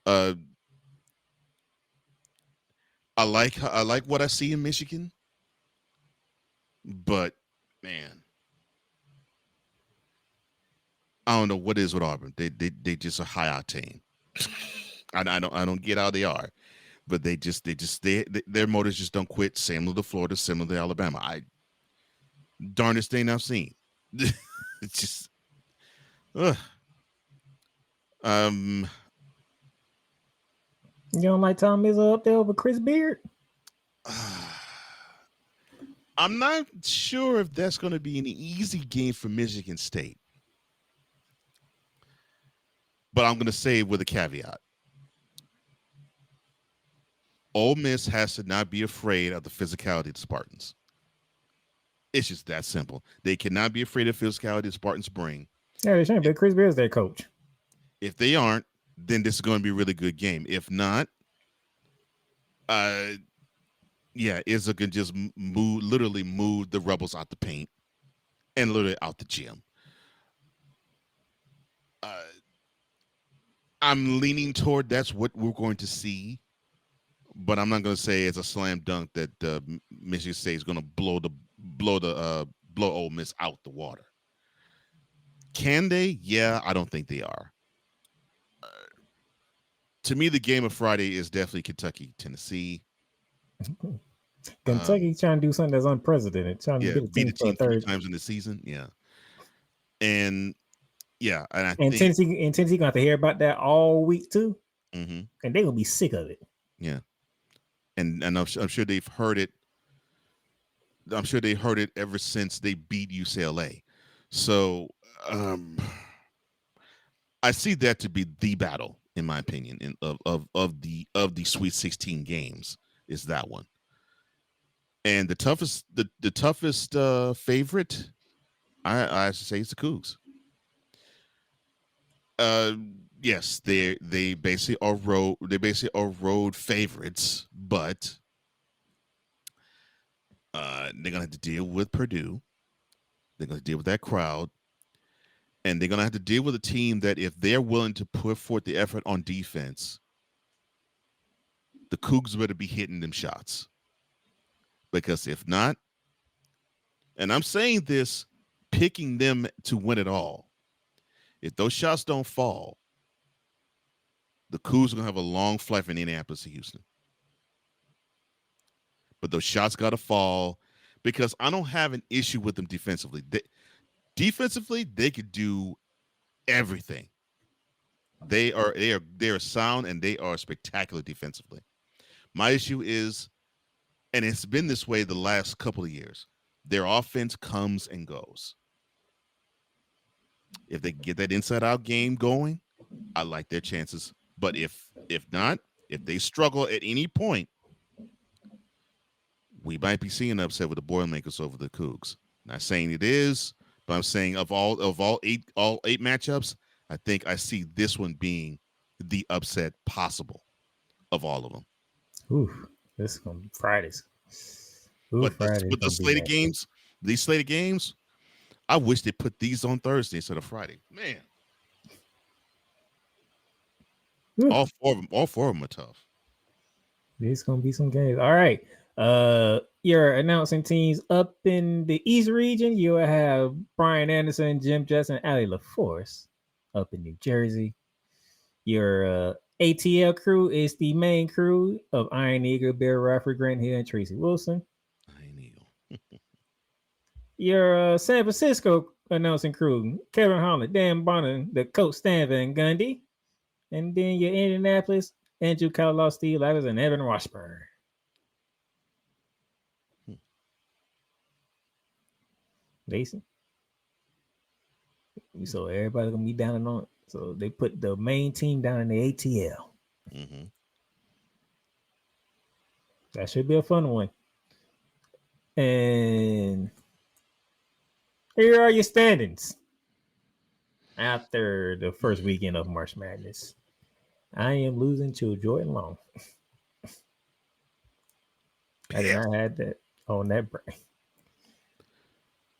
I like what I see in Michigan, but man, I don't know what is with Auburn. They just are high octane. I don't get how they are, but their motors just don't quit. Similar to Florida, similar to Alabama. Darndest thing I've seen. It's just, ugh. You don't like Tom Izzo up there over Chris Beard? I'm not sure if that's going to be an easy game for Michigan State, but I'm going to say it with a caveat. Ole Miss has to not be afraid of the physicality of the Spartans. It's just that simple. They cannot be afraid of the physicality the Spartans bring. Yeah, they shouldn't, but Chris Beard's their coach. If they aren't, then this is going to be a really good game. If not, Izzo can just literally move the Rebels out the paint and literally out the gym. I'm leaning toward that's what we're going to see, but I'm not going to say it's a slam dunk that Michigan State is going to blow Ole Miss out the water. Can they? Yeah, I don't think they are. To me, the game of Friday is definitely Kentucky, Tennessee. Kentucky trying to do something that's unprecedented, trying to beat a team 3 times in the season. Yeah, and I think Tennessee gonna have to hear about that all week too, and they're gonna be sick of it. Yeah, and I'm sure they've heard it. I'm sure they heard it ever since they beat UCLA. So I see that to be the battle, in my opinion, of the Sweet 16 games is that one. And the toughest favorite, I should say, is the Cougs. Yes, they basically are road favorites, but they're gonna have to deal with Purdue. They're gonna deal with that crowd, and they're gonna have to deal with a team that, if they're willing to put forth the effort on defense, the Cougs better be hitting them shots. Because if not, and I'm saying this, picking them to win it all, if those shots don't fall, the Cougs are going to have a long flight from Indianapolis to Houston. But those shots got to fall, because I don't have an issue with them defensively. Defensively, they could do everything. They are sound, and they are spectacular defensively. My issue is, and it's been this way the last couple of years, their offense comes and goes. If they get that inside-out game going, I like their chances. But if not, if they struggle at any point, we might be seeing an upset with the Boilermakers over the Cougs. Not saying it is, but I'm saying of all eight matchups, I think I see this one being the upset possible of all of them. Ooh, this is gonna be Fridays. But the slated games, these slated games, I wish they put these on Thursday instead of Friday. Man, all four of them are tough. There's gonna be some games. All right. You're announcing teams up in the East region. You will have Brian Anderson, Jim Jetson, Allie LaForce up in New Jersey. Your ATL crew is the main crew of Iron Eagle, Bill Radford, Grant Hill, and Tracy Wilson. Iron Eagle. Your San Francisco announcing crew, Kevin Holland, Dan Bonner, the coach Stan Van Gundy. And then your Indianapolis, Andrew Catalog, Steve Lavis, and Evan Washburn. Jason, so everybody gonna be down and on So they put the main team down in the ATL. Mm-hmm. That should be a fun one. And here are your standings after the first weekend of March Madness. I am losing to Jordan Long. I did not have that on that brain.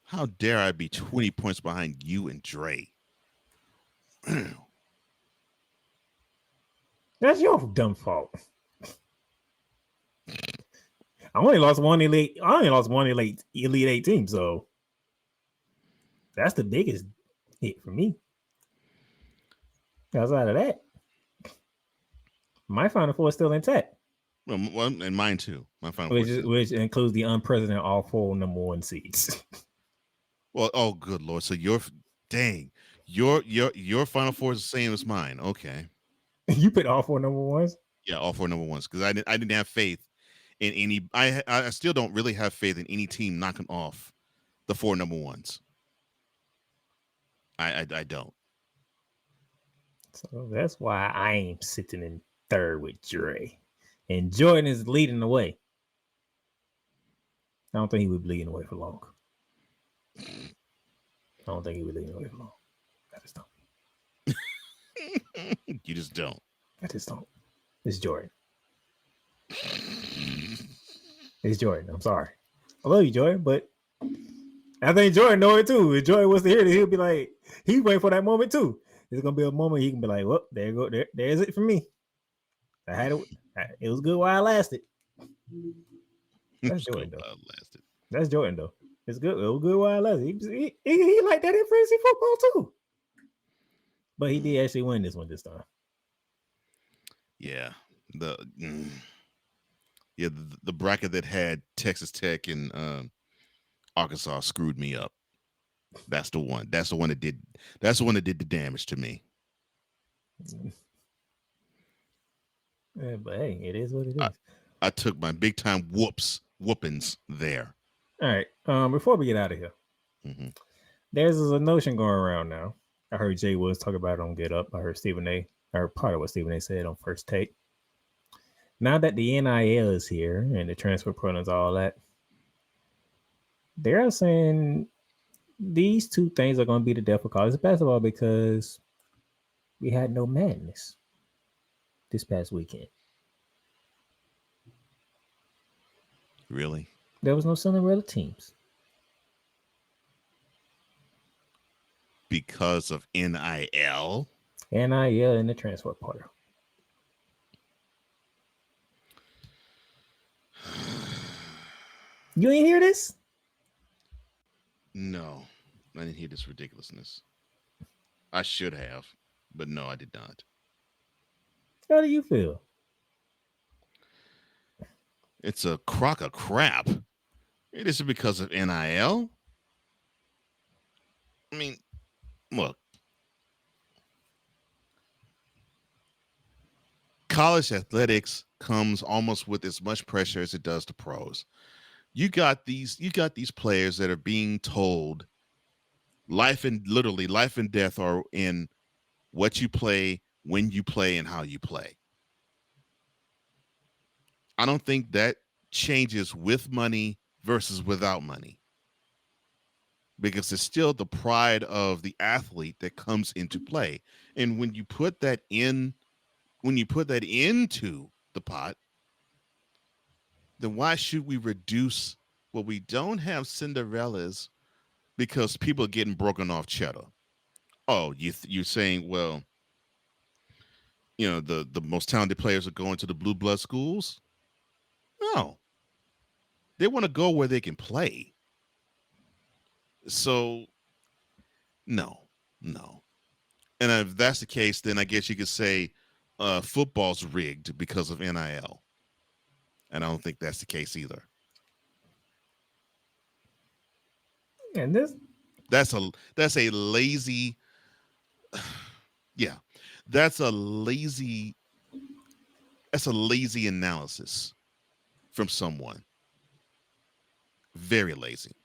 How dare I be 20 points behind you and Dre? That's your dumb fault. I only lost one elite. I only lost one elite 8 team, so that's the biggest hit for me. Outside of that, my Final Four is still intact. Well, and mine too. My Final Four, which includes the unprecedented all 4 number 1 seeds. Well, oh good Lord! So your Final Four is the same as mine. Okay. You picked all 4 number 1s? Yeah, all 4 number 1s because I didn't have faith in any. I still don't really have faith in any team knocking off the 4 number 1s. I don't. So that's why I am sitting in third with Dre, and Jordan is leading the way. I don't think he would be leading the way for long. I don't think he would lead the way for long. I just don't. You just don't. I just don't. It's Jordan. It's Jordan. I'm sorry. I love you, Jordan, but I think Jordan know it too. If Jordan was to hear it, he'll be like, he's waiting for that moment too. There's gonna be a moment he can be like, well, there you go. There's it for me. I had it. It was good while I lasted. That's Jordan though. That's Jordan though. It's good. It was good while I lasted. He like that in fantasy football too. But he did actually win this one this time. Yeah. The bracket that had Texas Tech and Arkansas screwed me up. That's the one. That's the one that did the damage to me. Yeah, but hey, it is what it is. I took my big time whoopings there. All right. Before we get out of here, there's a notion going around now. I heard Jay Woods talk about it on Get Up. I heard Stephen A. I heard part of what Stephen A. said on First Take. Now that the NIL is here and the transfer portal and all that, they're saying these two things are going to be the death of college basketball because we had no madness this past weekend. Really? There was no Cinderella teams. Because of NIL? NIL and the transfer portal. You ain't hear this? No, I didn't hear this ridiculousness. I should have, but no, I did not. How do you feel? It's a crock of crap. It is because of NIL. I mean, look. College athletics comes almost with as much pressure as it does to pros. You got these players that are being told life and death are in what you play, when you play, and how you play. I don't think that changes with money versus without money, because it's still the pride of the athlete that comes into play. And when you put that into the pot, then why should we reduce? Well, we don't have Cinderellas because people are getting broken off cheddar. Oh, you're saying, well, the most talented players are going to the blue blood schools? No. They want to go where they can play. So, no. And if that's the case, then I guess you could say football's rigged because of NIL. And I don't think that's the case either. And that's a lazy that's a lazy analysis from someone. Very lazy.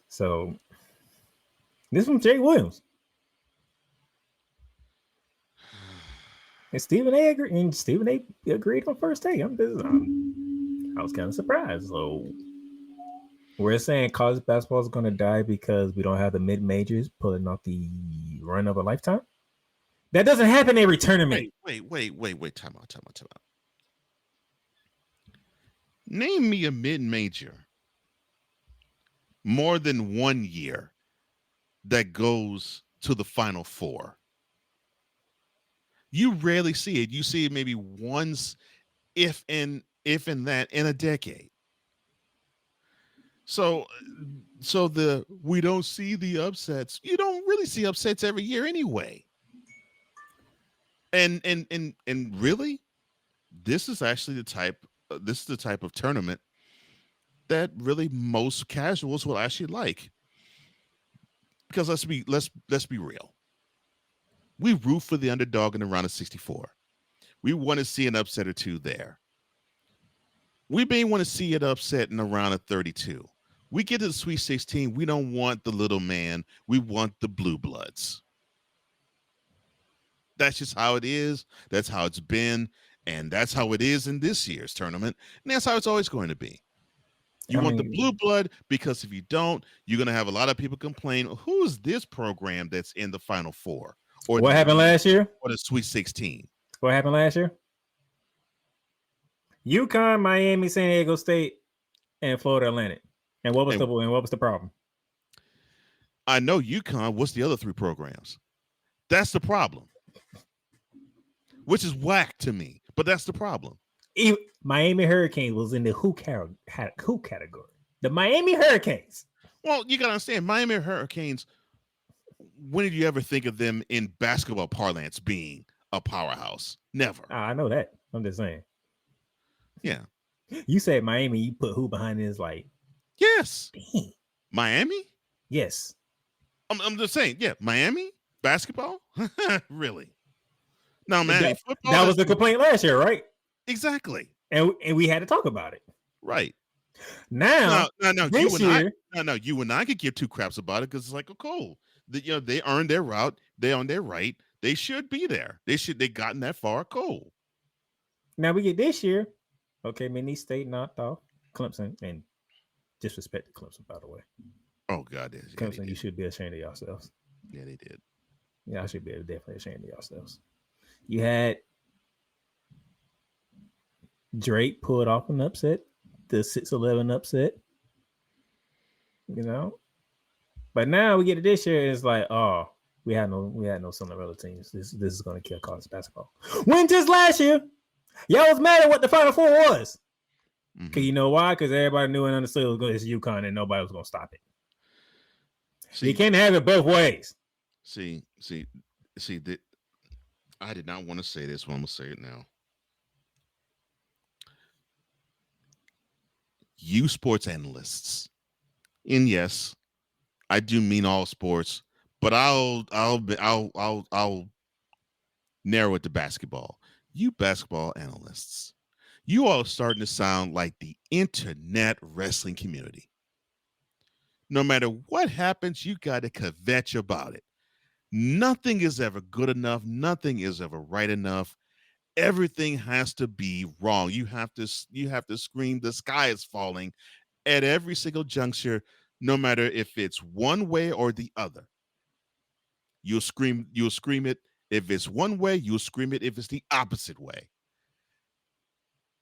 So this from Jay Williams. And Stephen A. agreed on first take. I was kind of surprised. So we're saying college basketball is going to die because we don't have the mid majors pulling off the run of a lifetime. That doesn't happen every tournament. Wait. Time out. Name me a mid major more than 1 year that goes to the Final Four. You rarely see it. You see it maybe once, if in that, in a decade. So we don't see the upsets. You don't really see upsets every year anyway. And really, this is actually the type of tournament that really most casuals will actually like. Because let's be real. We root for the underdog in the round of 64. We want to see an upset or two there. We may want to see it upset in the round of 32. We get to the Sweet 16. We don't want the little man. We want the blue bloods. That's just how it is. That's how it's been. And that's how it is in this year's tournament. And that's how it's always going to be. You want the blue blood, because if you don't, you're going to have a lot of people complain, who's this program that's in the Final Four? Or what happened last year? Or the Sweet 16. What happened last year? UConn, Miami, San Diego State, and Florida Atlantic. And what was the problem? I know UConn. What's the other three programs? That's the problem. Which is whack to me, but that's the problem. Miami Hurricanes was in the who category. The Miami Hurricanes. Well, you got to understand, Miami Hurricanes, when did you ever think of them in basketball parlance being a powerhouse? Never. I know that. I'm just saying. Yeah. You said Miami, you put who behind it is like. Yes. Dang. Miami? Yes. I'm just saying, yeah, Miami basketball? Really? No, man. That was the complaint last year, right? Exactly. And we had to talk about it. Right. Now, you and I could give two craps about it because it's like, oh, cool. They earned their route. They earned their right. They should be there. They gotten that far. Cool. Now we get this year. Okay, Mini State knocked off Clemson, and disrespect to Clemson, by the way. Oh God, Clemson, you should be ashamed of yourselves. Yeah, they did. Yeah, I should be definitely ashamed of yourselves. You had Drake pulled off an upset, the 6-11 upset. But now we get to this year, it's like, oh, we had no Cinderella teams. This is going to kill college basketball. When just last year, y'all was mad at what the Final Four was. Because you know why? Because everybody knew and understood it was going to UConn and nobody was going to stop it. You can't have it both ways. See, I did not want to say this, but I'm going to say it now. You sports analysts, and yes, I do mean all sports, but I'll narrow it to basketball. You basketball analysts, you all are starting to sound like the internet wrestling community. No matter what happens, you got to kvetch about it. Nothing is ever good enough. Nothing is ever right enough. Everything has to be wrong. You have to scream, the sky is falling at every single juncture, no matter if it's one way or the other. You'll scream it. If it's one way, you'll scream it if it's the opposite way.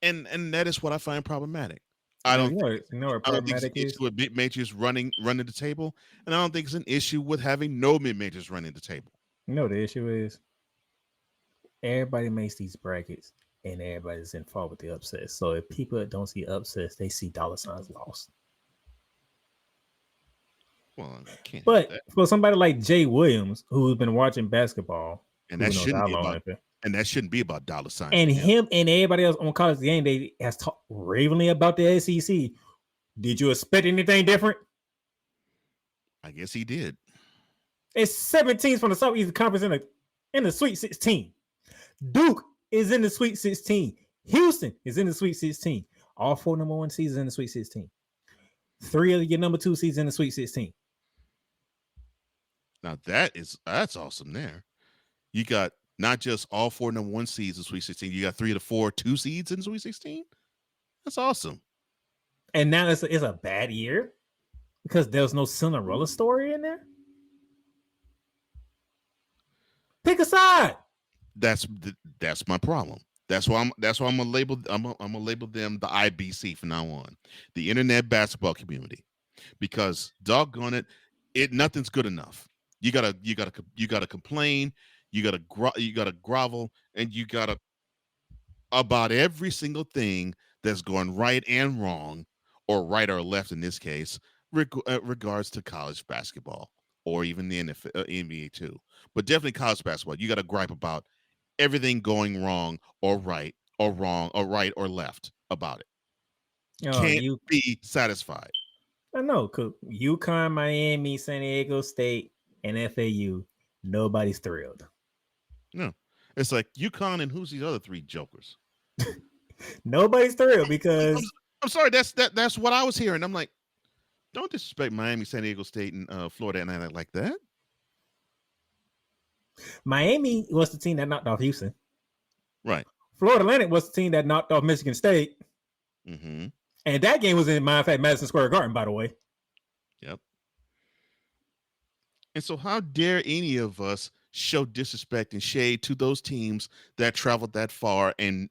And that is what I find problematic. I don't think it's an issue with mid majors running the table, and I don't think it's an issue with having no mid majors running the table. The issue is everybody makes these brackets, and everybody's in fault with the upsets. So if people don't see upsets, they see dollar signs lost. Well, I can't. But for somebody like Jay Williams, who's been watching basketball, and that shouldn't be about dollar signs. And him and everybody else on College Game Day has talked ravingly about the SEC. Did you expect anything different? I guess he did. It's 7 teams from the Southeastern Conference in the Sweet 16. Duke is in the Sweet 16. Houston is in the Sweet 16. All 4 number 1 seeds in the Sweet 16. 3 of your number 2 seeds in the Sweet 16. Now that's awesome. There, you got not just all 4 number 1 seeds in Sweet 16. You got 3 of the 4 2 seeds in Sweet 16. That's awesome. And now it's a bad year because there's no Cinderella story in there. Pick a side. That's my problem. That's why I'm gonna label them the IBC from now on, the Internet Basketball Community, because doggone it, nothing's good enough. You gotta complain, you gotta grovel, and you gotta about every single thing that's going right and wrong, or right or left in this case, regards to college basketball or even the NBA too, but definitely college basketball. You got to gripe about everything going wrong or right or wrong or right or left about it. Can't be satisfied. I know, because UConn, Miami, San Diego State, and FAU, nobody's thrilled. No, it's like UConn and who's these other 3 jokers? Nobody's thrilled because I'm sorry. That's what I was hearing. I'm like, don't disrespect Miami, San Diego State, and Florida Atlantic like that. Miami was the team that knocked off Houston. Right. Florida Atlantic was the team that knocked off Michigan State. Mm-hmm. And that game was in, matter of fact, Madison Square Garden, by the way. Yep. And so how dare any of us show disrespect and shade to those teams that traveled that far and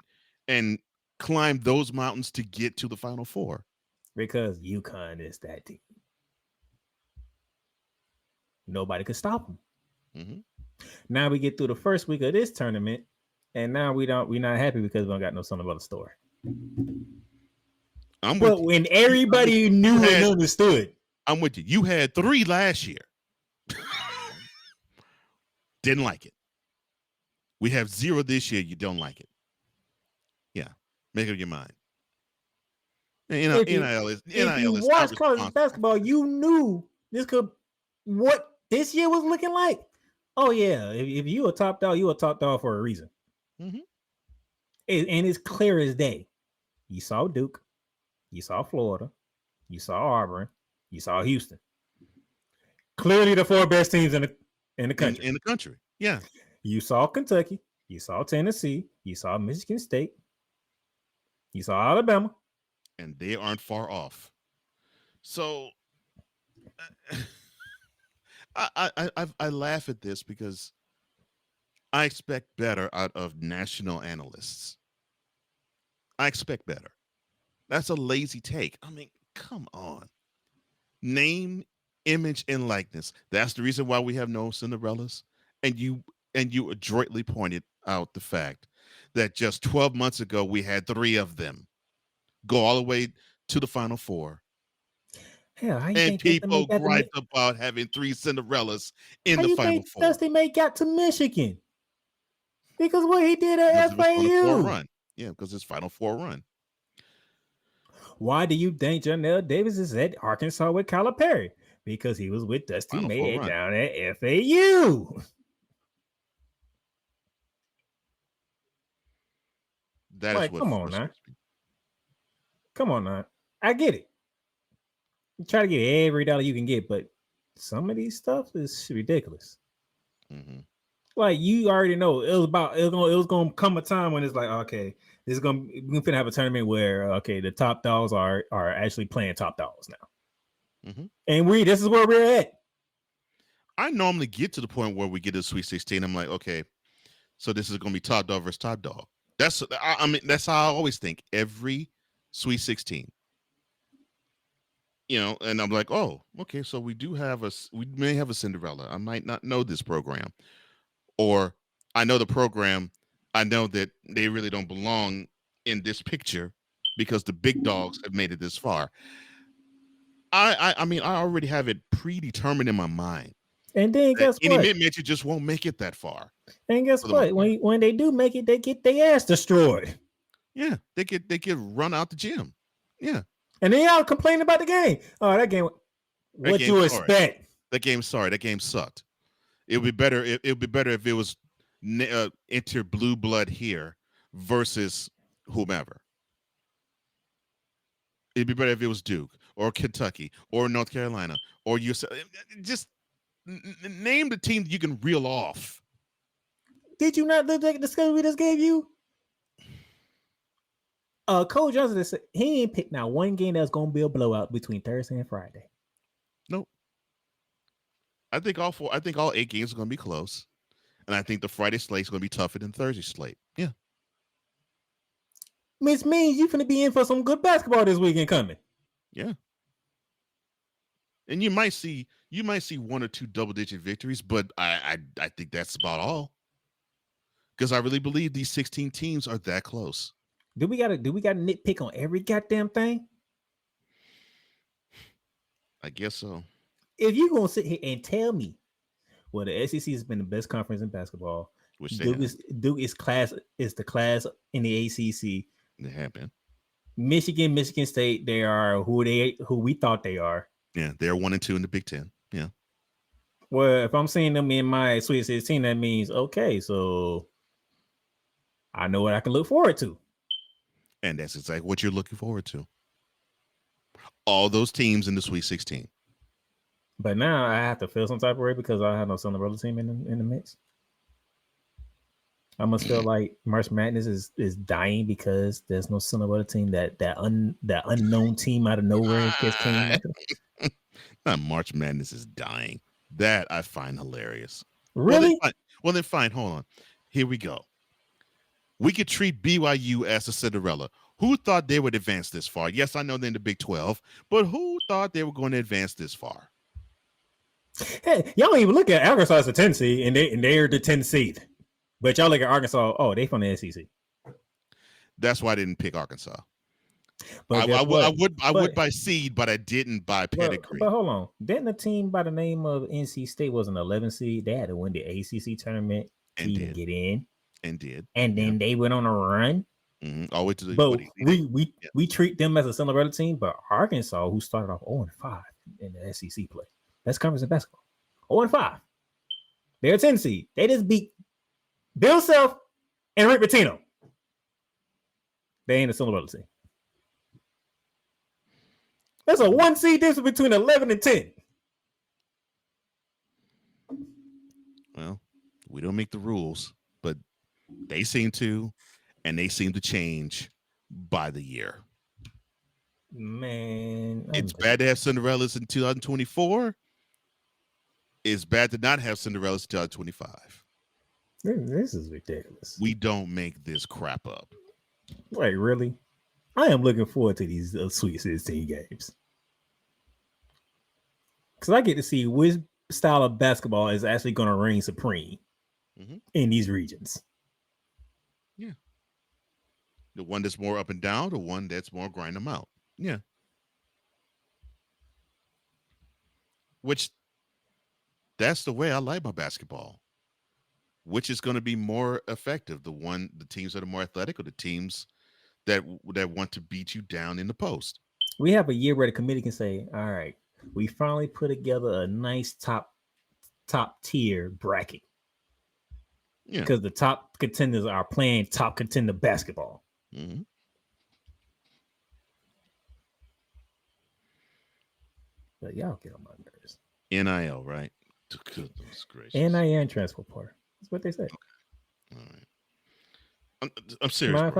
climbed those mountains to get to the Final Four? Because UConn is that team. Nobody could stop them. Mm-hmm. Now we get through the first week of this tournament, and now we're not happy because we don't got no Cinderella story. But when everybody knew and understood. I'm with you. You had 3 last year. Didn't like it. We have 0 this year. You don't like it. Yeah. Make up your mind. NIL is if you watch college basketball, you knew what this year was looking like. Oh yeah, if you a top dog, you a top dog for a reason. Mm-hmm. And it's clear as day. You saw Duke, you saw Florida, you saw Auburn, you saw Houston. Clearly, the 4 best teams in the country. In the country, yeah. You saw Kentucky, you saw Tennessee, you saw Michigan State, you saw Alabama, and they aren't far off. So. I laugh at this because I expect better out of national analysts. I expect better. That's a lazy take. I mean, come on. Name, image, and likeness. That's the reason why we have no Cinderellas. And you adroitly pointed out the fact that just 12 months ago we had 3 of them go all the way to the Final Four. Hell, and people griped about having 3 Cinderellas in the Final Four. Dusty May got to Michigan because what he did at FAU. Run. Yeah, because it's Final Four run. Why do you think Janelle Davis is at Arkansas with Calipari? Because he was with Dusty May down at FAU. That is what. Come on now. Come on now. I get it. You try to get every dollar you can get, but some of these stuff is ridiculous. Mm-hmm. Like you already know, it was gonna come a time when it's like, okay, we're gonna have a tournament where the top dogs are actually playing top dogs now, mm-hmm. And this is where we're at. I normally get to the point where we get to Sweet 16. I'm like, okay, so this is gonna be top dog versus top dog. That's how I always think every Sweet 16. And I'm like, oh, okay, so we may have a Cinderella. I might not know this program, or I know the program. I know that they really don't belong in this picture because the big dogs have made it this far. I mean, I already have it predetermined in my mind. And then guess what? Any mid-major just won't make it that far. And guess what? When they do make it, they get their ass destroyed. Yeah, they get run out the gym. Yeah. And then y'all complaining about the game. Oh, that game. What you expect? That game sucked. It would be better. It would be better if it was enter blue blood here versus whomever. It'd be better if it was Duke or Kentucky or North Carolina or you. Just name the team that you can reel off. Did you not look at the schedule we just gave you? Coach Johnson said he ain't picked now one game that's gonna be a blowout between Thursday and Friday. Nope. I think all 8 games are gonna be close, and I think the Friday slate is gonna be tougher than Thursday slate. Yeah. Which means you finna be in for some good basketball this weekend coming. Yeah. And you might see 1 or 2 double-digit victories, but I think that's about all. Because I really believe these 16 teams are that close. Do we gotta nitpick on every goddamn thing? I guess so. If you're gonna sit here and tell me, well, the SEC has been the best conference in basketball. Which Duke is the class in the ACC. They have been. Michigan State, they are who we thought they are. Yeah, they're 1 and 2 in the Big Ten. Yeah. Well, if I'm seeing them in my Sweet 16, that means okay, so I know what I can look forward to. And that's exactly what you're looking forward to. All those teams in the Sweet 16. But now I have to feel some type of way because I have no Cinderella team in the mix. I must feel like March Madness is dying because there's no Cinderella team. That unknown team out of nowhere just came after. Not March Madness is dying. That I find hilarious. Really? Well, then fine. Hold on. Here we go. We could treat BYU as a Cinderella. Who thought they would advance this far? Yes, I know they're in the Big 12, but who thought they were going to advance this far? Hey, y'all don't even look at Arkansas as a 10 seed, and they're the 10th seed. But y'all look at Arkansas. Oh, they from the SEC. That's why I didn't pick Arkansas. But I would by seed, but I didn't by pedigree. But hold on, didn't a team by the name of NC State was an 11 seed? They had to win the ACC tournament to even get in, and then they went on a run. Mm-hmm. Always to the, but we treat them as a Cinderella team, but Arkansas, who started off 0-5 in the SEC play, best conference in basketball, 0-5. They're a 10 seed. They just beat Bill Self and Rick Pitino. They ain't a Cinderella team. That's a 1 seed difference between 11 and 10. Well, we don't make the rules, but they seem to, and they seem to change by the year. Man, it's bad to have Cinderellas in 2024. It's bad to not have Cinderellas in 2025. This is ridiculous. We don't make this crap up. Wait, really? I am looking forward to these Sweet 16 games. Because I get to see which style of basketball is actually going to reign supreme in these regions. Yeah. The one that's more up and down, the one that's more grind them out. Yeah. Which, that's the way I like my basketball. Which is going to be more effective? The teams that are more athletic, or the teams that want to beat you down in the post? We have a year where the committee can say, all right, we finally put together a nice top tier bracket. Yeah. Because the top contenders are playing top contender basketball. Mm-hmm. But y'all get on my nerves. NIL, right? Goodness gracious. NIL and transport part. That's what they say. Okay. All right. I'm serious.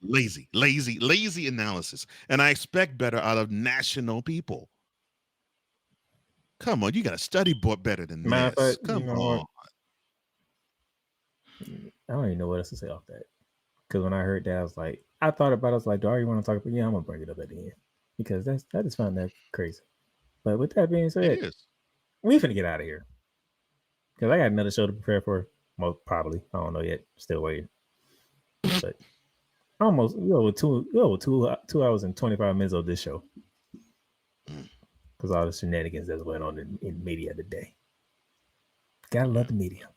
Lazy analysis. And I expect better out of national people. Come on, you got to study better than this. Come on. I don't even know what else to say off that. Because when I heard that, I was like, I thought about it. I was like, do I want to talk about? Yeah, I'm going to bring it up at the end. Because I just found that crazy. But with that being said, we finna get out of here. Because I got another show to prepare for. Most probably. I don't know yet. Still waiting. But almost, we're 2 hours and 25 minutes of this show. Because all the shenanigans that's went on in media today. Gotta love the media.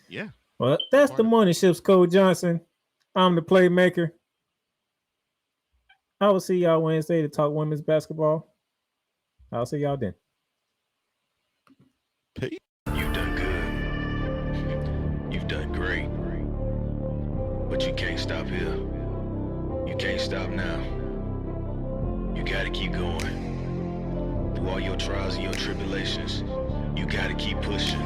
Yeah. Well, that's the Morning Shift's Cole Johnson. I'm the playmaker. I will see y'all Wednesday to talk women's basketball. I'll see y'all then. Peace. You've done good. You've done great. But you can't stop here. You can't stop now. You gotta keep going. Through all your trials and your tribulations, you gotta keep pushing.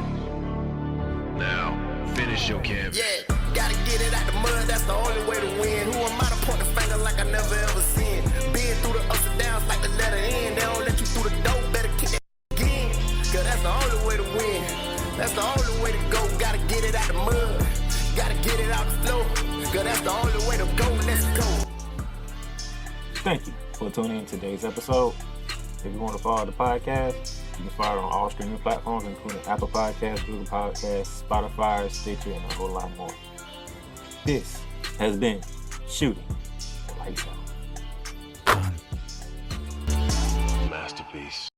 Now, finish your canvas. Yeah, gotta get it out the mud, that's the only way to win. Who am I to point the finger like I never ever seen? Been through the ups and downs like the letter N. They don't let you through the door, better kick that again. Cause that's the only way to win. That's the only way to go. Gotta get it out the mud. Gotta get it out the floor. Cause that's the only way to go. Let's go. Thank you for tuning in to today's episode. If you want to follow the podcast, you can follow it on all streaming platforms, including Apple Podcasts, Google Podcasts, Spotify, Stitcher, and a whole lot more. This has been Shooting the Lights Out. Masterpiece.